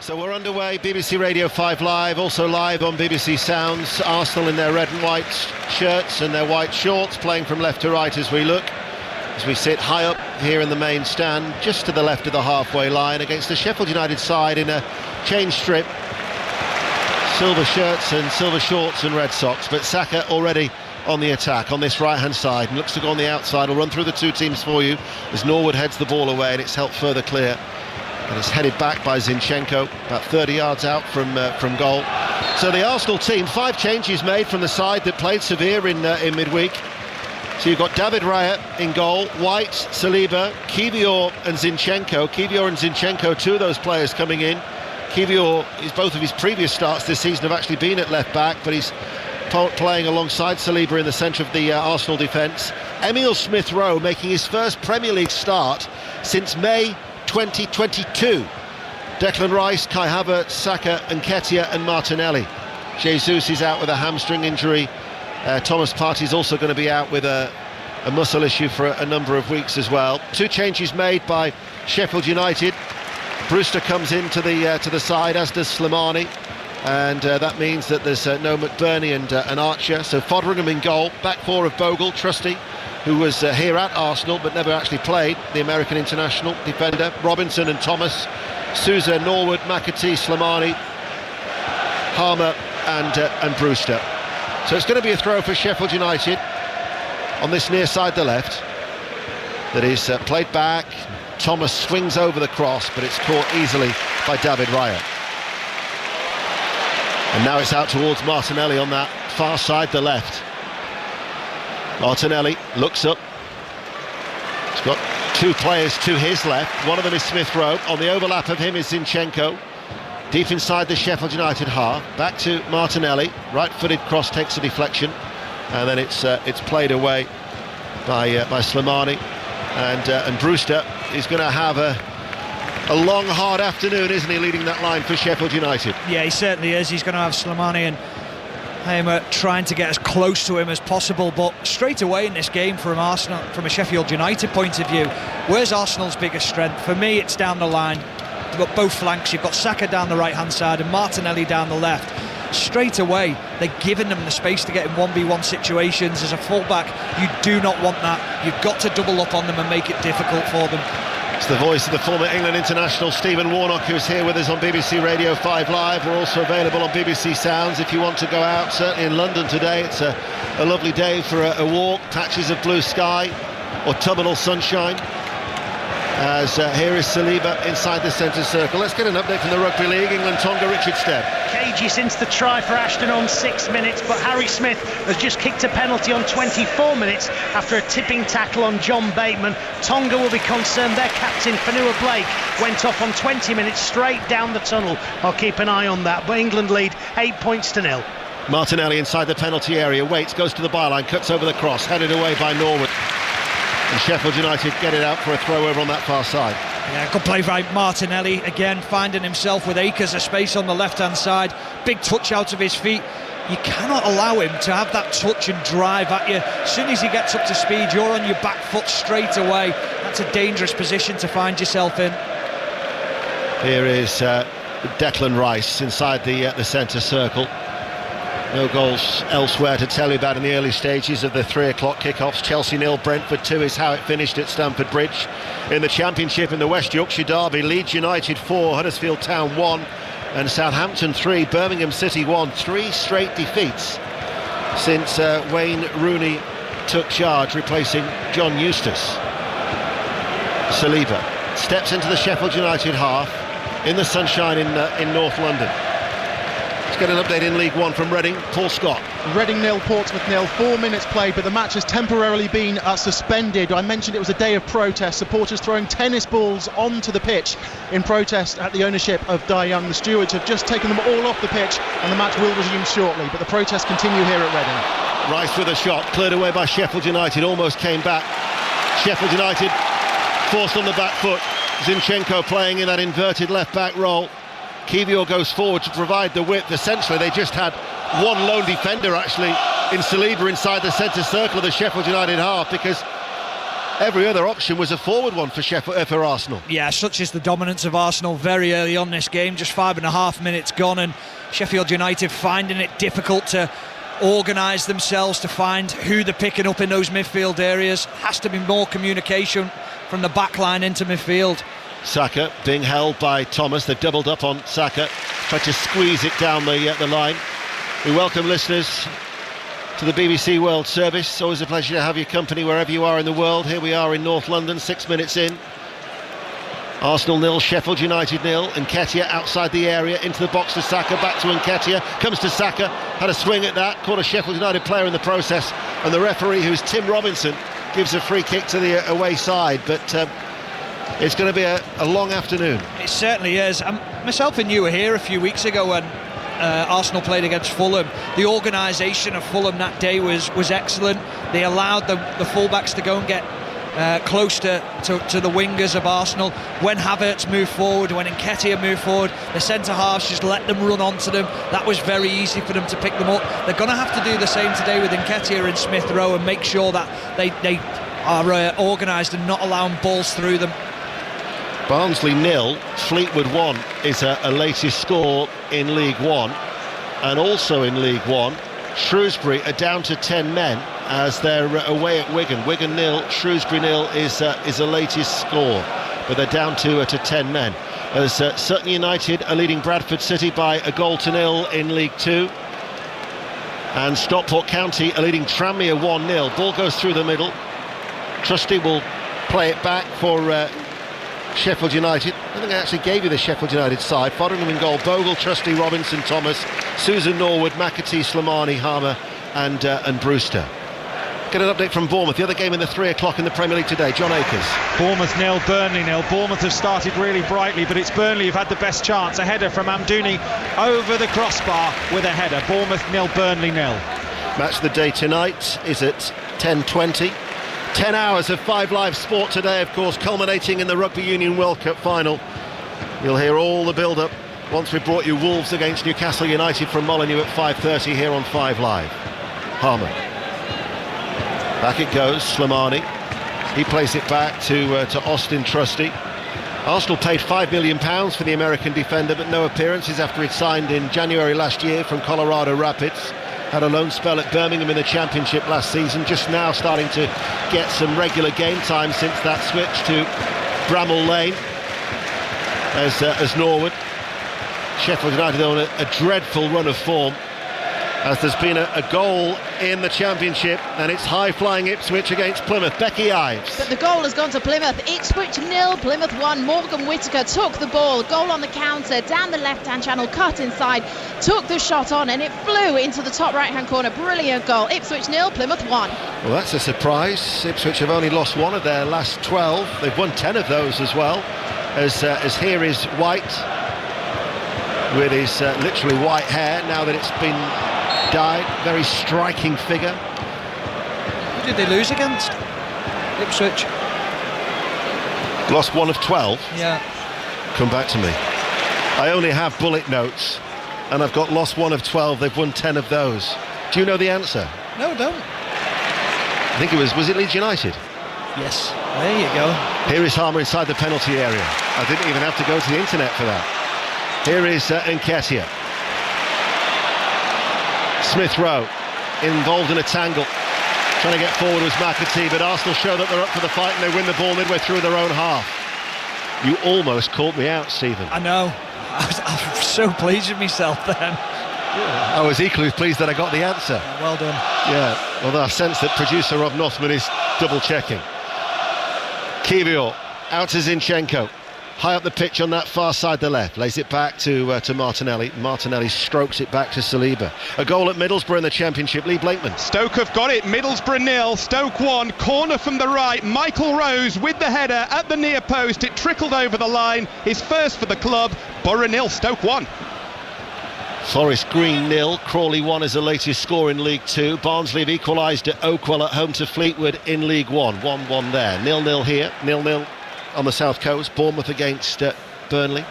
So we're underway, BBC Radio 5 Live, also live on BBC Sounds. Arsenal in their red and white shirts and their white shorts, playing from left to right as we look. As we sit high up here in the main stand, just to the left of the halfway line, against the Sheffield United side in a change strip. Silver shirts and silver shorts and red socks, but Saka already on the attack on this right-hand side, and looks to go on the outside. Will run through the two teams for you as Norwood heads the ball away, and it's helped further clear. And it's headed back by Zinchenko, about 30 yards out from goal. So the Arsenal team, 5 changes made from the side that played Sevilla in midweek. So you've got David Raya in goal, White, Saliba, Kiwior and Zinchenko. Kiwior and Zinchenko, two of those players coming in. Kiwior, both of his previous starts this season have actually been at left back, but he's playing alongside Saliba in the centre of the Arsenal defence. Emile Smith-Rowe making his first Premier League start since May 2022. Declan Rice, Kai Havertz, Saka, Nketiah and Martinelli. Jesus is out with a hamstring injury. Thomas Partey's also going to be out with a muscle issue for a number of weeks as well. 2 changes made by Sheffield United. Brewster comes into the side, as does Slimani, and that means that there's no McBurney and Archer. So Foderingham in goal, back 4 of Bogle, Trusty, who was here at Arsenal but never actually played, the American international defender. Robinson and Thomas, Sousa, Norwood, McAtee, Slimani, Harmer and Brewster. So it's going to be a throw for Sheffield United on this near side, the left, that is played back. Thomas swings over the cross, but it's caught easily by David Raya. And now it's out towards Martinelli on that far side, the left. Martinelli looks up. He's got 2 players to his left. One of them is Smith-Rowe. On the overlap of him is Zinchenko. Deep inside the Sheffield United half. Back to Martinelli. Right-footed cross takes a deflection, and then it's played away by Slimani. And Brewster is going to have a long, hard afternoon, isn't he, leading that line for Sheffield United? Yeah, he certainly is. He's going to have Slimani and Hamer trying to get as close to him as possible, but straight away in this game from Arsenal, from a Sheffield United point of view, where's Arsenal's biggest strength? For me, it's down the line. You've got both flanks. You've got Saka down the right-hand side and Martinelli down the left. Straight away, they're giving them the space to get in 1v1 situations. As a fullback, you do not want that. You've got to double up on them and make it difficult for them. It's the voice of the former England international Stephen Warnock, who's here with us on BBC Radio 5 Live. We're also available on BBC Sounds if you want to go out. Certainly in London today, it's a lovely day for a walk. Patches of blue sky, autumnal sunshine. As here is Saliba inside the centre circle. Let's get an update from the Rugby League. England, Tonga, Richard Stead. Cagey since the try for Ashton on 6 minutes, but Harry Smith has just kicked a penalty on 24 minutes after a tipping tackle on John Bateman. Tonga will be concerned. Their captain, Fanua Blake, went off on 20 minutes straight down the tunnel. I'll keep an eye on that, but England lead 8-0. Martinelli inside the penalty area, waits, goes to the byline, cuts over the cross, headed away by Norwood. And Sheffield United get it out for a throw over on that far side. Yeah, good play by Martinelli, again finding himself with acres of space on the left-hand side. Big touch out of his feet. You cannot allow him to have that touch and drive at you. As soon as he gets up to speed, you're on your back foot straight away. That's a dangerous position to find yourself in. Here is Declan Rice inside the centre circle. No goals elsewhere to tell you about in the early stages of the 3 o'clock kickoffs. Chelsea 0, Brentford 2 is how it finished at Stamford Bridge. In the Championship, in the West Yorkshire Derby, Leeds United 4, Huddersfield Town 1 and Southampton 3, Birmingham City 1. 3 straight defeats since Wayne Rooney took charge, replacing John Eustace. Saliba steps into the Sheffield United half in the sunshine in North London. Let's get an update in League One from Reading. Paul Scott. Reading 0, Portsmouth 0, 4 minutes played, but the match has temporarily been suspended. I mentioned it was a day of protest, supporters throwing tennis balls onto the pitch in protest at the ownership of Dai Young. The stewards have just taken them all off the pitch and the match will resume shortly, but the protests continue here at Reading. Rice with a shot, cleared away by Sheffield United, almost came back. Sheffield United forced on the back foot. Zinchenko playing in that inverted left-back role. Kiwior goes forward to provide the width. Essentially, they just had one lone defender, actually, in Saliba inside the centre circle of the Sheffield United half, because every other option was a forward one for for Arsenal. Yeah, such is the dominance of Arsenal very early on this game. Just 5.5 minutes gone, and Sheffield United finding it difficult to organise themselves, to find who they're picking up in those midfield areas. Has to be more communication from the back line into midfield. Saka being held by Thomas. They've doubled up on Saka, tried to squeeze it down the line. We welcome listeners to the BBC World Service. Always a pleasure to have your company wherever you are in the world. Here we are in North London, 6 minutes in. Arsenal 0, Sheffield United 0. Nketiah outside the area, into the box to Saka, back to Nketiah, comes to Saka, had a swing at that, caught a Sheffield United player in the process, and the referee, who's Tim Robinson, gives a free kick to the away side. But it's going to be a long afternoon. It certainly is. Myself and you were here a few weeks ago when Arsenal played against Fulham. The organisation of Fulham that day was excellent. They allowed the fullbacks to go and get close to the wingers of Arsenal. When Havertz moved forward, when Nketiah moved forward, the centre-halves just let them run onto them. That was very easy for them to pick them up. They're going to have to do the same today with Nketiah and Smith Rowe and make sure that they are organised and not allowing balls through them. Barnsley 0, Fleetwood 1 is a latest score in League One, and also in League One, Shrewsbury are down to 10 men as they're away at Wigan. Wigan 0, Shrewsbury 0 is a latest score, but they're down to 10 men. As Sutton United are leading Bradford City by 1-0 in League Two, and Stockport County are leading Tranmere 1-0. Ball goes through the middle. Trusty will play it back for Sheffield United. I think I actually gave you the Sheffield United side. Foderingham in goal, Bogle, Trusty, Robinson, Thomas, Susan Norwood, McAtee, Slimani, Harmer and Brewster. Get an update from Bournemouth, the other game in the 3 o'clock in the Premier League today. John Akers. Bournemouth 0, Burnley 0. Bournemouth have started really brightly, but it's Burnley who've had the best chance. A header from Amdouni over the crossbar with a header. Bournemouth 0, Burnley 0. Match of the day tonight is at 10:20. 10 hours of 5 Live sport today, of course, culminating in the Rugby Union World Cup final. You'll hear all the build-up once we've brought you Wolves against Newcastle United from Molineux at 5:30 here on 5 Live. Harmer. Back it goes, Slimani. He plays it back to Austin Trusty. Arsenal paid £5 million for the American defender, but no appearances after he'd signed in January last year from Colorado Rapids. Had a loan spell at Birmingham in the Championship last season, just now starting to get some regular game time since that switch to Bramall Lane as Norwood. Sheffield United on a dreadful run of form, as there's been a goal in the Championship, and it's high-flying Ipswich against Plymouth. Becky Ives. But the goal has gone to Plymouth. Ipswich 0, Plymouth 1. Morgan Whittaker took the ball, goal on the counter, down the left-hand channel, cut inside, took the shot on, and it flew into the top right-hand corner. Brilliant goal. Ipswich 0, Plymouth 1. Well, that's a surprise. Ipswich have only lost 1 of their last 12. They've won 10 of those as well. As here is White with his literally white hair now that it's been dyed. Very striking figure. Who did they lose against? Ipswich. Lost 1 of 12. Yeah. Come back to me. I only have bullet notes, and I've got lost 1 of 12. They've won 10 of those. Do you know the answer? No, I don't. I think it was it Leeds United? Yes, there you go. Here is Harmer inside the penalty area. I didn't even have to go to the internet for that. Here is Nketiah. Smith Rowe involved in a tangle, trying to get forward was McAtee, but Arsenal show that they're up for the fight and they win the ball midway through their own half. You almost caught me out, Stephen. I know. I was so pleased with myself then. I was equally pleased that I got the answer. Well done. Yeah, although I sense that producer Rob Nothman is double checking. Kiwior out to Zinchenko, high up the pitch on that far side, the left, lays it back to Martinelli. Martinelli strokes it back to Saliba. A goal at Middlesbrough in the Championship. Lee Blakeman. Stoke have got it. Middlesbrough 0, Stoke 1. Corner from the right. Michael Rose with the header at the near post. It trickled over the line. His first for the club. Borough 0, Stoke 1. Forest Green 0, Crawley 1 is the latest score in League 2. Barnsley have equalised at Oakwell at home to Fleetwood in League 1. 1-1 there. 0-0 here. 0-0 on the south coast. Bournemouth against Burnley.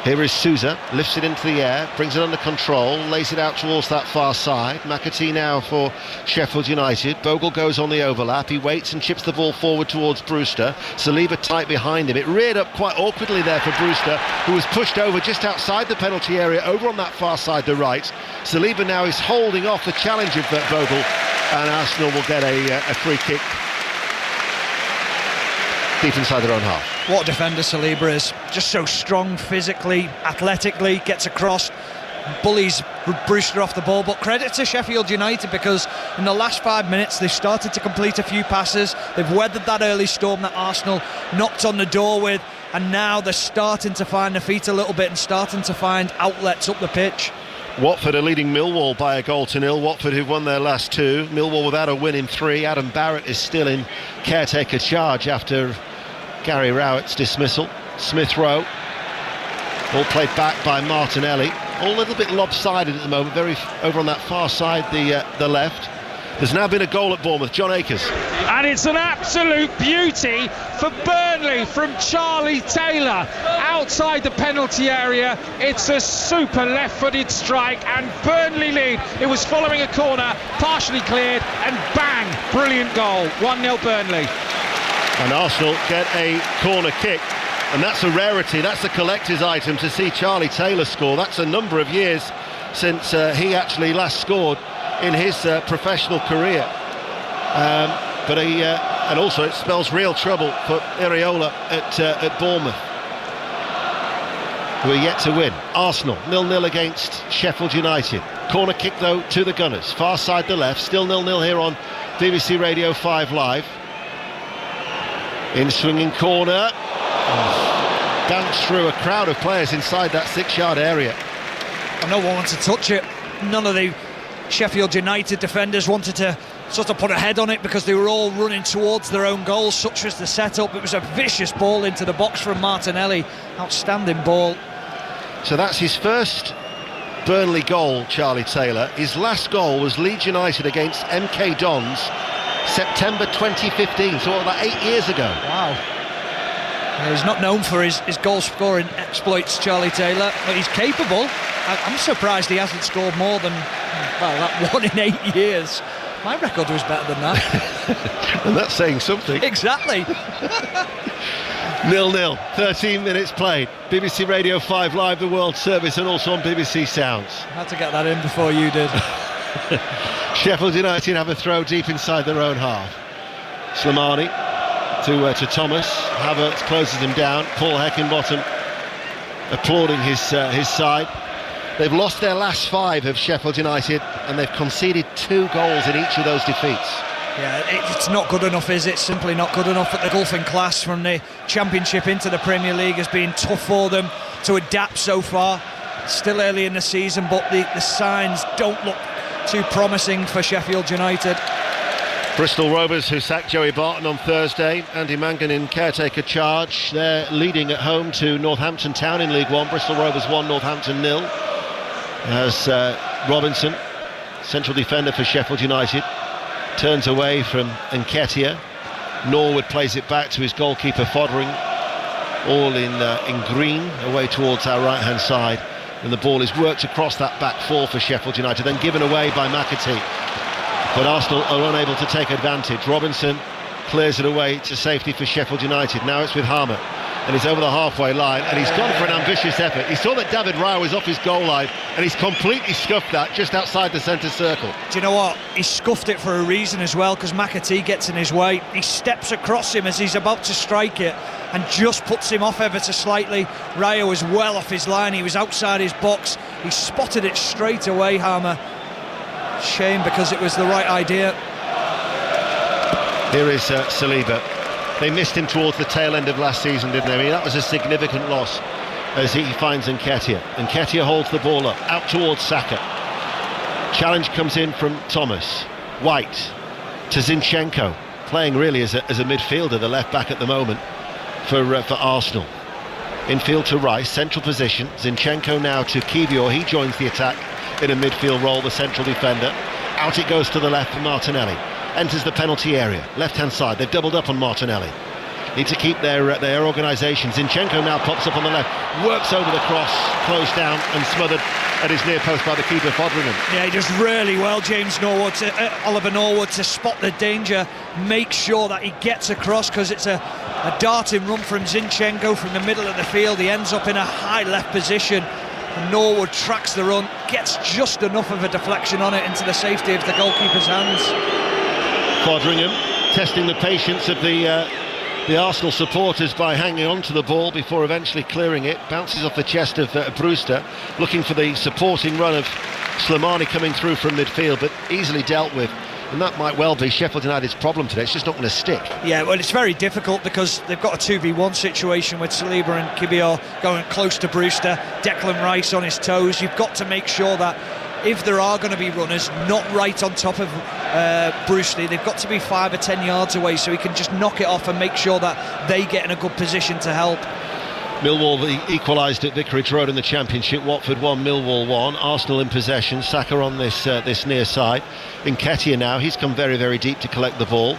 Here is Sousa, lifts it into the air, brings it under control, lays it out towards that far side. McAtee now for Sheffield United. Bogle goes on the overlap, he waits and chips the ball forward towards Brewster. Saliba tight behind him. It reared up quite awkwardly there for Brewster, who was pushed over just outside the penalty area, over on that far side to right. Saliba now is holding off the challenge of Bogle, and Arsenal will get a free kick deep inside their own half. What a defender Saliba is. Just so strong physically, athletically, gets across, bullies Brewster off the ball. But credit to Sheffield United, because in the last 5 minutes they've started to complete a few passes. They've weathered that early storm that Arsenal knocked on the door with, and now they're starting to find their feet a little bit and starting to find outlets up the pitch. Watford are leading Millwall by 1-0. Watford, who've won their last 2. Millwall without a win in 3. Adam Barrett is still in caretaker charge after Gary Rowett's dismissal. Smith Rowe, all played back by Martinelli. All a little bit lopsided at the moment, very over on that far side, the left. There's now been a goal at Bournemouth. John Akers. And it's an absolute beauty for Burnley from Charlie Taylor outside the penalty area. It's a super left-footed strike, and Burnley lead. It was following a corner, partially cleared, and bang, brilliant goal. 1-0 Burnley. And Arsenal get a corner kick, and that's a rarity. That's a collector's item to see Charlie Taylor score. That's a number of years since he actually last scored in his professional career. And also it spells real trouble for Iraola at Bournemouth, who are yet to win. Arsenal 0-0 against Sheffield United. Corner kick though to the Gunners, far side the left. Still 0-0 here on BBC Radio 5 Live. In swinging corner, bounced through a crowd of players inside that 6-yard area. And no one wanted to touch it. None of the Sheffield United defenders wanted to sort of put a head on it, because they were all running towards their own goals. Such was the setup. It was a vicious ball into the box from Martinelli. Outstanding ball. So that's his first Burnley goal, Charlie Taylor. His last goal was Leeds United against MK Dons, September 2015, so about 8 years ago. Wow. Yeah, he's not known for his goal scoring exploits, Charlie Taylor, but he's capable. I'm surprised he hasn't scored more than, well, that one in 8 years. My record was better than that. And that's saying something. Exactly. 0-0, 13 minutes played. BBC Radio 5 Live, the World Service, and also on BBC Sounds. I had to get that in before you did. Sheffield United have a throw deep inside their own half. Slimani to Thomas. Havertz closes him down. Paul Heckingbottom applauding his side. They've lost their last 5 of Sheffield United, and they've conceded 2 goals in each of those defeats. Yeah, it's not good enough, is it? Simply not good enough. At the golfing class from the Championship into the Premier League has been tough for them to adapt so far. Still early in the season, but the signs don't look too promising for Sheffield United. Bristol Rovers, who sacked Joey Barton on Thursday, Andy Mangan in caretaker charge. They're leading at home to Northampton Town in League One. Bristol Rovers 1, Northampton 0. As Robinson, central defender for Sheffield United, turns away from Nketiah. Norwood plays it back to his goalkeeper Foddering, all in green, away towards our right hand side, and the ball is worked across that back 4 for Sheffield United, then given away by McAtee, but Arsenal are unable to take advantage. Robinson clears it away to safety for Sheffield United. Now it's with Harmer, and he's over the halfway line, and he's gone for an ambitious effort. He saw that David Raya was off his goal line, and he's completely scuffed that just outside the centre circle. Do you know what? He scuffed it for a reason as well, because McAtee gets in his way. He steps across him as he's about to strike it and just puts him off ever so slightly. Raya was well off his line. He was outside his box. He spotted it straight away, Harmer. Shame, because it was the right idea. Here is Saliba. They missed him towards the tail end of last season, didn't they? I mean, that was a significant loss as he finds Nketiah. Nketiah holds the ball up, out towards Saka. Challenge comes in from Thomas. White to Zinchenko, playing really as a midfielder, the left back at the moment for Arsenal. Infield to Rice, central position. Zinchenko now to Kivior. He joins the attack in a midfield role, the central defender. Out it goes to the left for Martinelli. Enters the penalty area, left-hand side. They've doubled up on Martinelli. need to keep their organisation. Zinchenko now pops up on the left, works over the cross, closed down and smothered at his near post by the keeper, Fodringham. Yeah, he does really well, Oliver Norwood, to spot the danger, make sure that he gets across, because it's a darting run from Zinchenko from the middle of the field. He ends up in a high left position, and Norwood tracks the run, gets just enough of a deflection on it into the safety of the goalkeeper's hands. Fodringham testing the patience of the Arsenal supporters by hanging on to the ball before eventually clearing it. Bounces off the chest of Brewster, looking for the supporting run of Slimani coming through from midfield, but easily dealt with. And that might well be Sheffield United's problem today. It's just not going to stick. Yeah, well, it's very difficult because they've got a 2v1 situation with Saliba and Kibior going close to Brewster, Declan Rice on his toes. You've got to make sure that if there are going to be runners not right on top of Brewster, they've got to be 5 or 10 yards away, so he can just knock it off and make sure that they get in a good position to help. Millwall equalised at Vicarage Road in the Championship. Watford 1, Millwall 1. Arsenal in possession. Saka on this near side. Nketiah now, he's come very, very deep to collect the ball.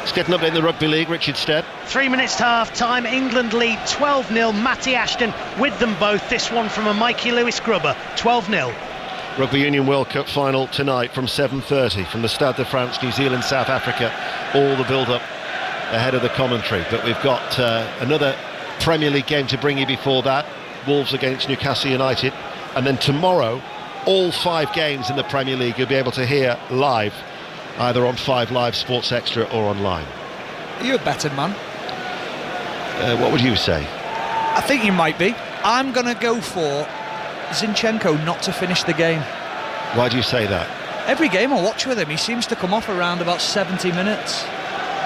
It's getting up in the Rugby League, Richard Stead. 3 minutes to half time. England lead 12-0. Matty Ashton with them both. This one from a Mikey Lewis grubber. 12-0. Rugby Union World Cup final tonight from 7:30 from the Stade de France, New Zealand, South Africa. All the build-up ahead of the commentary. But we've got another Premier League game to bring you before that. Wolves against Newcastle United. And then tomorrow, all 5 games in the Premier League you'll be able to hear live, either on 5 Live, Sports Extra or online. Are you a betting man? What would you say? I think you might be. I'm going to go for Zinchenko not to finish the game. Why do you say that? Every game I watch with him, he seems to come off around about 70 minutes.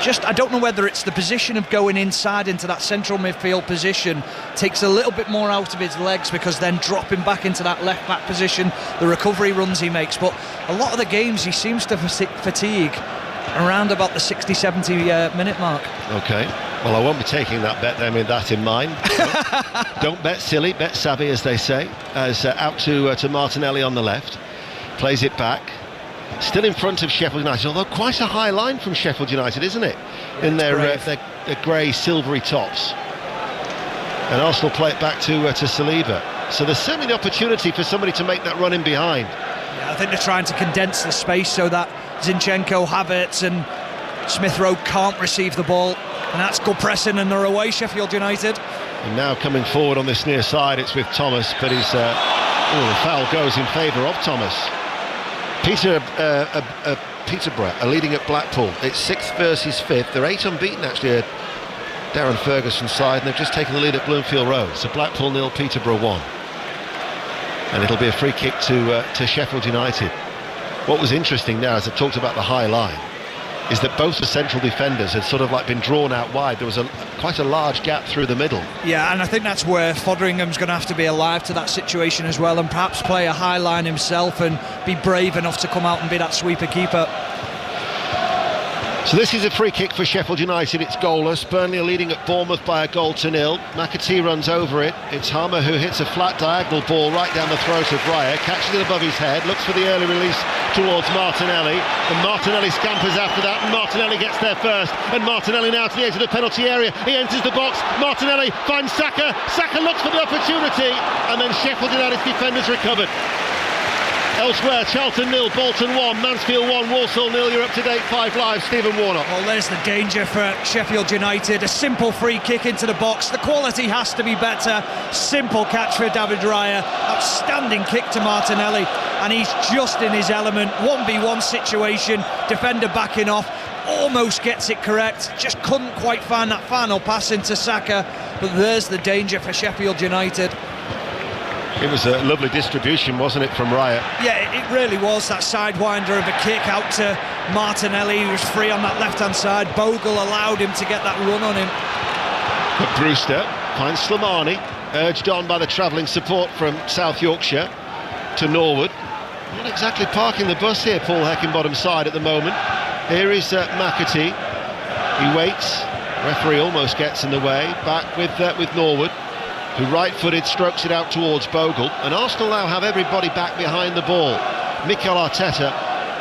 I don't know whether it's the position of going inside into that central midfield position takes a little bit more out of his legs, because then dropping back into that left back position, the recovery runs he makes. But a lot of the games he seems to fatigue around about the 60-70 minute mark. Okay, well, I won't be taking that bet then with that in mind. Don't bet silly, bet savvy, as they say. As out to Martinelli on the left, plays it back. Still in front of Sheffield United, although quite a high line from Sheffield United, isn't it? In their grey silvery tops. And Arsenal play it back to Saliba. So there's certainly the opportunity for somebody to make that run in behind. Yeah, I think they're trying to condense the space so that Zinchenko, Havertz and Smith Rowe can't receive the ball, and that's good pressing, and they're away, Sheffield United. And now coming forward on this near side, it's with Thomas, but the foul goes in favour of Thomas. Peterborough are leading at Blackpool. It's 6th versus 5th. They're 8 unbeaten actually at Darren Ferguson's side, and they've just taken the lead at Bloomfield Road. So Blackpool 0, Peterborough 1. And it'll be a free kick to Sheffield United. What was interesting now, as I talked about the high line, is that both the central defenders had sort of like been drawn out wide. There was quite a large gap through the middle. Yeah, and I think that's where Fodringham's going to have to be alive to that situation as well, and perhaps play a high line himself and be brave enough to come out and be that sweeper keeper. So this is a free kick for Sheffield United. It's goalless. Burnley are leading at Bournemouth by a goal to 0. McAtee runs over it. It's Harmer who hits a flat diagonal ball right down the throat of Raya, catches it above his head, looks for the early release towards Martinelli, and Martinelli scampers after that, and Martinelli gets there first, and Martinelli now to the edge of the penalty area. He enters the box. Martinelli finds Saka. Saka looks for the opportunity, and then Sheffield United's defenders recovered. Elsewhere, Charlton 0, Bolton 1, Mansfield 1, Walsall 0. You're up to date 5 Live, Stephen Warnock. Well, there's the danger for Sheffield United. A simple free kick into the box. The quality has to be better. Simple catch for David Raya. Outstanding kick to Martinelli, and he's just in his element. 1v1 situation, defender backing off, almost gets it correct, just couldn't quite find that final pass into Saka. But there's the danger for Sheffield United. It was a lovely distribution, wasn't it, from Raya? Yeah, it really was. That sidewinder of a kick out to Martinelli, who was free on that left-hand side. Bogle allowed him to get that run on him. But Brewster finds Slimani, urged on by the travelling support from South Yorkshire to Norwood. Not exactly parking the bus here, Paul Heckingbottom's side at the moment. Here is McAtee. He waits. Referee almost gets in the way. Back with Norwood, who right-footed strokes it out towards Bogle, and Arsenal now have everybody back behind the ball. Mikel Arteta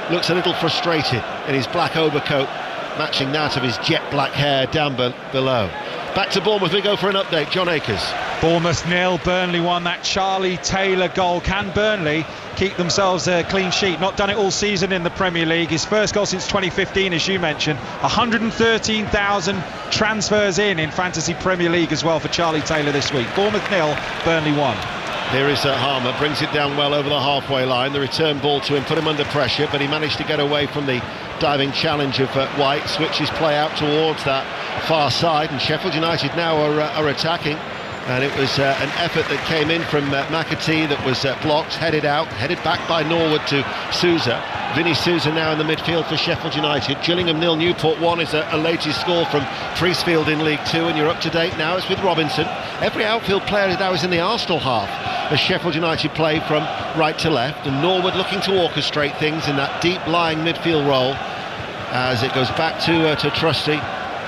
looks a little frustrated in his black overcoat matching that of his jet black hair down below. Back to Bournemouth we go for an update. John Akers. Bournemouth 0, Burnley 1. That Charlie Taylor goal. Can Burnley keep themselves a clean sheet? Not done it all season in the Premier League. His first goal since 2015, as you mentioned. 113,000 transfers in Fantasy Premier League as well for Charlie Taylor this week. Bournemouth 0, Burnley 1. Here is Harmer, brings it down well over the halfway line. The return ball to him, put him under pressure, but he managed to get away from the diving challenge of White. Switches play out towards that far side, and Sheffield United now are attacking. And it was an effort that came in from McAtee that was blocked, headed back by Norwood to Sousa. Vinny Sousa now in the midfield for Sheffield United. Gillingham 0, Newport 1 is a latest score from Priestfield in League 2, and you're up to date now. It's with Robinson. Every outfield player now is in the Arsenal half as Sheffield United play from right to left, and Norwood looking to orchestrate things in that deep lying midfield role as it goes back to Trusty.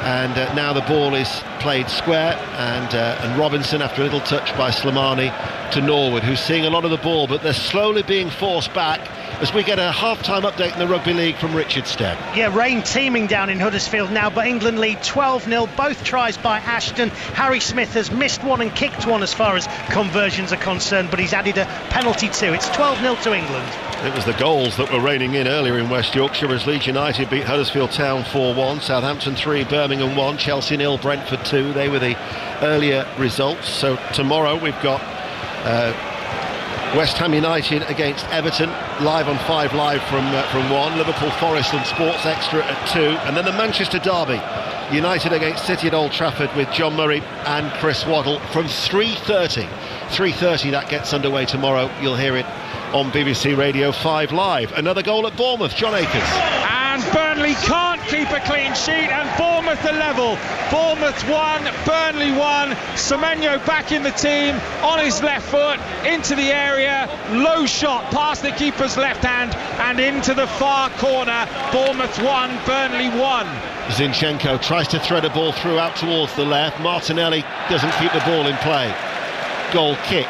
And now the ball is played square, and Robinson, after a little touch by Slimani, to Norwood, who's seeing a lot of the ball, but they're slowly being forced back as we get a half-time update in the Rugby League from Richard Stead. Yeah, rain teeming down in Huddersfield now, but England lead 12-0, both tries by Ashton. Harry Smith has missed one and kicked one as far as conversions are concerned, but he's added a penalty too. It's 12-0 to England. It was the goals that were raining in earlier in West Yorkshire as Leeds United beat Huddersfield Town 4-1, Southampton 3, Birmingham 1, Chelsea 0, Brentford 2. They were the earlier results. So tomorrow we've got West Ham United against Everton, live on 5 Live from 1, Liverpool Forest on Sports Extra at 2, and then the Manchester Derby, United against City at Old Trafford with John Murray and Chris Waddle from 3:30. 3:30 that gets underway tomorrow. You'll hear it on BBC Radio 5 Live. Another goal at Bournemouth, John Akers. And Burnley can't keep a clean sheet, and Bournemouth are level. Bournemouth 1, Burnley 1. Semenyo back in the team, on his left foot, into the area, low shot past the keeper's left hand and into the far corner. Bournemouth 1, Burnley 1. Zinchenko tries to thread a ball through out towards the left. Martinelli doesn't keep the ball in play. Goal kick.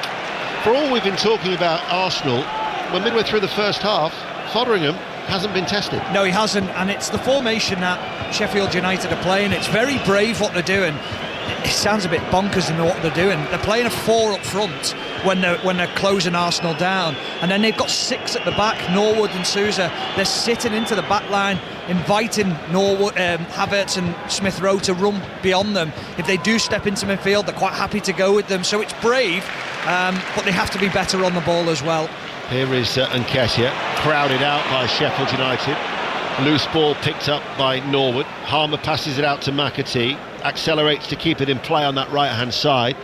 For all we've been talking about Arsenal, we're midway through the first half. Fotheringham hasn't been tested. No, he hasn't, and it's the formation that Sheffield United are playing. It's very brave what they're doing. It sounds a bit bonkers in what they're doing. They're playing a 4 up front when they're closing Arsenal down, and then they've got 6 at the back, Norwood and Sousa. They're sitting into the back line, inviting Norwood, Havertz and Smith Rowe to run beyond them. If they do step into midfield, they're quite happy to go with them. So it's brave, but they have to be better on the ball as well. Here is Nketiah, crowded out by Sheffield United. Loose ball picked up by Norwood. Harmer passes it out to McAtee, accelerates to keep it in play on that right-hand side.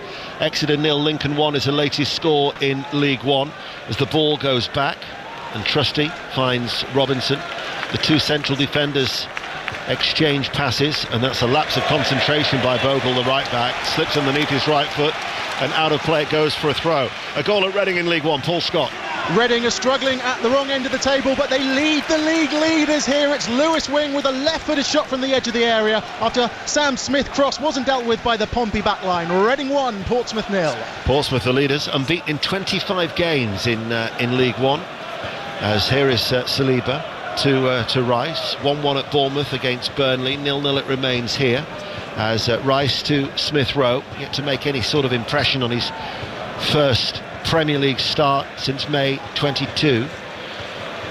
Exeter 0, Lincoln 1 is the latest score in League 1 as the ball goes back and Trusty finds Robinson. The two central defenders exchange passes, and that's a lapse of concentration by Bogle, the right back. Slips underneath his right foot and out of play it goes for a throw. A goal at Reading in League 1, Paul Scott. Reading are struggling at the wrong end of the table, but they lead the league leaders here. It's Lewis Wing with a left-footed shot from the edge of the area after Sam Smith cross wasn't dealt with by the Pompey backline. Reading 1, Portsmouth 0. Portsmouth the leaders, unbeaten in 25 games in League 1. As here is Saliba to Rice. 1-1 at Bournemouth against Burnley. 0-0 it remains here. As Rice to Smith Rowe, yet to make any sort of impression on his first Premier League start since May 22.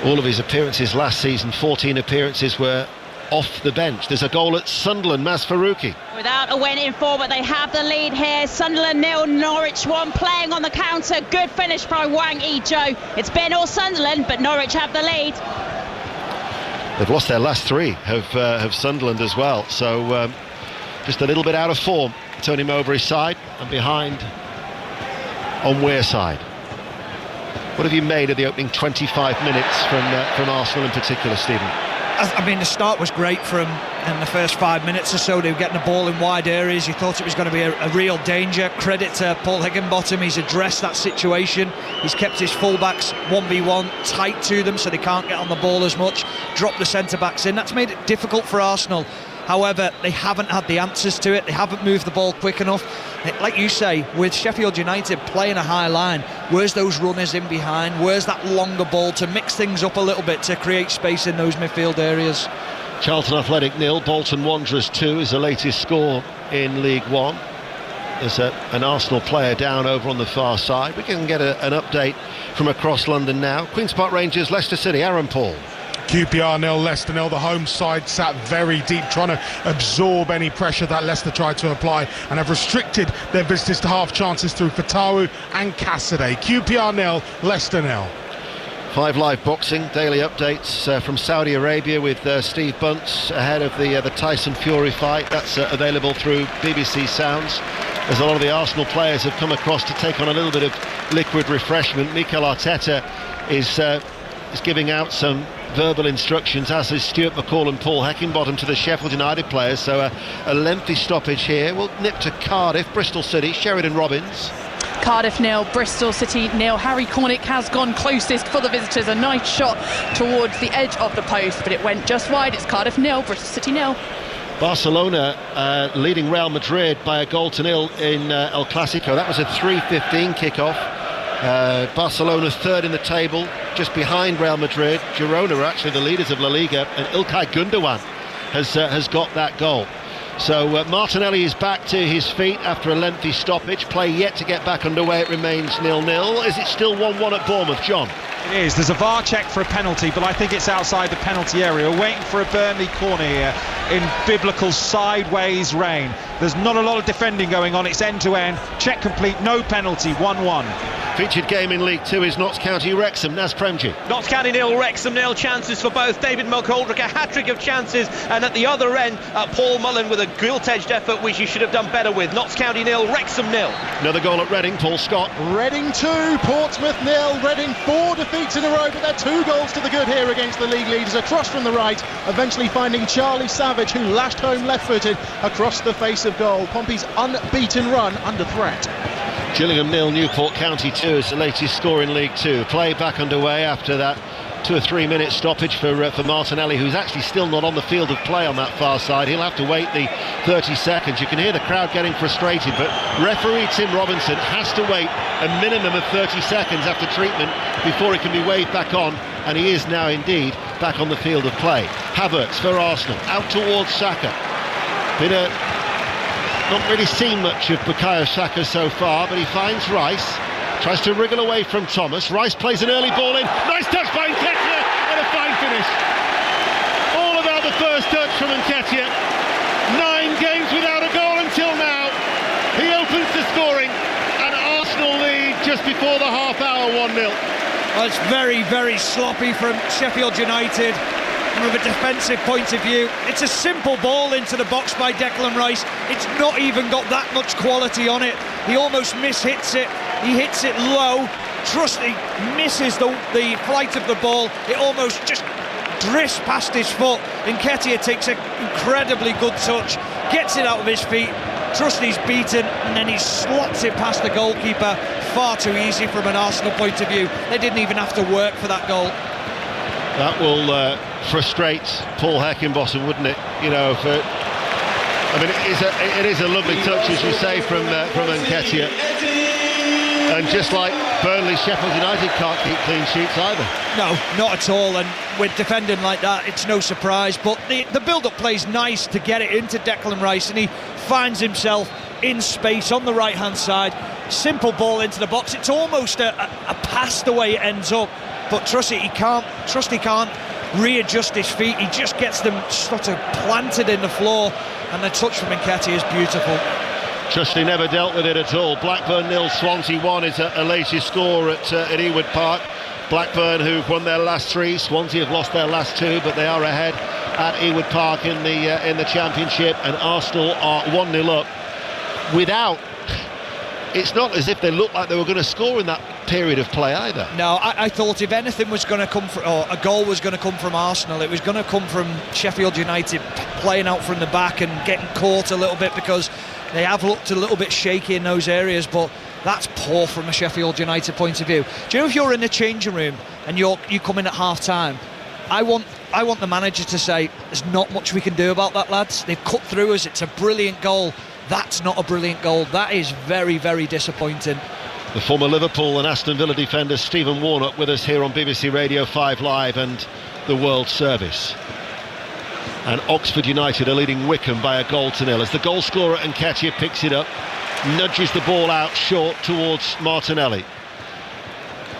All of his appearances last season, 14 appearances, were off the bench. There's a goal at Sunderland, Mas Faruqi. Without a win in 4, but they have the lead here. Sunderland 0, Norwich 1, playing on the counter. Good finish by Wang Ee-jo. It's been all Sunderland, but Norwich have the lead. They've lost their last 3 of Sunderland as well, so just a little bit out of form. Tony Mowbray's side, and behind on Weir side. What have you made of the opening 25 minutes from Arsenal in particular, Stephen? I mean, the start was great for them in the first 5 minutes or so. They were getting the ball in wide areas. You thought it was going to be a real danger. Credit to Paul Higginbottom. He's addressed that situation. He's kept his fullbacks 1v1 tight to them so they can't get on the ball as much. Dropped the centre-backs in. That's made it difficult for Arsenal. However, they haven't had the answers to it. They haven't moved the ball quick enough. Like you say, with Sheffield United playing a high line, where's those runners in behind? Where's that longer ball to mix things up a little bit, to create space in those midfield areas? Charlton Athletic 0, Bolton Wanderers 2 is the latest score in League One. There's an Arsenal player down over on the far side. We can get an update from across London now. Queen's Park Rangers, Leicester City, Aaron Paul. QPR 0, Leicester 0. The home side sat very deep, trying to absorb any pressure that Leicester tried to apply, and have restricted their visitors to half chances through Fatawu and Cassidy. QPR 0, Leicester 0. 5 Live Boxing, daily updates from Saudi Arabia with Steve Bunce ahead of the Tyson Fury fight. That's available through BBC Sounds, as a lot of the Arsenal players have come across to take on a little bit of liquid refreshment. Mikel Arteta is giving out some verbal instructions, as is Stuart McCall and Paul Heckingbottom to the Sheffield United players. So a lengthy stoppage here. We'll nip to Cardiff, Bristol City, Sheridan Robbins. Cardiff 0, Bristol City 0. Harry Cornick has gone closest for the visitors. A nice shot towards the edge of the post, but it went just wide. It's Cardiff 0, Bristol City 0. Barcelona leading Real Madrid by a goal to nil in El Clasico. That was a 3:15 kickoff. Barcelona third in the table, just behind Real Madrid. Girona are actually the leaders of La Liga, and Ilkay Gundogan has got that goal. So Martinelli is back to his feet after a lengthy stoppage. Play yet to get back underway. It remains 0-0. Is it still 1-1 at Bournemouth, John? It is. There's a VAR check for a penalty, but I think it's outside the penalty area. We're waiting for a Burnley corner here in biblical sideways rain. There's not a lot of defending going on. It's end to end. Check complete. No penalty. 1-1. Featured game in League Two is Notts County Wrexham. Naz Premji. Notts County 0, Wrexham 0. Chances for both. David McGoldrick, a hat-trick of chances, and at the other end Paul Mullen with a gilt-edged effort which he should have done better with. Notts County 0, Wrexham 0. Another goal at Reading, Paul Scott. Reading 2, Portsmouth 0. Reading 4 defeats in a row, but they're 2 goals to the good here against the league leaders. A cross from the right, eventually finding Charlie Savage, who lashed home left-footed across the face of goal. Pompey's unbeaten run under threat. Gillingham 0, Newport County 2 is the latest score in League Two. Play back underway after that 2 or 3 minute stoppage for Martinelli, who's actually still not on the field of play on that far side. He'll have to wait the 30 seconds. You can hear the crowd getting frustrated, but referee Tim Robinson has to wait a minimum of 30 seconds after treatment before he can be waved back on, and he is now indeed back on the field of play. Havertz for Arsenal, out towards Saka. Not really seen much of Bukayo Saka so far, but he finds Rice, tries to wriggle away from Thomas. Rice plays an early ball in. Nice touch by Nketiah, and a fine finish. All about the first touch from Nketiah. 9 games without a goal until now. He opens the scoring, and Arsenal lead just before the half hour, 1-0. Well, it's very, very sloppy from Sheffield United. From a defensive point of view, it's a simple ball into the box by Declan Rice. It's not even got that much quality on it. He almost mishits it. He hits it low. Trusty misses the flight of the ball. It almost just drifts past his foot. Nketiah takes an incredibly good touch, gets it out of his feet. Trusty's beaten, and then he slots it past the goalkeeper. Far too easy from an Arsenal point of view. They didn't even have to work for that goal. That will frustrate Paul Heckingbottom, wouldn't it? You know, it is a lovely touch, as you say, from Nketiah. And just like Burnley, Sheffield United can't keep clean sheets either. No, not at all. And with defending like that, it's no surprise. But the build-up play's nice to get it into Declan Rice, and he finds himself in space on the right-hand side. Simple ball into the box. It's almost a pass the way it ends up. But Trusty can't readjust his feet. He just gets them sort of planted in the floor, and the touch from Nketiah is beautiful. Trusty never dealt with it at all. Blackburn 0, Swansea 1 is a latest score at Ewood Park. Blackburn, who've won their last 3, Swansea have lost their last 2, but they are ahead at Ewood Park in the Championship, and Arsenal are 1-0 up. It's not as if they looked like they were going to score in that period of play either. No, I thought if anything was going to come from, or a goal was going to come from Arsenal, it was going to come from Sheffield United playing out from the back and getting caught a little bit, because they have looked a little bit shaky in those areas. But that's poor from a Sheffield United point of view. Do you know, if you're in the changing room and you come in at half time, I want the manager to say, there's not much we can do about that, lads. They've cut through us. It's a brilliant goal. That's not a brilliant goal. That is very, very disappointing. The former Liverpool and Aston Villa defender Stephen Warnock with us here on BBC Radio 5 Live and the World Service. And Oxford United are leading Wycombe by 1-0 as the goal scorer Nketiah picks it up, nudges the ball out short towards Martinelli.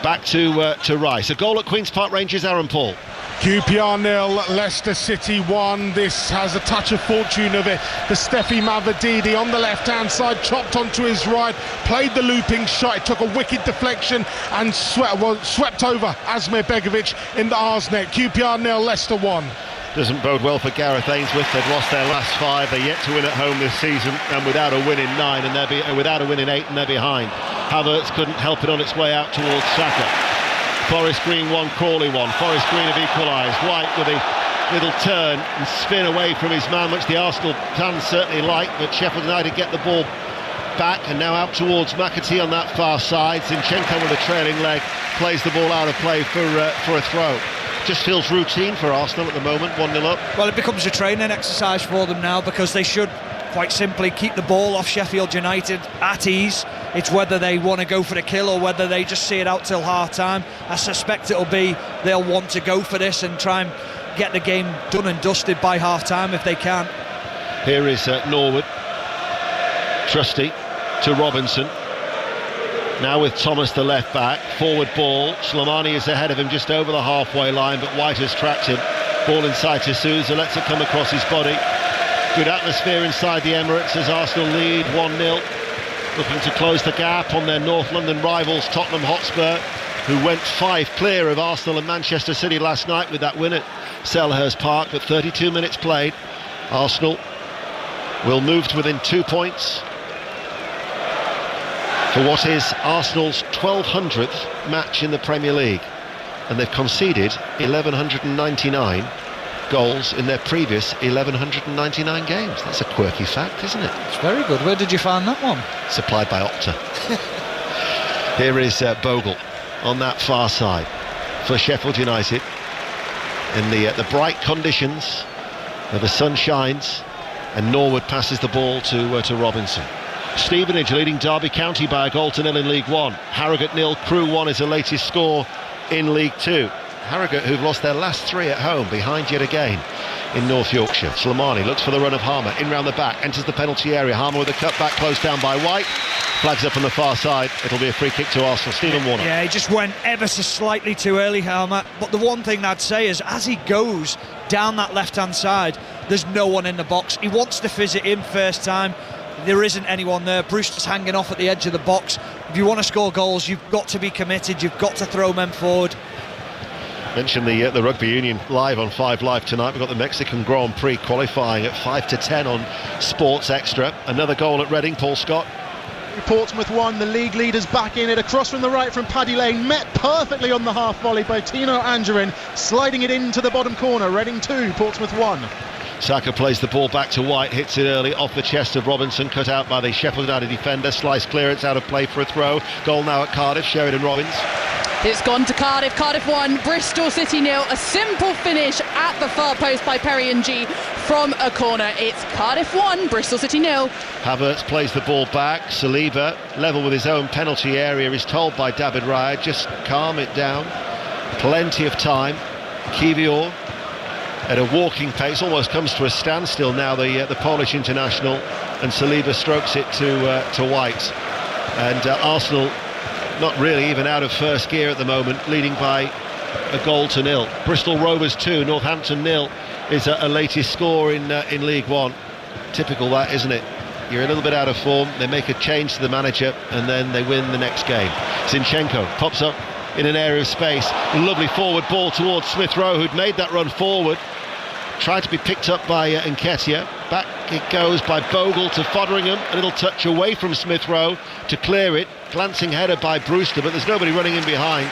Back to Rice. A goal at Queen's Park Rangers, Aaron Paul. QPR 0, Leicester City 1. This has a touch of fortune of it. The Steffi Mavadidi on the left-hand side, chopped onto his right, played the looping shot. It took a wicked deflection and swept over Asmir Begovic in the Ars net. QPR 0, Leicester 1. Doesn't bode well for Gareth Ainsworth. They've lost their last 5. They're yet to win at home this season, and without a win in 9, and without a win in 8, and they're behind. Havertz couldn't help it on its way out towards Saka. Forest Green 1, Crawley 1. Forest Green have equalised. White with a little turn and spin away from his man, which the Arsenal fans certainly like, but Sheffield United get the ball back, and now out towards McAtee on that far side. Zinchenko with a trailing leg plays the ball out of play for a throw. Just feels routine for Arsenal at the moment, 1-0 up. Well, it becomes a training exercise for them now, because they should quite simply keep the ball off Sheffield United at ease. It's whether they want to go for the kill or whether they just see it out till half time. I suspect they'll want to go for this and try and get the game done and dusted by half time if they can. Here is Norwood. Trusty to Robinson. Now with Thomas the left back, forward ball. Slimani is ahead of him just over the halfway line, but White has tracked him. Ball inside to Sousa, lets it come across his body. Good atmosphere inside the Emirates as Arsenal lead 1-0. Looking to close the gap on their North London rivals Tottenham Hotspur, who went 5 clear of Arsenal and Manchester City last night with that win at Selhurst Park. But 32 minutes played, Arsenal will move to within 2 points for what is Arsenal's 1200th match in the Premier League, and they've conceded 1199 goals in their previous 1199 games. That's a quirky fact, isn't it? It's very good. Where did you find that one? Supplied by Opta. Here is Bogle on that far side for Sheffield United in the bright conditions where the sun shines, and Norwood passes the ball to Robinson. Stevenage leading Derby County by 1-0 in League 1. Harrogate 0, Crewe 1 is the latest score in League 2. Harrogate, who've lost their last 3 at home, behind yet again in North Yorkshire. Slimani looks for the run of Harmer, in round the back, enters the penalty area. Harmer with a cut back, closed down by White. Flags up on the far side. It'll be a free kick to Arsenal. Stephen Warnock. Yeah, he just went ever so slightly too early, Harmer. But the one thing I'd say is, as he goes down that left-hand side, there's no one in the box. He wants to fizz it in first time. There isn't anyone there. Brewster's hanging off at the edge of the box. If you want to score goals, you've got to be committed. You've got to throw men forward. Mentioned the Rugby Union live on 5 Live tonight. We've got the Mexican Grand Prix qualifying at 5 to 10 on Sports Extra. Another goal at Reading, Paul Scott. Portsmouth 1, the league leaders back in it. A cross from the right from Paddy Lane, met perfectly on the half volley by Tino Angerin, sliding it into the bottom corner. Reading 2, Portsmouth 1. Saka plays the ball back to White, hits it early off the chest of Robinson, cut out by the Sheffield United defender. Slice clearance out of play for a throw. Goal now at Cardiff, Sheridan Robbins. It's gone to Cardiff. Cardiff 1, Bristol City 0. A simple finish at the far post by Perry and G from a corner. It's Cardiff 1, Bristol City 0. Havertz plays the ball back. Saliba, level with his own penalty area, is told by David Raya, just calm it down. Plenty of time. Kiwior at a walking pace, almost comes to a standstill now, the Polish international, and Saliba strokes it to White. And Arsenal not really even out of first gear at the moment, leading by 1-0. Bristol Rovers 2, Northampton 0 is a latest score in League 1. Typical that, isn't it? You're a little bit out of form, they make a change to the manager, and then they win the next game. Zinchenko pops up in an area of space, lovely forward ball towards Smith Rowe, who'd made that run forward, tried to be picked up by Nketiah. Back it goes by Bogle to Fotheringham, a little touch away from Smith Rowe to clear it, glancing header by Brewster, but there's nobody running in behind,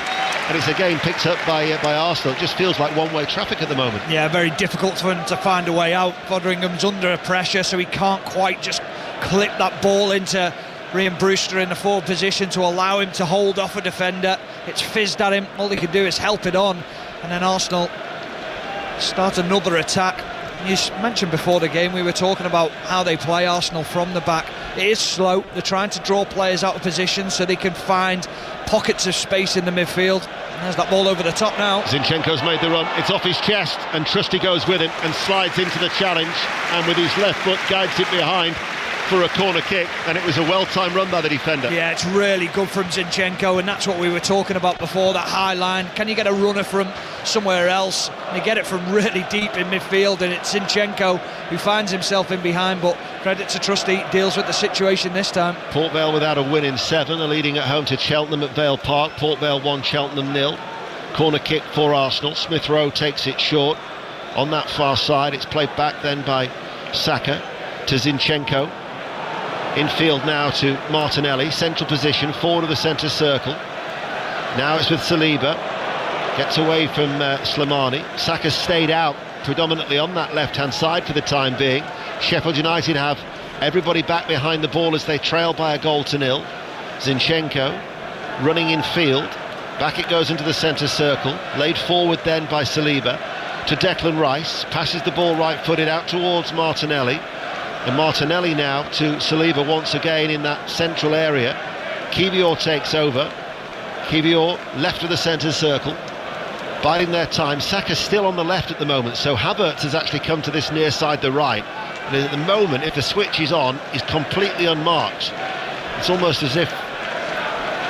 and it's again picked up by Arsenal. It just feels like one-way traffic at the moment. Yeah, very difficult for him to find a way out. Fotheringham's under a pressure, so he can't quite just clip that ball into Ryan Brewster in the forward position to allow him to hold off a defender. It's fizzed at him, all he can do is help it on, and then Arsenal start another attack. You mentioned before the game, we were talking about how they play Arsenal from the back. It is slow. They're trying to draw players out of position so they can find pockets of space in the midfield. And there's that ball over the top now. Zinchenko's made the run. It's off his chest, and Trusty goes with him and slides into the challenge, and with his left foot guides it behind for a corner kick, and it was a well-timed run by the defender. Yeah, it's really good from Zinchenko, and that's what we were talking about before, that high line. Can you get a runner from somewhere else? You get it from really deep in midfield, and it's Zinchenko who finds himself in behind, but credit to Trusty, deals with the situation this time. Port Vale without a win in 7 are leading at home to Cheltenham at Vale Park. Port Vale 1, Cheltenham 0. Corner kick for Arsenal. Smith Rowe takes it short on that far side. It's played back then by Saka to Zinchenko. Infield now to Martinelli, central position, forward of the centre circle. Now it's with Saliba, gets away from Slimani. Saka stayed out predominantly on that left-hand side for the time being. Sheffield United have everybody back behind the ball as they trail by a goal to nil. Zinchenko running in field, back it goes into the centre circle, laid forward then by Saliba to Declan Rice, passes the ball right-footed out towards Martinelli. And Martinelli now to Saliba once again in that central area. Kiwior takes over. Kiwior left of the centre circle, biding their time. Saka still on the left at the moment, so Havertz has actually come to this near side, the right. And at the moment, if the switch is on, he's completely unmarked. It's almost as if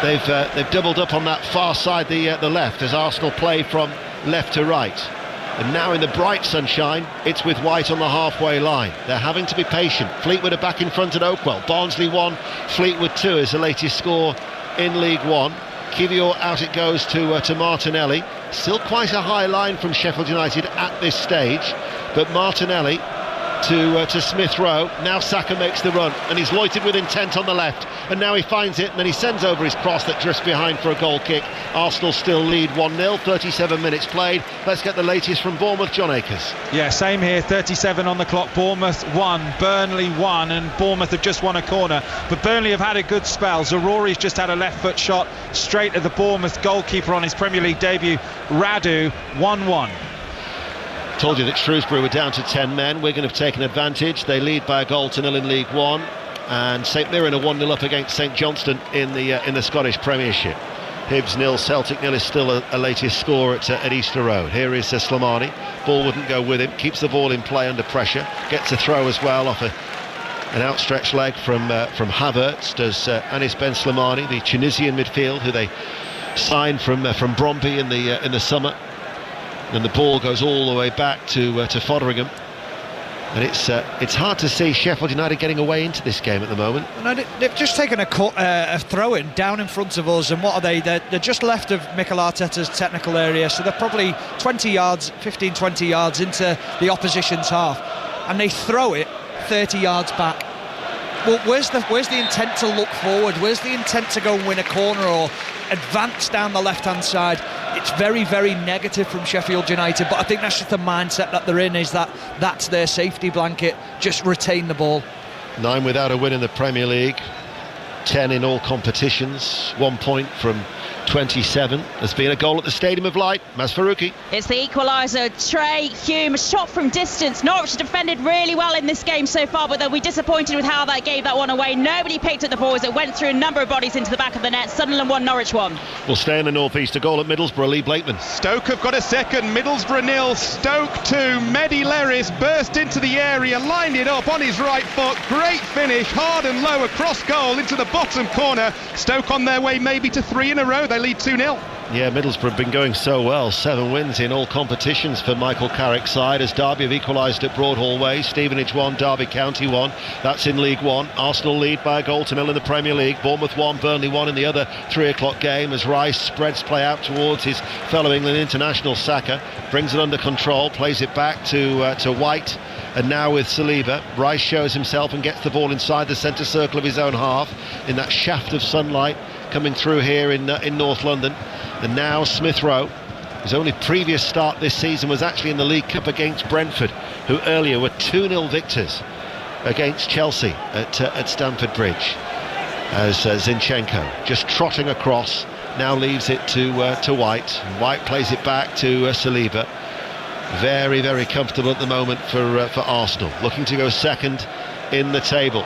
they've doubled up on that far side, the left, as Arsenal play from left to right. And now in the bright sunshine, it's with White on the halfway line. They're having to be patient. Fleetwood are back in front at Oakwell. Barnsley 1, Fleetwood 2 is the latest score in League One. Kiwior out it goes to Martinelli. Still quite a high line from Sheffield United at this stage, but Martinelli to Smith Rowe. Now Saka makes the run, and he's loitered with intent on the left, and now he finds it, and then he sends over his cross that drifts behind for a goal kick. Arsenal still lead 1-0, 37 minutes played. Let's get the latest from Bournemouth. John Akers. Yeah, same here, 37 on the clock. Bournemouth 1, Burnley 1, and Bournemouth have just won a corner, but Burnley have had a good spell. Zaroury's just had a left foot shot straight at the Bournemouth goalkeeper on his Premier League debut, Radu. 1-1. Told you that Shrewsbury were down to 10 men. Wigan have taken advantage. They lead by a goal to nil in League One, and St Mirren are 1-0 up against St Johnstone in the Scottish Premiership. Hibs 0, Celtic 0 is still a latest score at Easter Road. Here is Slimani. Ball wouldn't go with him. Keeps the ball in play under pressure. Gets a throw as well off an outstretched leg from Havertz. Does Anis Ben Slimani, the Tunisian midfield who they signed from Bromby in the summer. And the ball goes all the way back to Fotheringham, and it's hard to see Sheffield United getting away into this game at the moment. No, they've just taken a throw-in down in front of us, and what are they? They're just left of Mikel Arteta's technical area, so they're probably 20 yards into the opposition's half, and they throw it 30 yards back. Well, where's the intent to look forward? Where's the intent to go and win a corner or advance down the left-hand side? It's very, very negative from Sheffield United, but I think that's just the mindset that they're in, is that's their safety blanket. Just retain the ball. 9 without a win in the Premier League, 10 in all competitions, 1 point from 27. There's been a goal at the Stadium of Light. Maz Faruqi. It's the equaliser. Trey Hume, a shot from distance. Norwich defended really well in this game so far, but they'll be disappointed with how they gave that one away. Nobody picked at the ball as it went through a number of bodies into the back of the net. Sunderland 1, Norwich 1. We'll stay in the North East. A goal at Middlesbrough. Lee Blakeman. Stoke have got a second. Middlesbrough 0, Stoke 2. Mehdi Leris burst into the area, lined it up on his right foot. Great finish, hard and low across goal into the bottom corner. Stoke on their way maybe to 3 in a row. They lead 2-0. Yeah, Middlesbrough have been going so well. 7 wins in all competitions for Michael Carrick's side, as Derby have equalised at Broadhall Way. Stevenage 1, Derby County 1. That's in League One. Arsenal lead by a goal to nil in the Premier League. Bournemouth 1, Burnley 1 in the other 3 o'clock game, as Rice spreads play out towards his fellow England international Saka. Brings it under control, plays it back to White. And now with Saliba, Rice shows himself and gets the ball inside the centre circle of his own half in that shaft of sunlight coming through here in North London. And now Smith Rowe, his only previous start this season was actually in the League Cup against Brentford, who earlier were 2-0 victors against Chelsea at Stamford Bridge. As Zinchenko just trotting across, now leaves it to White. White plays it back to Saliba. Very, very comfortable at the moment for Arsenal, looking to go second in the table.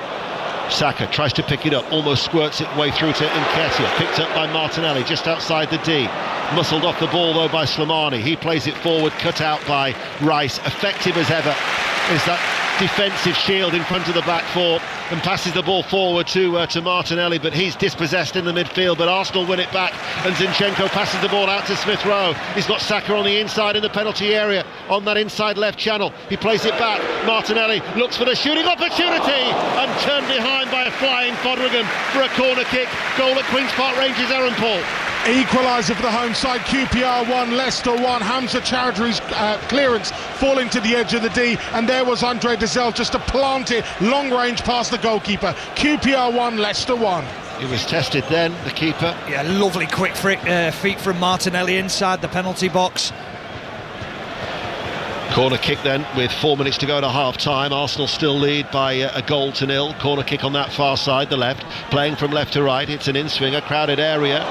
Saka tries to pick it up, almost squirts it way through to Nketiah, picked up by Martinelli just outside the D. Muscled off the ball though by Slimani. He plays it forward, cut out by Rice. Effective as ever is that defensive shield in front of the back four, and passes the ball forward to Martinelli, but he's dispossessed in the midfield. But Arsenal win it back, and Zinchenko passes the ball out to Smith Rowe. He's got Saka on the inside in the penalty area, on that inside left channel. He plays it back. Martinelli looks for the shooting opportunity, and turned behind by a flying Foderingham for a corner kick. Goal at Queen's Park Rangers, Aaron Paul. Equaliser for the home side, QPR 1, Leicester 1. Hamza Chowdhury's clearance falling to the edge of the D, and there was Andre Dezelle just to plant it long range past the goalkeeper. QPR 1, Leicester 1. He was tested then, the keeper. Yeah, lovely quick feet from Martinelli inside the penalty box. Corner kick then with 4 minutes to go to half time. Arsenal still lead by a goal to nil. Corner kick on that far side, the left, playing from left to right. It's an in-swing, a crowded area.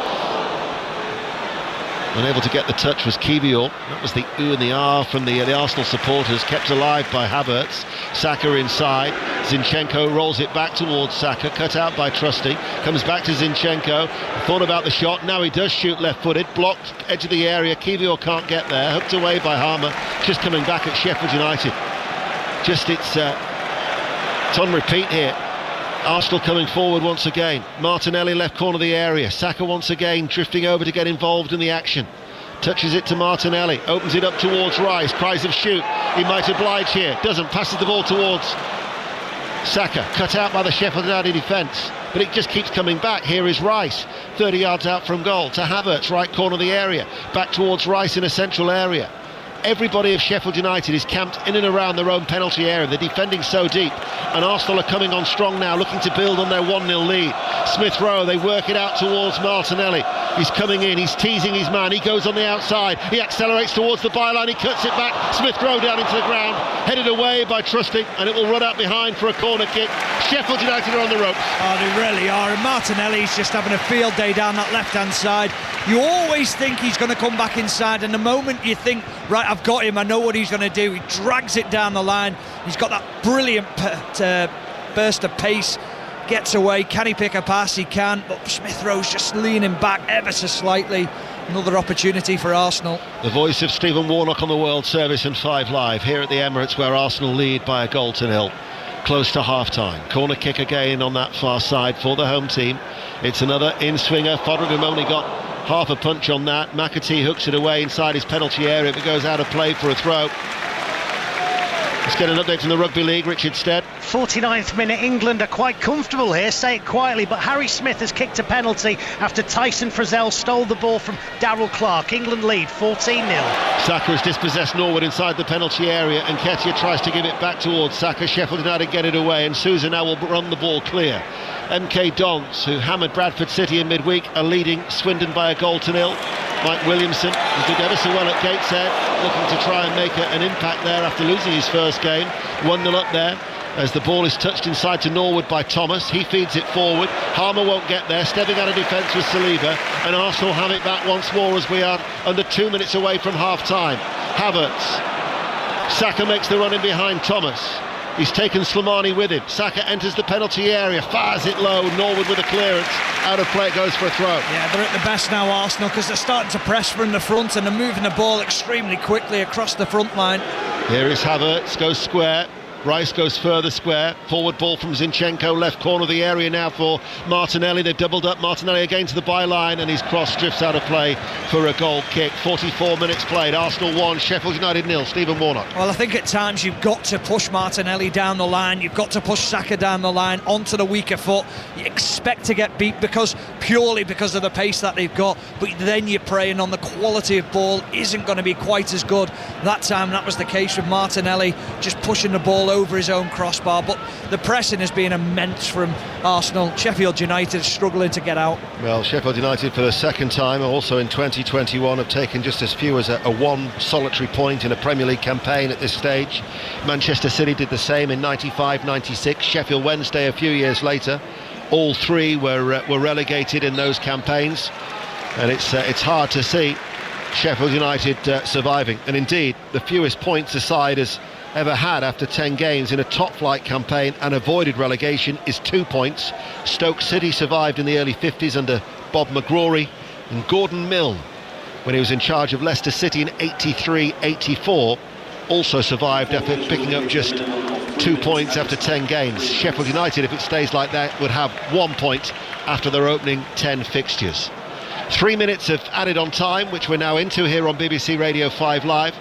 Unable to get the touch was Kiwior. That was the ooh and the ah from the Arsenal supporters, kept alive by Havertz. Saka inside. Zinchenko rolls it back towards Saka, cut out by Trusty. Comes back to Zinchenko. Thought about the shot. Now he does shoot left-footed. Blocked, edge of the area. Kiwior can't get there. Hooked away by Harmer. Just coming back at Sheffield United. It's on repeat here. Arsenal coming forward once again. Martinelli left corner of the area. Saka once again drifting over to get involved in the action. Touches it to Martinelli, opens it up towards Rice. Cries of shoot. He might oblige here. Doesn't. Passes the ball towards Saka. Cut out by the Sheffield United defence. But it just keeps coming back. Here is Rice, 30 yards out from goal. To Havertz, right corner of the area. Back towards Rice in a central area. Everybody of Sheffield United is camped in and around their own penalty area. They're defending so deep, and Arsenal are coming on strong now, looking to build on their 1-0 lead. Smith Rowe, they work it out towards Martinelli. He's coming in, he's teasing his man, he goes on the outside, he accelerates towards the byline, he cuts it back. Smith Rowe down into the ground, headed away by Trusty, and it will run out behind for a corner kick. Sheffield United are on the ropes. Oh, they really are, and Martinelli's just having a field day down that left-hand side. You always think he's going to come back inside, and the moment you think, right, I've got him, I know what he's going to do, he drags it down the line. He's got that brilliant burst of pace, gets away. Can he pick a pass? He can, but Smith Rowe's just leaning back ever so slightly. Another opportunity for Arsenal. The voice of Stephen Warnock on the World Service and 5 Live here at the Emirates, where Arsenal lead by a goal to nil. Close to half-time. Corner kick again on that far side for the home team. It's another in-swinger. Foderingham only got half a punch on that. McAtee hooks it away inside his penalty area, but goes out of play for a throw. Let's get an update from the Rugby League. Richard Stead. 49th minute, England are quite comfortable here, say it quietly, but Harry Smith has kicked a penalty after Tyson Frizzell stole the ball from Darrell Clark. England lead 14-0. Saka has dispossessed Norwood inside the penalty area, and Nketiah tries to give it back towards Saka. Sheffield United get it away, and Sousa now will run the ball clear. MK Dons, who hammered Bradford City in midweek, are leading Swindon by a goal to nil. Mike Williamson, who did ever so well at Gateshead, looking to try and make an impact there after losing his first game. 1-0 up there as the ball is touched inside to Norwood by Thomas. He feeds it forward. Harmer won't get there. Stepping out of defence with Saliba, and Arsenal have it back once more as we are under 2 minutes away from half-time. Havertz. Saka makes the run in behind Thomas. He's taken Slimani with him. Saka enters the penalty area, fires it low. Norwood with a clearance. Out of play, it goes for a throw. Yeah, they're at the best now, Arsenal, because they're starting to press from the front and they're moving the ball extremely quickly across the front line. Here is Havertz, goes square. Rice goes further square. Forward ball from Zinchenko, left corner of the area now for Martinelli. They've doubled up. Martinelli again to the byline, and his cross drifts out of play for a goal kick. 44 minutes played. Arsenal 1, Sheffield United 0. Stephen Warnock. Well, I think at times you've got to push Martinelli down the line. You've got to push Saka down the line onto the weaker foot. You expect to get beat purely because of the pace that they've got, but then you're preying on the quality of ball isn't going to be quite as good. That time that was the case with Martinelli, just pushing the ball over his own crossbar, but the pressing has been immense from Arsenal. Sheffield United struggling to get out. Well, Sheffield United for the second time also in 2021 have taken just as few as a one solitary point in a Premier League campaign at this stage. Manchester City did the same in 95-96. Sheffield Wednesday a few years later. All three were relegated in those campaigns, and it's hard to see Sheffield United surviving, and indeed the fewest points aside as ever had after 10 games in a top-flight campaign and avoided relegation is 2 points. Stoke City survived in the early 50s under Bob McGrory, and Gordon Milne, when he was in charge of Leicester City in 83-84, also survived after picking up just 2 points after 10 games. Sheffield United, if it stays like that, would have 1 point after their opening 10 fixtures. 3 minutes of added on time, which we're now into here on BBC Radio 5 Live.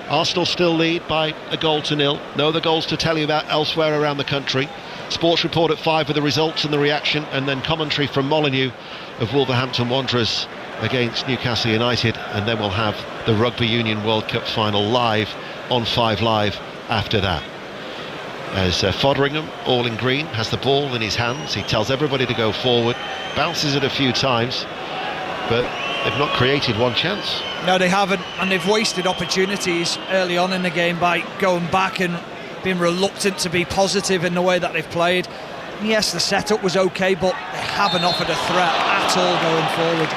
Arsenal still lead by 1-0. No other goals to tell you about elsewhere around the country. Sports Report at 5 with the results and the reaction, and then commentary from Molineux of Wolverhampton Wanderers against Newcastle United, and then we'll have the Rugby Union World Cup final live on 5 Live after that. As Fotheringham, all in green, has the ball in his hands. He tells everybody to go forward, bounces it a few times, but they've not created one chance. No, they haven't, and they've wasted opportunities early on in the game by going back and being reluctant to be positive in the way that they've played. Yes, the setup was okay, but they haven't offered a threat at all going forward.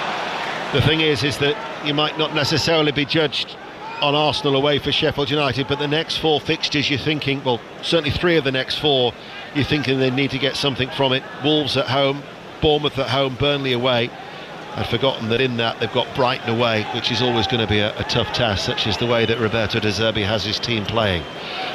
The thing is that you might not necessarily be judged on Arsenal away for Sheffield United, but the next 4 fixtures you're thinking, well, certainly 3 of the next 4, you're thinking they need to get something from it. Wolves at home, Bournemouth at home, Burnley away. I'd forgotten that in that they've got Brighton away, which is always going to be a tough task, such as the way that Roberto De Zerbi has his team playing.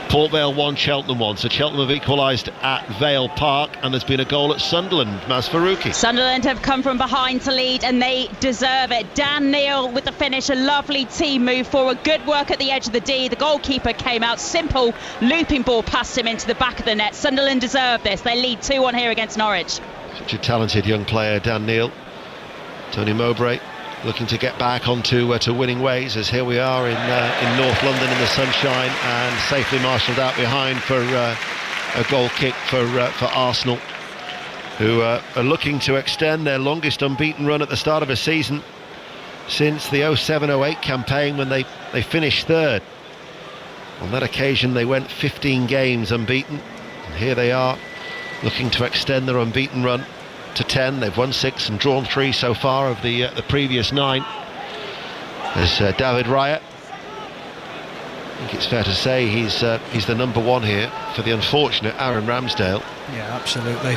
Port Vale 1, Cheltenham 1, so Cheltenham have equalised at Vale Park, and there's been a goal at Sunderland. Maz Faruqi. Sunderland have come from behind to lead, and they deserve it. Dan Neil with the finish, a lovely team move forward, good work at the edge of the D. The goalkeeper came out, simple looping ball past him into the back of the net. Sunderland deserve this. They lead 2-1 here against Norwich. Such a talented young player, Dan Neil. Tony Mowbray looking to get back onto winning ways, as here we are in North London in the sunshine, and safely marshalled out behind for a goal kick for Arsenal, who are looking to extend their longest unbeaten run at the start of a season since the 07-08 campaign, when they finished third. On that occasion they went 15 games unbeaten, and here they are looking to extend their unbeaten run to 10. They've won 6 and drawn 3 so far of the previous 9. As David Raya, I think it's fair to say he's the number 1 here for the unfortunate Aaron Ramsdale. Yeah, absolutely.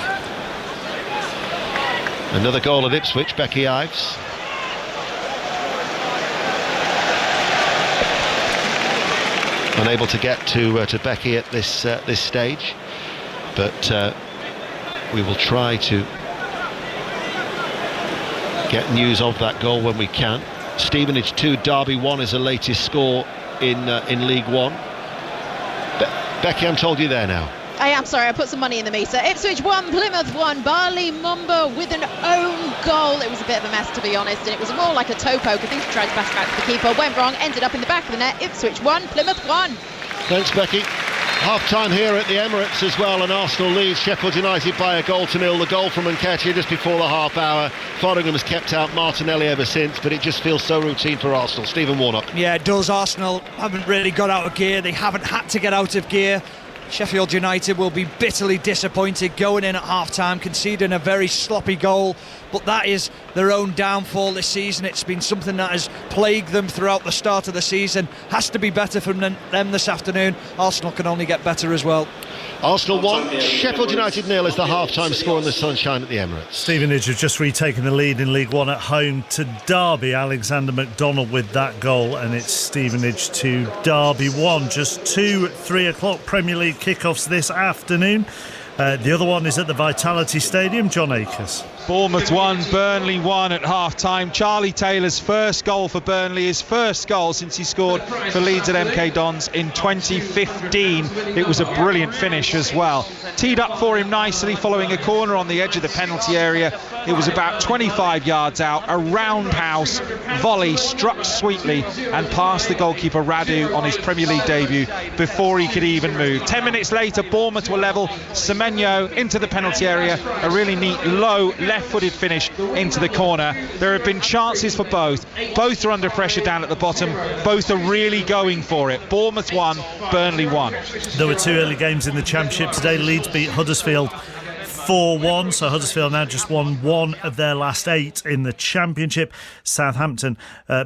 Another goal at Ipswich, Becky Ives. Unable to get to Becky at this stage, but we will try to get news of that goal when we can. Stevenage 2, Derby 1 is the latest score in League One. Becky, I'm told you there now. I am, sorry, I put some money in the meter. Ipswich 1, Plymouth 1, Barley Mumba with an own goal. It was a bit of a mess, to be honest, and it was more like a toe poke. I think he tried to pass it back to the keeper, went wrong, ended up in the back of the net. Ipswich 1, Plymouth 1. Thanks, Becky. Half-time here at the Emirates as well, and Arsenal leads Sheffield United by 1-0. The goal from Nketiah just before the half hour. Fotheringham has kept out Martinelli ever since, but it just feels so routine for Arsenal. Stephen Warnock. Yeah, it does. Arsenal haven't really got out of gear. They haven't had to get out of gear. Sheffield United will be bitterly disappointed going in at half-time, conceding a very sloppy goal, but that is their own downfall this season. It's been something that has plagued them throughout the start of the season. Has to be better from them this afternoon. Arsenal can only get better as well. Arsenal 1, Sheffield United 0 is the half-time score in the sunshine at the Emirates. Stevenage have just retaken the lead in League One at home to Derby. Alexander McDonald with that goal, and it's Stevenage 2, Derby 1. Just 2 3 o'clock Premier League kickoffs this afternoon. The other one is at the Vitality Stadium. John Akers. Bournemouth 1, Burnley 1 at half-time. Charlie Taylor's first goal for Burnley, his first goal since he scored for Leeds at MK Dons in 2015. It was a brilliant finish as well. Teed up for him nicely following a corner on the edge of the penalty area. It was about 25 yards out, a roundhouse volley struck sweetly and past the goalkeeper Radu on his Premier League debut before he could even move. 10 minutes later, Bournemouth were level. Semenyo into the penalty area, a really neat low left-footed finish into the corner. There have been chances for both are under pressure down at the bottom, both are really going for it. Bournemouth 1, Burnley 1. There were 2 early games in the Championship today. Leeds beat Huddersfield 4-1, so Huddersfield now just won 1 of their last 8 in the Championship. Southampton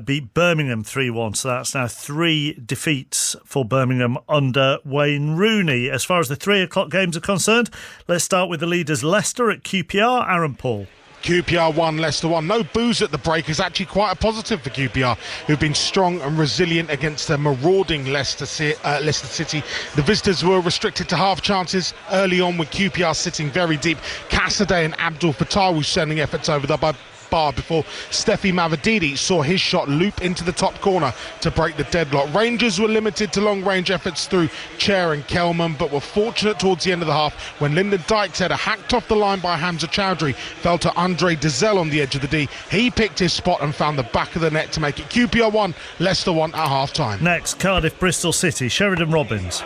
beat Birmingham 3-1, so that's now 3 defeats for Birmingham under Wayne Rooney. As far as the 3 o'clock games are concerned, let's start with the leaders Leicester at QPR. Aaron Paul. QPR 1, Leicester 1. No booze at the break is actually quite a positive for QPR, who've been strong and resilient against the marauding Leicester City. The visitors were restricted to half chances early on, with QPR sitting very deep. Cassidy and Abdul Fattah were sending efforts over the bar before Steffi Mavadidi saw his shot loop into the top corner to break the deadlock. Rangers were limited to long-range efforts through Chair and Kelman, but were fortunate towards the end of the half when Lyndon Dykes header, hacked off the line by Hamza Chowdhury, fell to Andre Dizelle on the edge of the D. He picked his spot and found the back of the net to make it QPR 1, Leicester 1 at half-time. Next, Cardiff, Bristol City. Sheridan Robbins.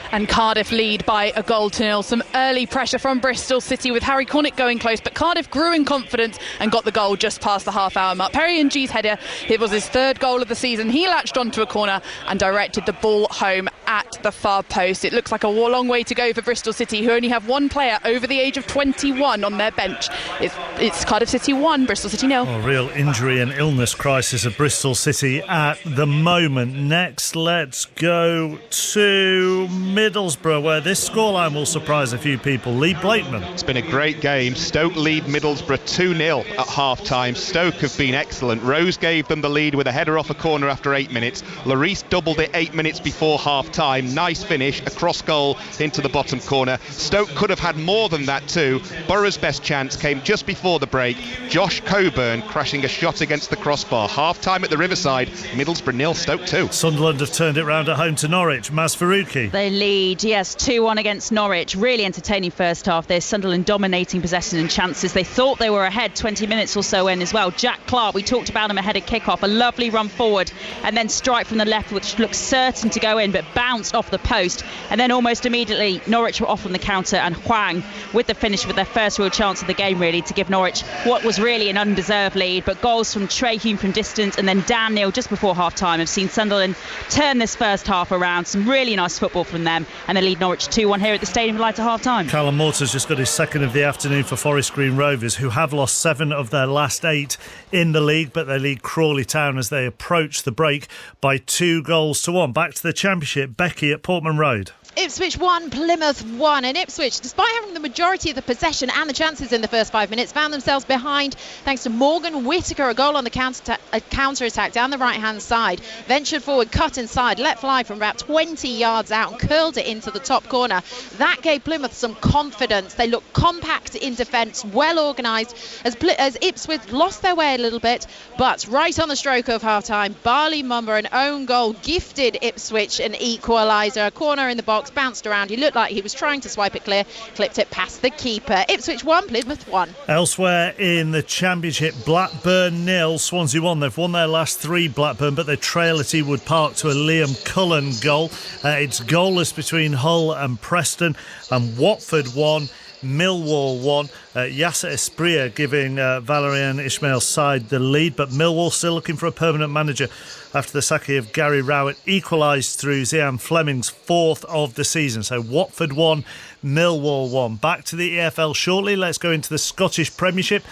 And Cardiff lead by a goal to nil. Some early pressure from Bristol City with Harry Cornick going close, but Cardiff grew in confidence and got the goal just past the half-hour mark. Perry Ng's header, it was his 3rd goal of the season. He latched onto a corner and directed the ball home at the far post. It looks like a long way to go for Bristol City, who only have 1 player over the age of 21 on their bench. It's Cardiff City 1, Bristol City 0. A real injury and illness crisis at Bristol City at the moment. Next, let's go to Middlesbrough, where this scoreline will surprise a few people. Lee Blakeman. It's been a great game. Stoke lead Middlesbrough 2-0 at half-time. Stoke have been excellent. Rose gave them the lead with a header off a corner after 8 minutes. Lloris doubled it 8 minutes before half-time. Nice finish, a cross goal into the bottom corner. Stoke could have had more than that too. Borough's best chance came just before the break. Josh Coburn crashing a shot against the crossbar. Half-time at the Riverside. Middlesbrough 0, Stoke 2. Sunderland have turned it round at home to Norwich. Maz Faruqi. They lead, yes, 2-1 against Norwich. Really entertaining first half there. Sunderland dominating possession and chances. They thought they were ahead 20 minutes or so in as well. Jack Clark, we talked about him ahead of kick-off. A lovely run forward and then strike from the left, which looked certain to go in, but bounced off the post. And then almost immediately, Norwich were off on the counter, and Hwang with the finish with their first real chance of the game, really, to give Norwich what was really an undeserved lead. But goals from Trey Hume from distance and then Dan Neil just before half-time have seen Sunderland turn this first half around. Some really nice football from them, and they lead Norwich 2-1 here at the Stadium Light at half-time. Callum Mortar's just got his 2nd of the afternoon for Forest Green Rovers, who have lost 7 of their last 8 in the league, but they lead Crawley Town as they approach the break by 2-1. Back to the Championship, Becky at Portman Road. Ipswich 1, Plymouth 1, and Ipswich, despite having the majority of the possession and the chances in the first 5 minutes, found themselves behind thanks to Morgan Whittaker, a goal on the counter-attack down the right-hand side. Ventured forward, cut inside, let fly from about 20 yards out and curled it into the top corner. That gave Plymouth some confidence. They looked compact in defence, well organised, as Ipswich lost their way a little bit, but right on the stroke of half-time, Barley Mumber, an own goal, gifted Ipswich an equaliser. A corner in the box, bounced around. He looked like he was trying to swipe it clear, clipped it past the keeper. Ipswich 1, Plymouth 1. Elsewhere in the Championship, Blackburn 0, Swansea 1. They've won their last 3, Blackburn, but they trail at Ewood Park to a Liam Cullen goal. It's goalless between Hull and Preston, and Watford 1, Millwall 1. Yasser Espria giving Valérien Ismail's side the lead, but Millwall still looking for a permanent manager after the sacking of Gary Rowett equalised through Zian Fleming's 4th of the season. So Watford 1, Millwall 1. Back to the EFL shortly. Let's go into the Scottish Premiership,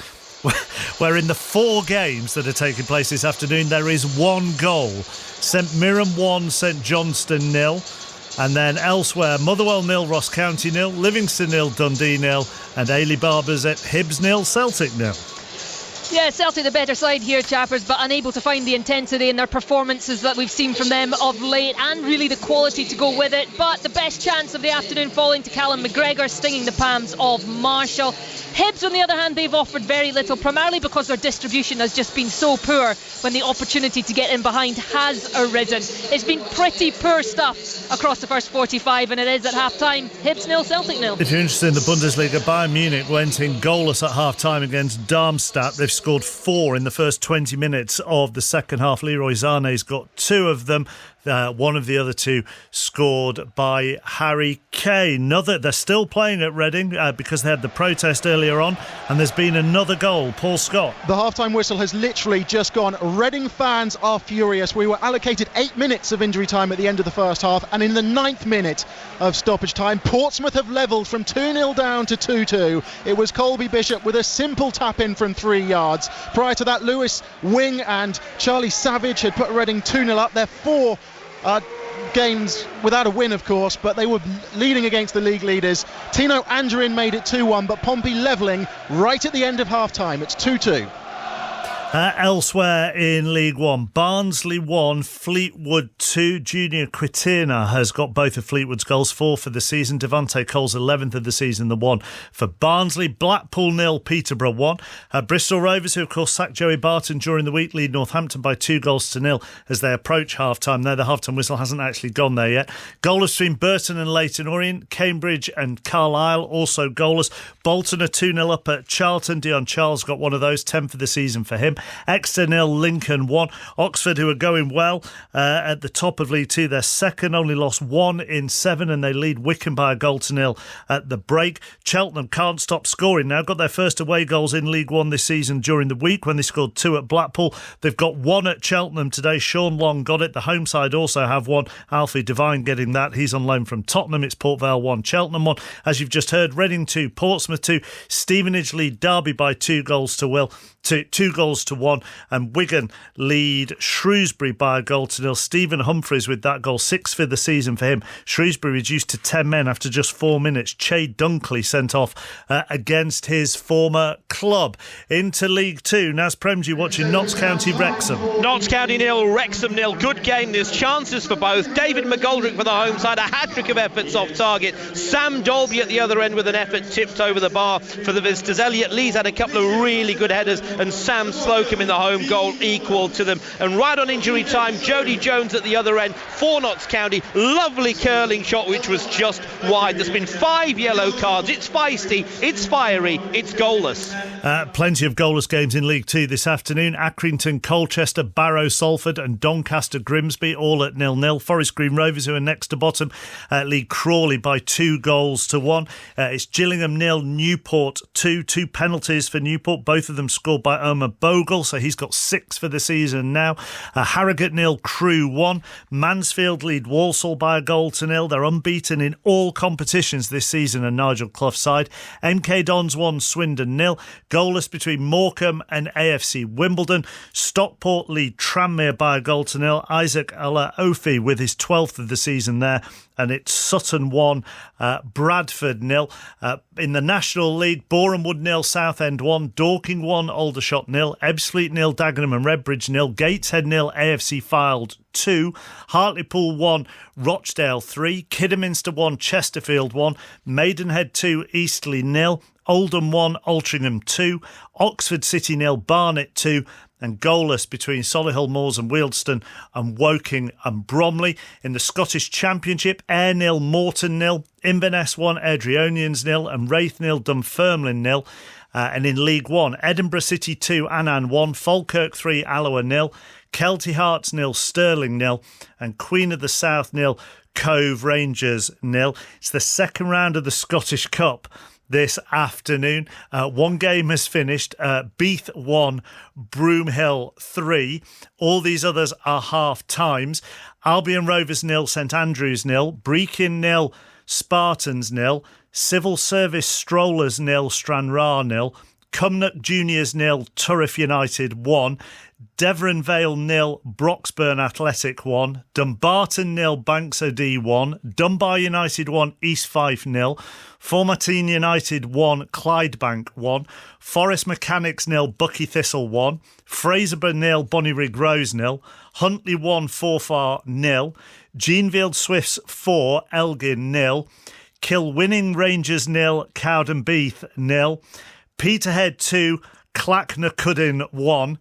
where in the 4 games that are taking place this afternoon, there is 1 goal. St Mirren 1, St Johnstone 0. And then elsewhere, Motherwell 0, Ross County 0, Livingston 0, Dundee 0, and Ailey Barbers at Hibs 0, Celtic 0. Yeah, Celtic the better side here, chappers, but unable to find the intensity in their performances that we've seen from them of late, and really the quality to go with it. But the best chance of the afternoon falling to Callum McGregor, stinging the palms of Marshall. Hibs, on the other hand, they've offered very little, primarily because their distribution has just been so poor when the opportunity to get in behind has arisen. It's been pretty poor stuff across the first 45, and it is at half-time. Hibs 0, Celtic 0. If you're interested in the Bundesliga, Bayern Munich went in goalless at half-time against Darmstadt. They've scored 4 in the first 20 minutes of the second half. Leroy Sané's got 2 of them. One of the other 2 scored by Harry Kane. They're still playing at Reading because they had the protest earlier on, and there's been another goal. Paul Scott. The half-time whistle has literally just gone. Reading fans are furious. We were allocated 8 minutes of injury time at the end of the first half, and in the 9th minute of stoppage time, Portsmouth have levelled from 2-0 down to 2-2. It was Colby Bishop with a simple tap-in from 3 yards. Prior to that, Lewis Wing and Charlie Savage had put Reading 2-0 up. They're 4 games without a win, of course, but they were leading against the league leaders. Tino Angerin made it 2-1, but Pompey levelling right at the end of half-time. It's 2-2. Elsewhere in League One, Barnsley 1, Fleetwood 2. Junior Quitina has got both of Fleetwood's goals, 4 for the season. Devante Cole's 11th of the season, the 1 for Barnsley. Blackpool 0, Peterborough 1. Bristol Rovers, who of course sacked Joey Barton during the week, lead Northampton by 2-0 as they approach half-time. Now the half-time whistle hasn't actually gone there yet. Goalless between Burton and Leyton Orient. Cambridge and Carlisle also goalless. Bolton are 2-0 up at Charlton. Dion Charles got one of those, 10 for the season for him. Exeter 0, Lincoln 1. Oxford, who are going well at the top of League 2, they're second, only lost 1 in 7, and they lead Wycombe by 1-0 at the break. Cheltenham can't stop scoring now. Got their first away goals in League 1 this season during the week when they scored 2 at Blackpool. They've got 1 at Cheltenham today. Sean Long got it. The home side also have 1. Alfie Devine getting that. He's on loan from Tottenham. It's Port Vale 1, Cheltenham 1. As you've just heard, Reading 2, Portsmouth 2. Stevenage lead Derby by 2 goals to 1, and Wigan lead Shrewsbury by 1-0. Stephen Humphreys with that goal, 6 for the season for him. Shrewsbury reduced to 10 men after just 4 minutes. Che Dunkley sent off against his former club. Into League 2, Naz Premji watching Notts County Wrexham. Notts County 0, Wrexham 0. Good game. There's chances for both. David McGoldrick for the home side, a hat-trick of efforts off target. Sam Dolby at the other end with an effort tipped over the bar for the visitors. Elliot Lee's had a couple of really good headers, and Sam Slocum in the home goal equal to them. And right on injury time, Jody Jones at the other end for Notts County. Lovely curling shot which was just wide. There's been 5 yellow cards. It's feisty, it's fiery, it's goalless. Plenty of goalless games in League 2 this afternoon. Accrington, Colchester, Barrow, Salford and Doncaster, Grimsby all at 0-0. Forest Green Rovers, who are next to bottom, lead Crawley by 2-1. It's Gillingham 0, Newport 2. 2 penalties for Newport, both of them scored by Omar Bogle, so he's got 6 for the season now. Harrogate 0, Crewe 1. Mansfield lead Walsall by 1-0. They're unbeaten in all competitions this season, and Nigel Clough's side. MK Dons 1, Swindon 0. Goalless between Morecambe and AFC Wimbledon. Stockport lead Tranmere by 1-0. Isaac Alaofi with his 12th of the season there. And it's Sutton 1, Bradford 0. In the National League, Borehamwood 0, Southend 1, Dorking 1, Aldershot 0, Ebbsfleet 0, Dagenham and Redbridge 0, Gateshead 0, AFC Fylde 2, Hartlepool 1, Rochdale 3, Kidderminster 1, Chesterfield 1, Maidenhead 2, Eastleigh 0, Oldham 1, Altrincham 2, Oxford City 0, Barnet 2, and goalless between Solihull Moors and Wealdstone and Woking and Bromley. In the Scottish Championship, Ayr 0, Morton 0, Inverness 1, Airdrieonians 0 and Wraith 0, Dunfermline 0. And in League 1, Edinburgh City 2, Annan 1, Falkirk 3, Alloa 0, Kelty Hearts 0, Stirling 0 and Queen of the South 0, Cove Rangers 0. It's the second round of the Scottish Cup this afternoon. One game has finished. Beath 1, Broomhill 3. All these others are half times. Albion Rovers 0, St Andrews 0, Brechin 0, Spartans 0, Civil Service Strollers 0, Stranraer 0, Cumnock Juniors 0, Turriff United 1, Devon Vale 0, Broxburn Athletic 1, Dumbarton 0, Banks OD 1, Dunbar United 1, East Fife 0, Formartine United 1, Clydebank 1, Forest Mechanics 0, Bucky Thistle 1, Fraserburgh 0, Bonnyrigg Rose 0, Huntley 1, Forfar 0, Jeanfield Swifts 4, Elgin 0, Kilwinning Rangers 0, Cowdenbeath 0, Peterhead 2, Clacknacuddin 1,